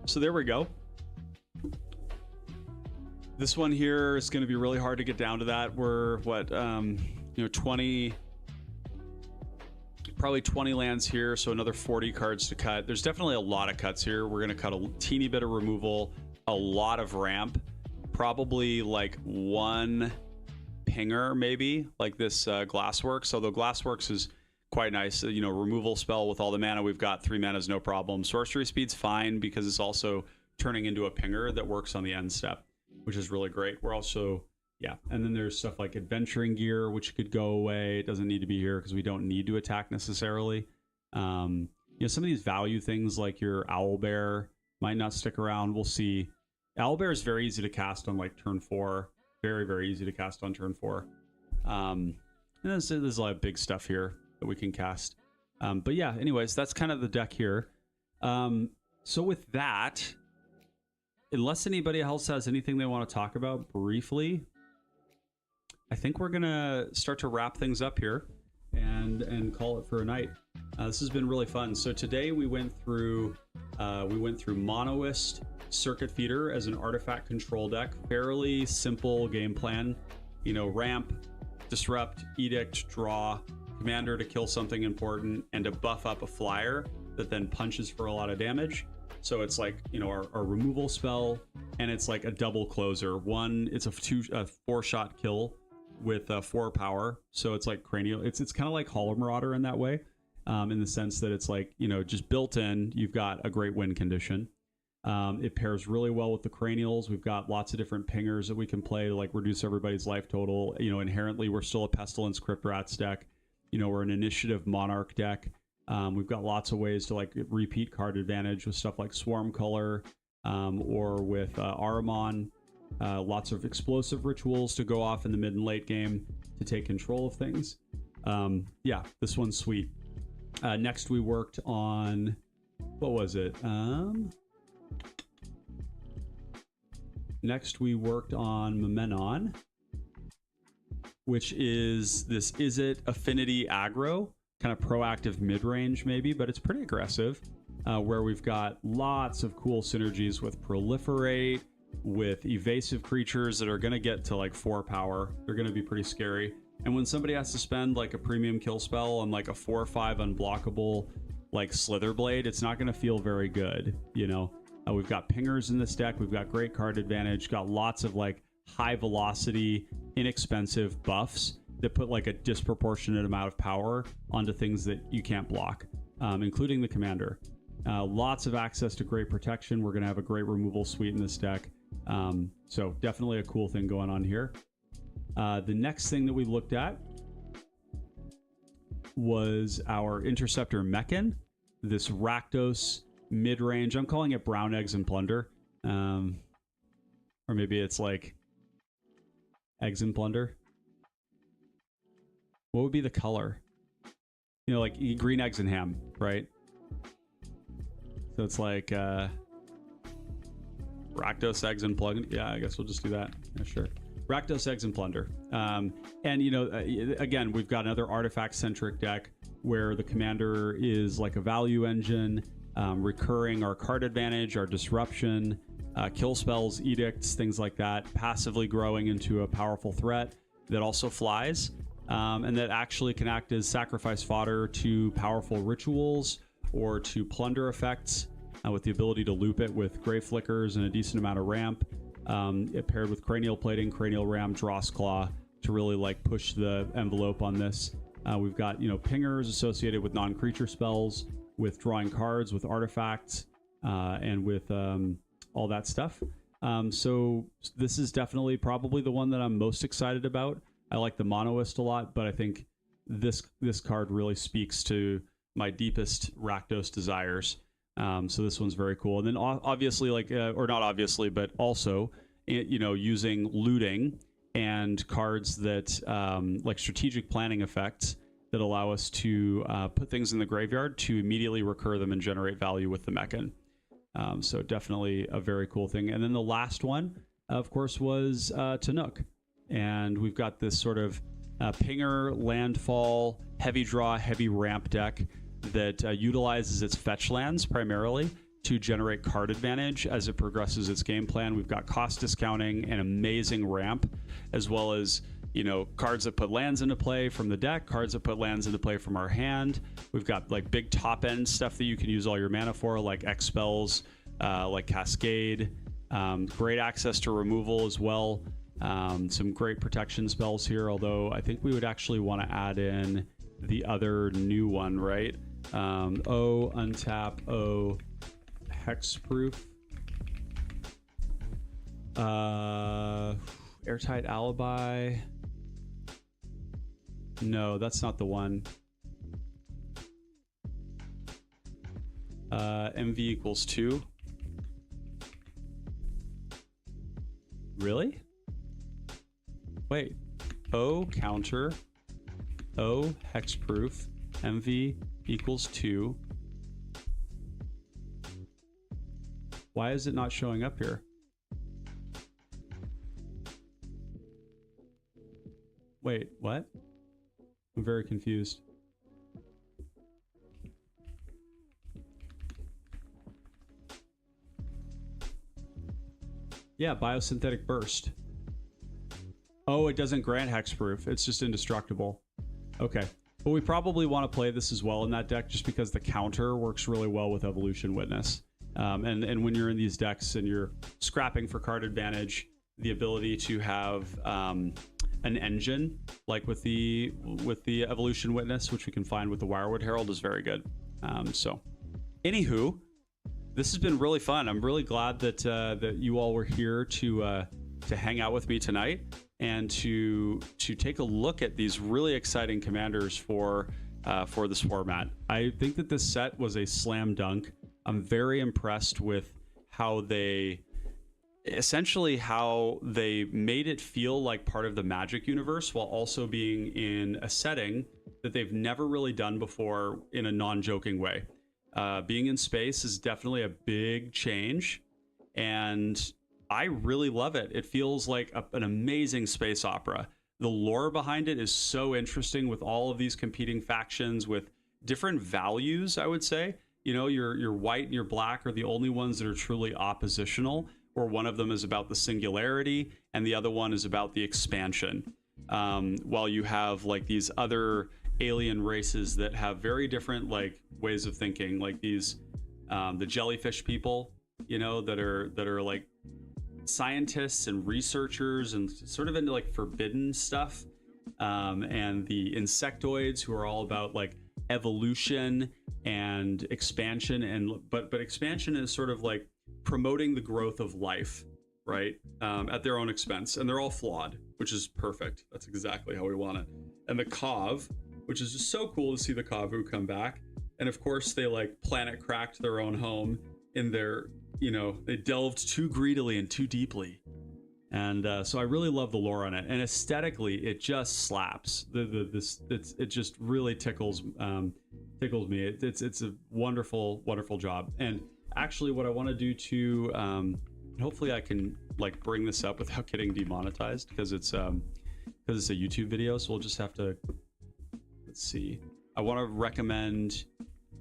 Speaker 1: So there we go. This one here is going to be really hard to get down to that. We're what, 20, probably 20 lands here. So another 40 cards to cut. There's definitely a lot of cuts here. We're going to cut a teeny bit of removal, a lot of ramp, probably like one pinger, maybe like this Glassworks. Although Glassworks is quite nice, removal spell with all the mana we've got. 3 mana is no problem. Sorcery speed's fine because it's also turning into a pinger that works on the end step, which is really great. We're also, and then there's stuff like Adventuring Gear, which could go away. It doesn't need to be here because we don't need to attack necessarily. Some of these value things like your Owlbear might not stick around. We'll see. Owlbear is very easy to cast on like turn 4. Very, very easy to cast on turn 4. And there's a lot of big stuff here that we can cast. But yeah, anyways, that's kind of the deck here. So with that, unless anybody else has anything they want to talk about briefly, I think we're gonna start to wrap things up here and call it for a night. This has been really fun. So today we went through Monoist Circuit Feeder as an artifact control deck. Fairly simple game plan. Ramp, disrupt, edict, draw, commander to kill something important, and to buff up a flyer that then punches for a lot of damage. So it's like, our removal spell, and it's like a double closer. It's a 4-shot kill with 4 power. So it's like cranial. It's kind of like Hollow Marauder in that way, in the sense that it's like, just built in, you've got a great win condition. It pairs really well with the cranials. We've got lots of different pingers that we can play to like reduce everybody's life total. Inherently, we're still a Pestilence Crypt Rats deck. We're an Initiative Monarch deck. We've got lots of ways to like repeat card advantage with stuff like Swarm Color, or with Ahriman. Lots of explosive rituals to go off in the mid and late game to take control of things. This one's sweet. Next we worked on, what was it? Next we worked on Mimeon, which is this Izzet Affinity aggro, kind of proactive mid-range maybe, but it's pretty aggressive, where we've got lots of cool synergies with Proliferate, with evasive creatures that are going to get to like 4 power. They're going to be pretty scary. And when somebody has to spend like a premium kill spell on like a 4/5 unblockable like Slitherblade, it's not going to feel very good. We've got pingers in this deck. We've got great card advantage, got lots of like high velocity, inexpensive buffs that put like a disproportionate amount of power onto things that you can't block, including the commander. Lots of access to great protection. We're going to have a great removal suite in this deck. So definitely a cool thing going on here. The next thing that we looked at was our Interceptor Mechan, this Rakdos mid-range. I'm calling it Brown Eggs and Plunder. Or maybe it's like Eggs and Plunder. What would be the color? Like green eggs and ham, right? So it's like Rakdos Eggs and Plunder. Yeah, I guess we'll just do that. Yeah, sure. Rakdos Eggs and Plunder. Again, we've got another artifact-centric deck where the commander is like a value engine, recurring our card advantage, our disruption, kill spells, edicts, things like that, passively growing into a powerful threat that also flies, and that actually can act as sacrifice fodder to powerful rituals or to plunder effects, with the ability to loop it with Grave Flickers and a decent amount of ramp. It paired with Cranial Plating, Cranial Ram, Dross Claw to really like push the envelope on this. We've got, pingers associated with non-creature spells, with drawing cards, with artifacts, and with all that stuff. So this is definitely probably the one that I'm most excited about. I like the Monoist a lot, but I think this card really speaks to my deepest Rakdos desires. So this one's very cool. And then obviously, like, or not obviously, but also, you know, using looting and cards that like strategic planning effects that allow us to put things in the graveyard to immediately recur them and generate value with the Mechan. So definitely a very cool thing. And then the last one, of course, was Tanuk. And we've got this sort of pinger, landfall, heavy draw, heavy ramp deck that utilizes its fetch lands primarily to generate card advantage as it progresses its game plan. We've got cost discounting and amazing ramp, as well as, you know, cards that put lands into play from the deck, cards that put lands into play from our hand. We've got like big top end stuff that you can use all your mana for, like X spells, like Cascade, great access to removal as well. Some great protection spells here, although I think we would actually want to add in the other new one, right? O, untap, O, hexproof. Airtight Alibi. No, that's not the one. MV equals 2. Really? Wait. O counter. O hexproof. MV equals 2. Why is it not showing up here? Wait, what? I'm very confused. Yeah, biosynthetic burst. Oh, it doesn't grant hexproof. It's just indestructible. Okay. But we probably want to play this as well in that deck just because the counter works really well with Evolution Witness. And when you're in these decks and you're scrapping for card advantage, the ability to have an engine like with the Evolution Witness, which we can find with the Wirewood Herald, is very good. So anywho, this has been really fun. I'm really glad that that you all were here to hang out with me tonight and to take a look at these really exciting commanders for this format. I think that this set was a slam dunk. I'm very impressed with how they made it feel like part of the Magic universe while also being in a setting that they've never really done before in a non-joking way. Being in space is definitely a big change, and I really love it. It feels like an amazing space opera. The lore behind it is so interesting with all of these competing factions with different values, I would say. You know, your white and your black are the only ones that are truly oppositional, where one of them is about the singularity and the other one is about the expansion. While you have like these other alien races that have very different like ways of thinking, like these the jellyfish people, you know, that are like scientists and researchers and sort of into like forbidden stuff, and the insectoids who are all about like evolution and expansion, and but expansion is sort of like promoting the growth of life, right, at their own expense, and they're all flawed, which is perfect. That's exactly how we want it. And the Kav, which is just so cool to see the Kavu come back, and of course they like planet cracked their own home in their, you know, they delved too greedily and too deeply, and so I really love the lore on it, and aesthetically it just slaps. It just really tickles me. It's a wonderful job. And actually what I want to do to hopefully I can like bring this up without getting demonetized, because it's a YouTube video, so we'll just have to, let's see. I want to recommend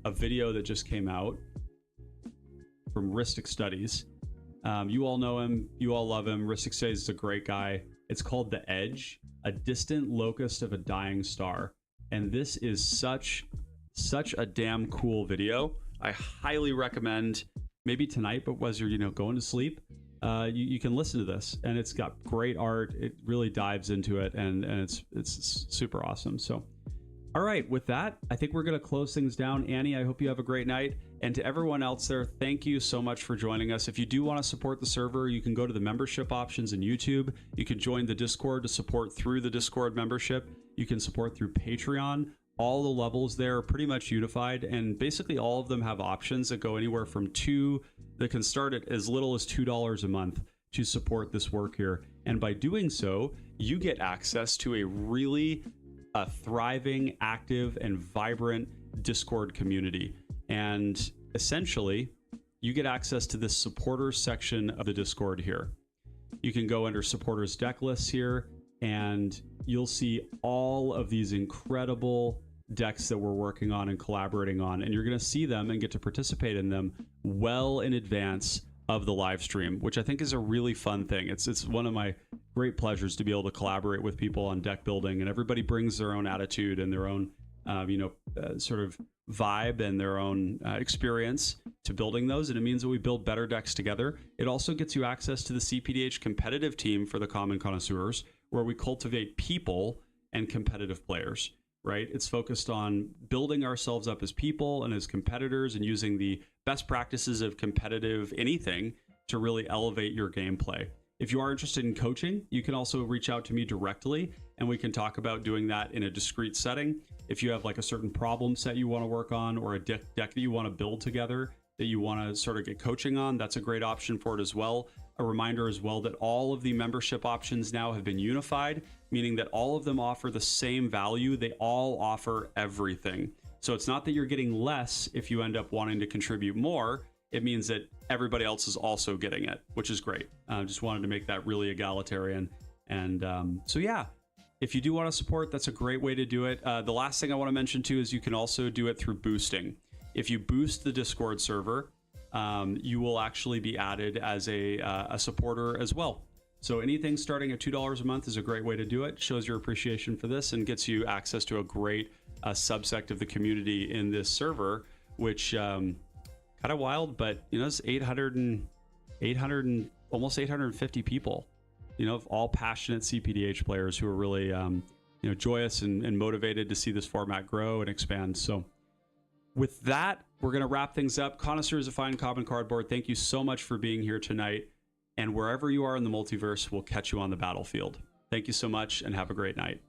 Speaker 1: a video that just came out from Ristic Studies. You all know him, you all love him. Ristic Studies is a great guy. It's called The Edge, a distant locust of a dying star. And this is such a damn cool video. I highly recommend, maybe tonight, but as you're, you know, going to sleep, you can listen to this, and it's got great art. It really dives into it, and it's super awesome. So all right, with that, I think we're going to close things down. Annie, I hope you have a great night. And to everyone else there, thank you so much for joining us. If you do want to support the server, you can go to the membership options in YouTube. You can join the Discord to support through the Discord membership. You can support through Patreon. All the levels there are pretty much unified, and basically all of them have options that go anywhere from that can start at as little as $2 a month to support this work here. And by doing so, you get access to a really thriving, active, and vibrant Discord community. And essentially, you get access to this supporters section of the Discord here. You can go under supporters deck lists here, and you'll see all of these incredible decks that we're working on and collaborating on, and you're going to see them and get to participate in them well in advance of the live stream, which I think is a really fun thing. It's one of my great pleasures to be able to collaborate with people on deck building, and everybody brings their own attitude and their own sort of vibe and their own experience to building those, and it means that we build better decks together. It also gets you access to the cPDH competitive team for the common connoisseurs, where we cultivate people and competitive players, right? It's focused on building ourselves up as people and as competitors and using the best practices of competitive anything to really elevate your gameplay. If you are interested in coaching, you can also reach out to me directly, and we can talk about doing that in a discrete setting. If you have like a certain problem set you want to work on, or a deck that you want to build together that you want to sort of get coaching on, that's a great option for it as well. A reminder as well that all of the membership options now have been unified, meaning that all of them offer the same value. They all offer everything. So it's not that you're getting less if you end up wanting to contribute more. It means that everybody else is also getting it, which is great. Just wanted to make that really egalitarian. And so yeah, if you do want to support, that's a great way to do it. The last thing I want to mention too is you can also do it through boosting. If you boost the Discord server, you will actually be added as a supporter as well. So anything starting at $2 a month is a great way to do it. Shows your appreciation for this and gets you access to a great subsect of the community in this server, which kind of wild, but you know, it's 800 and almost 850 people, you know, all passionate cPDH players who are really joyous and motivated to see this format grow and expand. So with that, we're going to wrap things up. Connoisseurs of Fine Common Cardboard, thank you so much for being here tonight. And wherever you are in the multiverse, we'll catch you on the battlefield. Thank you so much and have a great night.